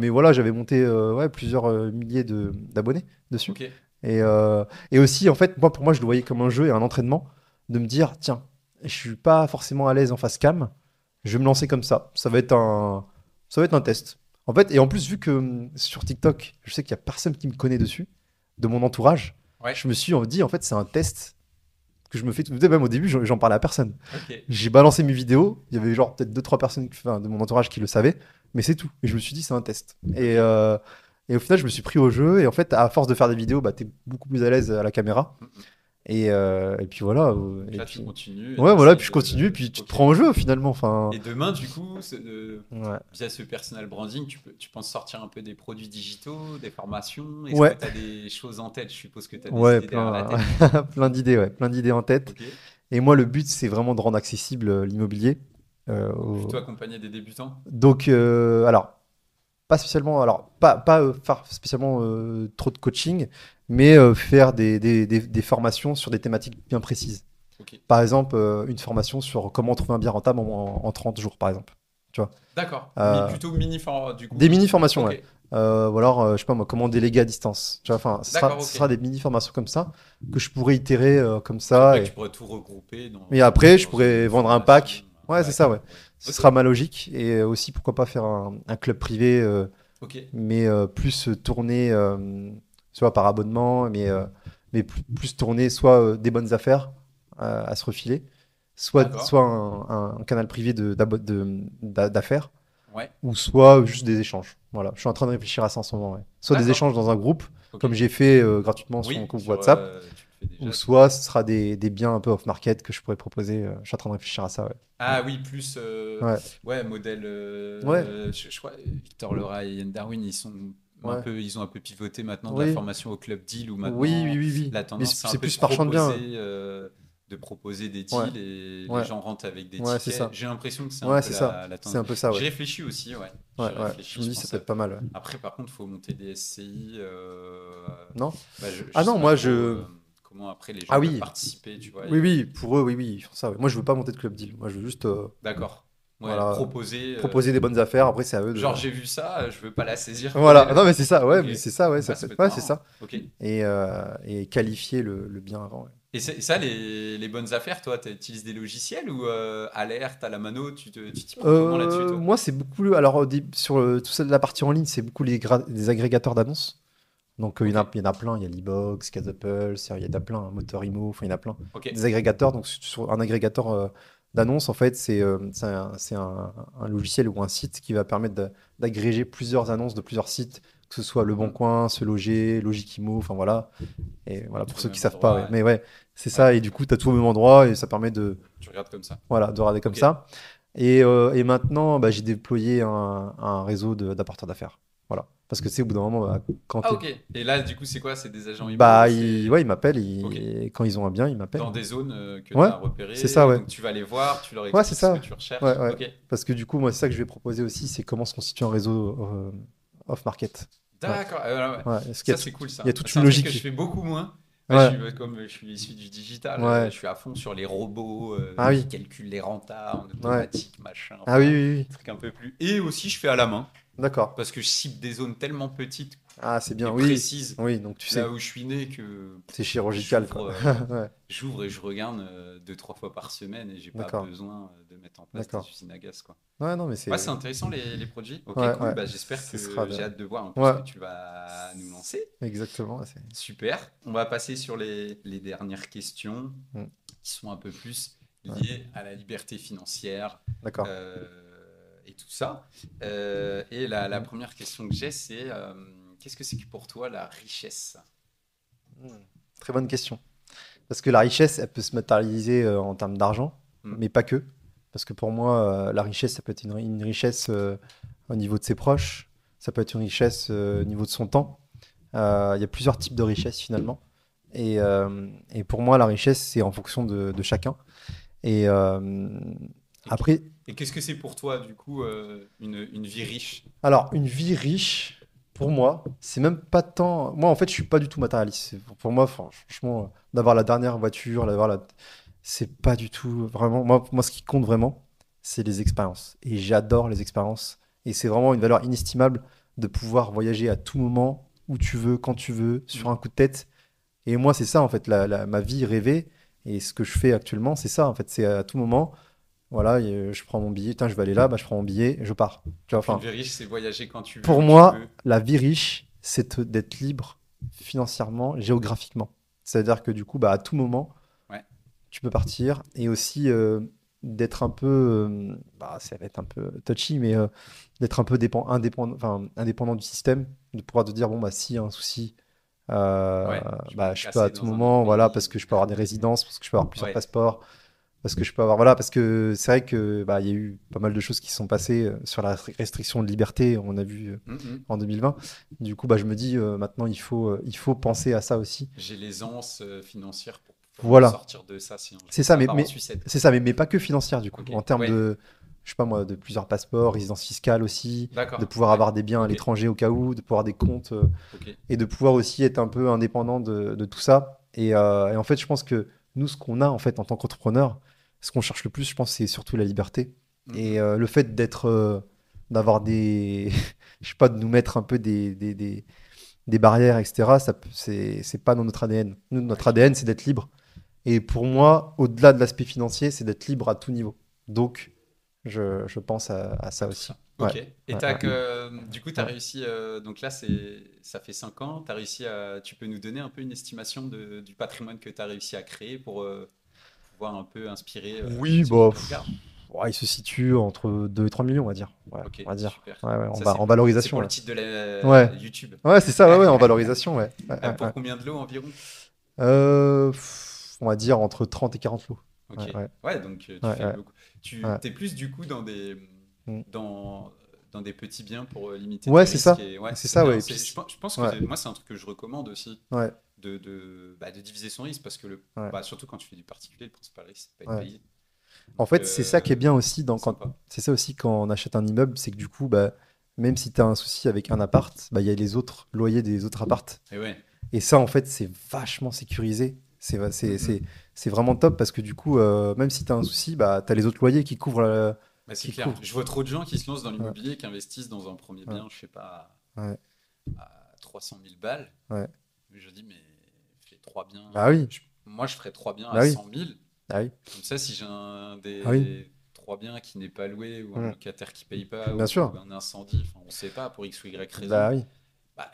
[SPEAKER 2] voilà, j'avais monté ouais, plusieurs milliers d'abonnés dessus.
[SPEAKER 1] Ok.
[SPEAKER 2] Et aussi, en fait, pour moi, je le voyais comme un jeu et un entraînement de me dire, tiens, je suis pas forcément à l'aise en face cam, je vais me lancer comme ça. Ça va être un test. En fait, et en plus, vu que sur TikTok, je sais qu'il y a personne qui me connaît dessus, de mon entourage,
[SPEAKER 1] Ouais.
[SPEAKER 2] je me suis dit, en fait, c'est un test que je me fais. Même au début, j'en parlais à personne.
[SPEAKER 1] Ok.
[SPEAKER 2] J'ai balancé mes vidéos, il y avait genre peut-être 2-3 personnes de mon entourage qui le savaient, mais c'est tout. Et je me suis dit, c'est un test. Et au final, je me suis pris au jeu. Et en fait, à force de faire des vidéos, bah, t'es beaucoup plus à l'aise à la caméra. Et puis voilà.
[SPEAKER 1] Donc
[SPEAKER 2] Et
[SPEAKER 1] là, tu
[SPEAKER 2] puis...
[SPEAKER 1] continues et
[SPEAKER 2] Ouais, voilà,
[SPEAKER 1] t'essayes
[SPEAKER 2] puis je continue, puis tu te
[SPEAKER 1] Ok.
[SPEAKER 2] prends au jeu finalement. Enfin,
[SPEAKER 1] Et demain, du coup,
[SPEAKER 2] ouais.
[SPEAKER 1] via ce personal branding, tu penses sortir un peu des produits digitaux, des formations? Est-ce que
[SPEAKER 2] Ouais,
[SPEAKER 1] tu as des choses en tête? Je suppose que tu as des
[SPEAKER 2] ouais,
[SPEAKER 1] idées derrière la
[SPEAKER 2] plein,
[SPEAKER 1] tête.
[SPEAKER 2] plein d'idées en tête.
[SPEAKER 1] Ok.
[SPEAKER 2] Et moi, le but, c'est vraiment de rendre accessible l'immobilier.
[SPEAKER 1] Donc plutôt accompagner des débutants?
[SPEAKER 2] Donc, alors, pas spécialement, alors, pas faire spécialement trop de coaching, mais faire des formations sur des thématiques bien précises.
[SPEAKER 1] Ok.
[SPEAKER 2] Par exemple, une formation sur comment trouver un bien rentable en 30 jours, par exemple. Tu vois.
[SPEAKER 1] D'accord.
[SPEAKER 2] Euh,
[SPEAKER 1] Plutôt mini, du coup,
[SPEAKER 2] des
[SPEAKER 1] mini.
[SPEAKER 2] mini-formations, ouais.
[SPEAKER 1] Ok.
[SPEAKER 2] Ou alors, je sais pas moi, comment déléguer à distance. Tu vois, enfin,
[SPEAKER 1] D'accord,
[SPEAKER 2] ce
[SPEAKER 1] ok.
[SPEAKER 2] sera des mini-formations comme ça que je pourrais itérer comme
[SPEAKER 1] Puis
[SPEAKER 2] ça.
[SPEAKER 1] après, tu pourrais tout regrouper
[SPEAKER 2] Et après, je
[SPEAKER 1] dans une
[SPEAKER 2] pourrais vendre un
[SPEAKER 1] formation.
[SPEAKER 2] pack. Ouais, c'est ça,
[SPEAKER 1] D'accord.
[SPEAKER 2] ouais.
[SPEAKER 1] Ouais.
[SPEAKER 2] Ce
[SPEAKER 1] Ok.
[SPEAKER 2] sera ma logique. Et aussi, pourquoi pas faire un club privé,
[SPEAKER 1] Ok.
[SPEAKER 2] mais plus tourné, soit par abonnement, mais plus tourné soit des bonnes affaires à se refiler,
[SPEAKER 1] D'accord.
[SPEAKER 2] soit un canal privé d'affaires,
[SPEAKER 1] Ouais.
[SPEAKER 2] ou soit juste des échanges. Voilà, je suis en train de réfléchir à ça en ce moment. Ouais. Soit des
[SPEAKER 1] D'accord.
[SPEAKER 2] échanges dans un groupe,
[SPEAKER 1] Ok.
[SPEAKER 2] comme j'ai fait gratuitement sur mon
[SPEAKER 1] Oui,
[SPEAKER 2] groupe WhatsApp,
[SPEAKER 1] tu le fais
[SPEAKER 2] ou
[SPEAKER 1] déjà, du coup.
[SPEAKER 2] soit ce sera des biens un peu off-market que je pourrais proposer. Je suis en train de réfléchir à ça, ouais. Ouais.
[SPEAKER 1] Ah oui, plus
[SPEAKER 2] Ouais.
[SPEAKER 1] ouais, modèle
[SPEAKER 2] Ouais.
[SPEAKER 1] je crois Victor Laura et Ian Darwin,
[SPEAKER 2] Ouais.
[SPEAKER 1] ils ont un peu pivoté maintenant de la
[SPEAKER 2] Oui.
[SPEAKER 1] formation au club deal où
[SPEAKER 2] Oui, oui,
[SPEAKER 1] maintenant
[SPEAKER 2] oui, oui.
[SPEAKER 1] la
[SPEAKER 2] Mais
[SPEAKER 1] tendance c'est un
[SPEAKER 2] c'est
[SPEAKER 1] peu
[SPEAKER 2] plus marchand de biens.
[SPEAKER 1] de proposer des
[SPEAKER 2] Ouais.
[SPEAKER 1] deals et les
[SPEAKER 2] Ouais.
[SPEAKER 1] gens rentrent avec des
[SPEAKER 2] Ouais, c'est
[SPEAKER 1] tickets.
[SPEAKER 2] ça.
[SPEAKER 1] J'ai l'impression que c'est un
[SPEAKER 2] Ouais,
[SPEAKER 1] peu
[SPEAKER 2] c'est ça.
[SPEAKER 1] la
[SPEAKER 2] C'est
[SPEAKER 1] tendance.
[SPEAKER 2] un peu ça,
[SPEAKER 1] J'y
[SPEAKER 2] ouais.
[SPEAKER 1] réfléchis aussi, ouais.
[SPEAKER 2] Ouais,
[SPEAKER 1] J'y
[SPEAKER 2] ouais. Je
[SPEAKER 1] réfléchis,
[SPEAKER 2] me
[SPEAKER 1] je
[SPEAKER 2] dis, ça
[SPEAKER 1] pense.
[SPEAKER 2] peut être pas mal, ouais.
[SPEAKER 1] Après, par contre, faut monter des SCI.
[SPEAKER 2] Non?
[SPEAKER 1] Bah,
[SPEAKER 2] Ah
[SPEAKER 1] je sais
[SPEAKER 2] non,
[SPEAKER 1] pas
[SPEAKER 2] moi,
[SPEAKER 1] trop
[SPEAKER 2] je.
[SPEAKER 1] comment après les gens
[SPEAKER 2] Ah
[SPEAKER 1] peuvent
[SPEAKER 2] oui.
[SPEAKER 1] participer, tu vois.
[SPEAKER 2] Oui, oui, pour eux, oui, oui, ils font ça, ouais. Moi, je veux pas monter de club deal. Moi, je veux juste,
[SPEAKER 1] D'accord. Ouais,
[SPEAKER 2] voilà,
[SPEAKER 1] proposer.
[SPEAKER 2] proposer des bonnes affaires. Après, c'est à eux de.
[SPEAKER 1] Genre, j'ai vu ça, je veux pas la saisir,
[SPEAKER 2] Voilà.
[SPEAKER 1] prenez-le.
[SPEAKER 2] Non, mais c'est ça, ouais,
[SPEAKER 1] Ok.
[SPEAKER 2] mais c'est ça, ouais, ça
[SPEAKER 1] Ouais,
[SPEAKER 2] peut
[SPEAKER 1] ça peut
[SPEAKER 2] être.
[SPEAKER 1] être
[SPEAKER 2] Ouais, c'est
[SPEAKER 1] marrant.
[SPEAKER 2] ça.
[SPEAKER 1] Ok.
[SPEAKER 2] Et qualifier le bien avant, ouais.
[SPEAKER 1] Et ça, les bonnes affaires, toi, tu utilises des logiciels ou alerte à la mano, tu t'y prends comment là-dessus, toi?
[SPEAKER 2] Moi, c'est beaucoup. Alors, sur tout ça de la partie en ligne, c'est beaucoup les agrégateurs d'annonces. Donc,
[SPEAKER 1] Ok.
[SPEAKER 2] il y en a plein. Il y a l'e-box, Casapulse, il y en a plein, hein, Motor Imo, enfin, il y en a plein.
[SPEAKER 1] Ok.
[SPEAKER 2] Des agrégateurs. Donc, sur un agrégateur d'annonces, en fait, c'est un logiciel ou un site qui va permettre d'agréger plusieurs annonces de plusieurs sites, que ce soit Le Bon
[SPEAKER 1] Mhm.
[SPEAKER 2] Coin, Se Loger, Logikimo, enfin voilà. Et voilà,
[SPEAKER 1] Tout
[SPEAKER 2] pour
[SPEAKER 1] au
[SPEAKER 2] ceux qui
[SPEAKER 1] même
[SPEAKER 2] savent pas, ouais.
[SPEAKER 1] endroit.
[SPEAKER 2] Mais ouais, c'est
[SPEAKER 1] Ouais.
[SPEAKER 2] ça. Et du coup, tu as tout au même endroit et ça permet
[SPEAKER 1] Tu regardes comme ça.
[SPEAKER 2] voilà, de regarder comme
[SPEAKER 1] Ok.
[SPEAKER 2] ça. Et maintenant, bah, j'ai déployé un réseau d'apporteurs d'affaires. Voilà. Parce que c'est au bout d'un moment, bah, quand
[SPEAKER 1] Ah,
[SPEAKER 2] t'es.
[SPEAKER 1] ok. Et là, du coup, c'est quoi? C'est des agents IMO?
[SPEAKER 2] Bah,
[SPEAKER 1] C'est.
[SPEAKER 2] ouais, ils m'appellent.
[SPEAKER 1] Ok.
[SPEAKER 2] Quand ils ont un bien, ils m'appellent.
[SPEAKER 1] Dans des zones que tu
[SPEAKER 2] Ouais,
[SPEAKER 1] as
[SPEAKER 2] c'est ça,
[SPEAKER 1] repérées,
[SPEAKER 2] ouais.
[SPEAKER 1] donc tu vas les voir, tu leur
[SPEAKER 2] Ouais, c'est
[SPEAKER 1] expliques ce que
[SPEAKER 2] ça.
[SPEAKER 1] tu
[SPEAKER 2] Ouais,
[SPEAKER 1] recherches.
[SPEAKER 2] ouais.
[SPEAKER 1] Ok.
[SPEAKER 2] Parce que du coup, moi, c'est ça que je vais proposer aussi, c'est comment se constitue un réseau off-market. Ouais,
[SPEAKER 1] D'accord. Ouais.
[SPEAKER 2] ouais. Parce qu'il y
[SPEAKER 1] Ça,
[SPEAKER 2] a
[SPEAKER 1] c'est cool,
[SPEAKER 2] il y a
[SPEAKER 1] ça.
[SPEAKER 2] toute
[SPEAKER 1] C'est
[SPEAKER 2] une
[SPEAKER 1] un truc que je
[SPEAKER 2] logique.
[SPEAKER 1] fais beaucoup moins. Moi,
[SPEAKER 2] Ouais,
[SPEAKER 1] comme je suis issu du digital, je
[SPEAKER 2] ouais.
[SPEAKER 1] suis à fond sur les robots
[SPEAKER 2] Ah
[SPEAKER 1] qui
[SPEAKER 2] oui,
[SPEAKER 1] calculent les rentas en
[SPEAKER 2] ouais.
[SPEAKER 1] automatique, machin.
[SPEAKER 2] Ah oui,
[SPEAKER 1] Enfin,
[SPEAKER 2] oui, oui.
[SPEAKER 1] truc un peu plus. Et aussi, je fais à la main
[SPEAKER 2] D'accord.
[SPEAKER 1] parce que je cible des zones tellement petites
[SPEAKER 2] Ah, c'est
[SPEAKER 1] et
[SPEAKER 2] bien. Oui,
[SPEAKER 1] précises
[SPEAKER 2] oui, donc tu
[SPEAKER 1] là
[SPEAKER 2] sais,
[SPEAKER 1] où je suis né que
[SPEAKER 2] c'est chirurgical,
[SPEAKER 1] j'ouvre
[SPEAKER 2] quoi. Ouais,
[SPEAKER 1] j'ouvre et je regarde 2, 3 fois par semaine et j'ai pas
[SPEAKER 2] d'accord,
[SPEAKER 1] besoin de mettre en place des
[SPEAKER 2] d'accord.
[SPEAKER 1] usines à gaz, quoi.
[SPEAKER 2] Ouais, non, mais
[SPEAKER 1] Ouais, c'est
[SPEAKER 2] c'est.
[SPEAKER 1] intéressant les produits. Ok,
[SPEAKER 2] Ouais,
[SPEAKER 1] cool.
[SPEAKER 2] ouais.
[SPEAKER 1] Bah, j'espère
[SPEAKER 2] Ce sera
[SPEAKER 1] que
[SPEAKER 2] de.
[SPEAKER 1] j'ai hâte de voir un peu ce
[SPEAKER 2] Ouais,
[SPEAKER 1] que tu vas nous lancer.
[SPEAKER 2] exactement. Ouais,
[SPEAKER 1] Super. On va passer sur les dernières questions
[SPEAKER 2] Mm,
[SPEAKER 1] qui sont un peu plus
[SPEAKER 2] ouais,
[SPEAKER 1] liées à la liberté financière
[SPEAKER 2] d'accord.
[SPEAKER 1] euh, et tout ça. Et la
[SPEAKER 2] Mm,
[SPEAKER 1] première question que j'ai, c'est qu'est-ce que c'est que pour toi la richesse?
[SPEAKER 2] mm. Très bonne question. Parce que la richesse, elle peut se matérialiser en termes d'argent,
[SPEAKER 1] Hmm.
[SPEAKER 2] mais pas que. Parce que pour moi, la richesse, ça peut être une richesse au niveau de ses proches, ça peut être une richesse au niveau de son temps. Il y a plusieurs types de richesse finalement. Et pour moi, la richesse, c'est en fonction de chacun. Et
[SPEAKER 1] Et,
[SPEAKER 2] après,
[SPEAKER 1] et qu'est-ce que c'est pour toi, du coup, une vie riche?
[SPEAKER 2] alors, une vie riche, pour moi, c'est même pas tant. Moi, en fait, je suis pas du tout matérialiste. Pour moi, franchement, d'avoir la dernière voiture, c'est pas du tout vraiment. Moi, ce qui compte vraiment, c'est les expériences. Et j'adore les expériences. Et c'est vraiment une valeur inestimable de pouvoir voyager à tout moment, où tu veux, quand tu veux, sur
[SPEAKER 1] Hmm.
[SPEAKER 2] un coup de tête. Et moi, c'est ça, en fait, ma vie rêvée. Et ce que je fais actuellement, c'est ça, en fait. C'est à tout moment. Voilà, je prends mon billet, tiens, je vais aller là, bah, je prends mon billet, je pars. Tu vois,
[SPEAKER 1] Donc une
[SPEAKER 2] enfin,
[SPEAKER 1] vie riche, c'est voyager quand tu veux,
[SPEAKER 2] pour
[SPEAKER 1] où tu
[SPEAKER 2] moi,
[SPEAKER 1] veux.
[SPEAKER 2] la vie riche, d'être libre financièrement, géographiquement. C'est-à-dire que du coup, bah, à tout moment,
[SPEAKER 1] Ouais.
[SPEAKER 2] tu peux partir. Et aussi, d'être un peu, ça va être un peu touchy, mais d'être un peu indépendant du système, de pouvoir te dire, bon, bah, s'il y a un souci,
[SPEAKER 1] Ouais, je peux me
[SPEAKER 2] je peux à
[SPEAKER 1] casser
[SPEAKER 2] tout
[SPEAKER 1] dans un autre
[SPEAKER 2] moment, voilà, parce
[SPEAKER 1] pays.
[SPEAKER 2] que je peux avoir des résidences, parce que je peux avoir plusieurs
[SPEAKER 1] Ouais.
[SPEAKER 2] passeports, parce que je peux avoir, voilà, parce que c'est vrai que il y a eu pas mal de choses qui se sont passées sur la restriction de liberté, on a vu
[SPEAKER 1] Mhm.
[SPEAKER 2] en 2020. Du coup, je me dis, maintenant, il faut penser à ça aussi.
[SPEAKER 1] J'ai l'aisance financière pour pouvoir me
[SPEAKER 2] Voilà,
[SPEAKER 1] sortir de ça si un
[SPEAKER 2] c'est
[SPEAKER 1] jour
[SPEAKER 2] ça,
[SPEAKER 1] ça part en sucette, quoi.
[SPEAKER 2] c'est ça, mais pas que financière, du coup,
[SPEAKER 1] Ok,
[SPEAKER 2] en termes
[SPEAKER 1] ouais,
[SPEAKER 2] de, je sais pas moi, de plusieurs passeports, résidence fiscale aussi, de
[SPEAKER 1] d'accord,
[SPEAKER 2] pouvoir
[SPEAKER 1] ouais,
[SPEAKER 2] avoir des biens à
[SPEAKER 1] ok,
[SPEAKER 2] l'étranger au cas où, de pouvoir des comptes
[SPEAKER 1] ok.
[SPEAKER 2] et de pouvoir aussi être un peu indépendant de tout ça. Et en fait, je pense que nous, ce qu'on a en fait en tant qu'entrepreneur, ce qu'on cherche le plus, je pense, c'est surtout la liberté. Et
[SPEAKER 1] Mhm.
[SPEAKER 2] le fait d'avoir des, je sais pas, de nous mettre un peu des barrières, etc., c'est pas dans notre ADN. Nous,
[SPEAKER 1] Ouais,
[SPEAKER 2] notre
[SPEAKER 1] je
[SPEAKER 2] ADN,
[SPEAKER 1] vois.
[SPEAKER 2] c'est d'être libre. Et pour moi, au-delà de l'aspect financier, c'est d'être libre à tout niveau. Donc, je pense à
[SPEAKER 1] À
[SPEAKER 2] ça
[SPEAKER 1] tout
[SPEAKER 2] aussi.
[SPEAKER 1] ça.
[SPEAKER 2] Ouais,
[SPEAKER 1] Ok. Et
[SPEAKER 2] ouais, ouais,
[SPEAKER 1] du coup, tu as
[SPEAKER 2] ouais.
[SPEAKER 1] réussi, donc là, ça fait 5 ans, tu as réussi tu peux nous donner un peu une estimation du patrimoine que tu as réussi à créer pour pouvoir un peu inspirer
[SPEAKER 2] Oui,
[SPEAKER 1] ceux qui nous regardent.
[SPEAKER 2] ouais, il se situe entre 2 et 3 millions, on va dire. Ouais,
[SPEAKER 1] Ok,
[SPEAKER 2] on va dire.
[SPEAKER 1] super.
[SPEAKER 2] Ouais, ouais,
[SPEAKER 1] Ça,
[SPEAKER 2] en
[SPEAKER 1] c'est
[SPEAKER 2] valorisation,
[SPEAKER 1] pour le
[SPEAKER 2] ouais.
[SPEAKER 1] titre de la
[SPEAKER 2] Ouais,
[SPEAKER 1] YouTube.
[SPEAKER 2] ouais, c'est ça, ouais, ouais, en valorisation, ouais. Ouais, ouais, ouais.
[SPEAKER 1] Pour combien de lots environ?
[SPEAKER 2] On va dire entre 30 et 40 lots.
[SPEAKER 1] Ok.
[SPEAKER 2] Ouais, ouais,
[SPEAKER 1] Ouais, donc tu
[SPEAKER 2] ouais,
[SPEAKER 1] fais
[SPEAKER 2] ouais,
[SPEAKER 1] beaucoup. Tu
[SPEAKER 2] ouais.
[SPEAKER 1] t'es plus du coup
[SPEAKER 2] Mm.
[SPEAKER 1] dans, dans des petits biens pour limiter tes
[SPEAKER 2] Ouais, c'est
[SPEAKER 1] risques
[SPEAKER 2] ça.
[SPEAKER 1] et ouais,
[SPEAKER 2] C'est
[SPEAKER 1] c'est
[SPEAKER 2] ça, ouais.
[SPEAKER 1] bien.
[SPEAKER 2] Et puis,
[SPEAKER 1] Je pense que
[SPEAKER 2] ouais,
[SPEAKER 1] moi c'est un truc que je recommande aussi
[SPEAKER 2] ouais,
[SPEAKER 1] de diviser son risque parce que
[SPEAKER 2] ouais,
[SPEAKER 1] surtout quand tu fais du particulier, le principal risque c'est de pas être
[SPEAKER 2] ouais.
[SPEAKER 1] payé.
[SPEAKER 2] En
[SPEAKER 1] Donc
[SPEAKER 2] fait, c'est ça qui est bien aussi
[SPEAKER 1] sympa.
[SPEAKER 2] c'est ça aussi quand on achète un immeuble, c'est que du coup, même si tu as un souci avec un appart, il y a les autres loyers des autres apparts.
[SPEAKER 1] Et ouais.
[SPEAKER 2] Et ça, en fait, c'est vachement sécurisé.
[SPEAKER 1] Mm, mm.
[SPEAKER 2] C'est vraiment top parce que du coup, même si tu as un souci, tu as les autres loyers qui couvrent.
[SPEAKER 1] Bah, c'est
[SPEAKER 2] Qui
[SPEAKER 1] clair.
[SPEAKER 2] couvrent.
[SPEAKER 1] Je vois trop de gens qui se lancent dans
[SPEAKER 2] Ouais,
[SPEAKER 1] l'immobilier, qui investissent dans un premier
[SPEAKER 2] ouais,
[SPEAKER 1] bien, je sais pas,
[SPEAKER 2] ouais,
[SPEAKER 1] à 300 000 balles.
[SPEAKER 2] ouais.
[SPEAKER 1] Mais je dis, mais fais trois biens.
[SPEAKER 2] Bah oui,
[SPEAKER 1] Moi, je ferais 3 biens à
[SPEAKER 2] bah oui,
[SPEAKER 1] 100 000.
[SPEAKER 2] bah oui,
[SPEAKER 1] Comme ça, si j'ai
[SPEAKER 2] ah oui.
[SPEAKER 1] des 3 biens qui n'est pas loué, ou un
[SPEAKER 2] Mm.
[SPEAKER 1] locataire qui paye pas,
[SPEAKER 2] Bien
[SPEAKER 1] ou
[SPEAKER 2] sûr.
[SPEAKER 1] un incendie, enfin, on ne sait pas, pour X ou Y raison,
[SPEAKER 2] Bah oui,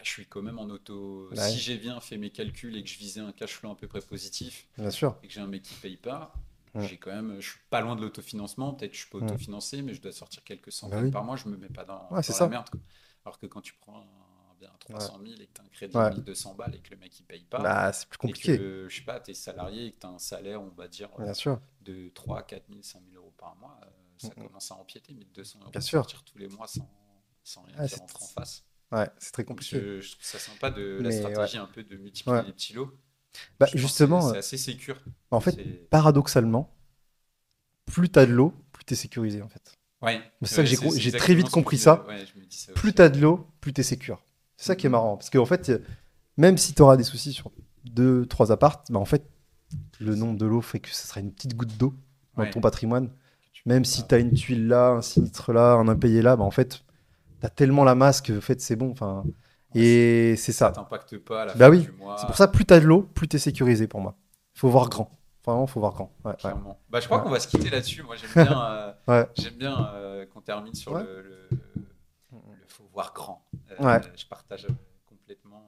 [SPEAKER 1] je suis quand même en auto.
[SPEAKER 2] bah
[SPEAKER 1] Si
[SPEAKER 2] oui,
[SPEAKER 1] j'ai bien fait mes calculs et que je visais un cash flow à peu près positif,
[SPEAKER 2] bien sûr.
[SPEAKER 1] et que j'ai un mec qui paye pas,
[SPEAKER 2] Mm,
[SPEAKER 1] je suis pas loin de l'autofinancement. Peut-être que je peux
[SPEAKER 2] mm.
[SPEAKER 1] autofinancer, mais je dois sortir quelques
[SPEAKER 2] Bah
[SPEAKER 1] centaines
[SPEAKER 2] oui,
[SPEAKER 1] par mois. Je me mets pas
[SPEAKER 2] ouais, c'est
[SPEAKER 1] dans la
[SPEAKER 2] ça.
[SPEAKER 1] merde, quoi. Alors que quand tu prends un bien à
[SPEAKER 2] Ouais,
[SPEAKER 1] 300 000 et que tu as un crédit de
[SPEAKER 2] ouais.
[SPEAKER 1] 1200 balles et que le mec il paye pas,
[SPEAKER 2] Bah, c'est plus
[SPEAKER 1] et
[SPEAKER 2] compliqué.
[SPEAKER 1] que je sais pas, tu es salarié et que tu as un salaire, on va dire,
[SPEAKER 2] Bien sûr.
[SPEAKER 1] de 3 4 000, 5 000 euros par mois,
[SPEAKER 2] Mm,
[SPEAKER 1] ça
[SPEAKER 2] mm.
[SPEAKER 1] commence à empiéter. 1200
[SPEAKER 2] Bien
[SPEAKER 1] euros de
[SPEAKER 2] sûr.
[SPEAKER 1] sortir tous les mois sans rien
[SPEAKER 2] Ouais,
[SPEAKER 1] qui rentre en face.
[SPEAKER 2] ouais, c'est très
[SPEAKER 1] Donc
[SPEAKER 2] compliqué.
[SPEAKER 1] je trouve ça sympa de la
[SPEAKER 2] Mais ouais,
[SPEAKER 1] stratégie un peu de multiplier
[SPEAKER 2] ouais.
[SPEAKER 1] les petits lots.
[SPEAKER 2] Bah,
[SPEAKER 1] Je pense que
[SPEAKER 2] justement,
[SPEAKER 1] c'est assez sécure.
[SPEAKER 2] en fait,
[SPEAKER 1] C'est...
[SPEAKER 2] paradoxalement, plus t'as de l'eau, plus t'es sécurisé, en fait.
[SPEAKER 1] Ouais,
[SPEAKER 2] C'est ça que
[SPEAKER 1] ouais, c'est
[SPEAKER 2] j'ai très
[SPEAKER 1] exactement
[SPEAKER 2] vite
[SPEAKER 1] ce que
[SPEAKER 2] compris ça.
[SPEAKER 1] ouais, je me dis ça
[SPEAKER 2] Plus
[SPEAKER 1] aussi.
[SPEAKER 2] t'as de l'eau, plus t'es sécure. C'est
[SPEAKER 1] Mm,
[SPEAKER 2] ça qui est
[SPEAKER 1] mm.
[SPEAKER 2] marrant. Parce qu'en fait, même si t'auras des soucis sur deux, trois appartes, en fait, le nombre de l'eau fait que ce sera une petite goutte d'eau dans
[SPEAKER 1] Ouais,
[SPEAKER 2] ton patrimoine.
[SPEAKER 1] que tu
[SPEAKER 2] Même
[SPEAKER 1] payes
[SPEAKER 2] si
[SPEAKER 1] pas.
[SPEAKER 2] t'as une tuile là, un sinistre là, un impayé là, en fait, t'as tellement la masse que en fait, c'est bon. Enfin,
[SPEAKER 1] Ouais,
[SPEAKER 2] et c'est
[SPEAKER 1] ça
[SPEAKER 2] ça.
[SPEAKER 1] t'impacte pas à la
[SPEAKER 2] Bah
[SPEAKER 1] fin
[SPEAKER 2] oui,
[SPEAKER 1] du
[SPEAKER 2] c'est pour ça,
[SPEAKER 1] mois,
[SPEAKER 2] plus t'as de l'eau, plus t'es sécurisé pour moi. Faut voir grand. Vraiment, faut voir grand. Ouais, ouais,
[SPEAKER 1] clairement. Bah, je crois
[SPEAKER 2] ouais.
[SPEAKER 1] qu'on va se quitter là-dessus. Moi,
[SPEAKER 2] Ouais,
[SPEAKER 1] j'aime bien qu'on termine sur
[SPEAKER 2] ouais.
[SPEAKER 1] le faut voir grand.
[SPEAKER 2] Ouais.
[SPEAKER 1] Je partage complètement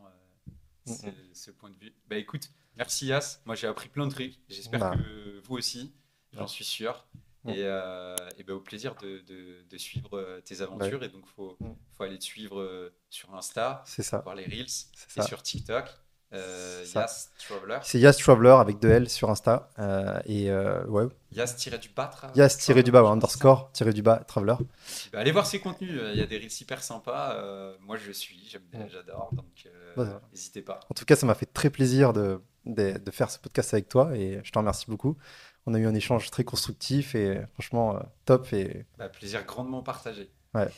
[SPEAKER 2] Mm, mm.
[SPEAKER 1] ce point de vue. Bah, écoute, merci Yas. Moi, j'ai appris plein de trucs. J'espère
[SPEAKER 2] Bah,
[SPEAKER 1] que vous aussi, j'en
[SPEAKER 2] ouais.
[SPEAKER 1] suis sûr.
[SPEAKER 2] Mm.
[SPEAKER 1] Et bah, au plaisir de suivre tes
[SPEAKER 2] Bah oui.
[SPEAKER 1] aventures. Et donc,
[SPEAKER 2] Mm.
[SPEAKER 1] faut aller te suivre sur Insta,
[SPEAKER 2] C'est ça.
[SPEAKER 1] voir les Reels
[SPEAKER 2] C'est
[SPEAKER 1] et
[SPEAKER 2] ça.
[SPEAKER 1] sur TikTok.
[SPEAKER 2] C'est ça.
[SPEAKER 1] Yas Traveler.
[SPEAKER 2] C'est Yas Traveler avec 2L sur Insta. Ouais.
[SPEAKER 1] Yas-du-bas Traveler,
[SPEAKER 2] Yas-du-bas, ouais,
[SPEAKER 1] je crois que c'est ça.
[SPEAKER 2] underscore, du bas, Traveler.
[SPEAKER 1] Puis, bah, allez voir ses contenus, il y a des reels super sympas. Moi, je suis,
[SPEAKER 2] Mm.
[SPEAKER 1] j'adore, donc
[SPEAKER 2] Voilà.
[SPEAKER 1] n'hésitez pas.
[SPEAKER 2] En tout cas, ça m'a fait très plaisir de faire ce podcast avec toi et je te remercie beaucoup. On a eu un échange très constructif et franchement top. Et
[SPEAKER 1] Bah, plaisir grandement partagé.
[SPEAKER 2] ouais,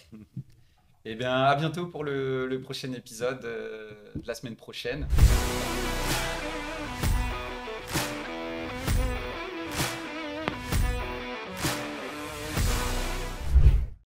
[SPEAKER 1] Et bien, à bientôt pour le prochain épisode de la semaine prochaine.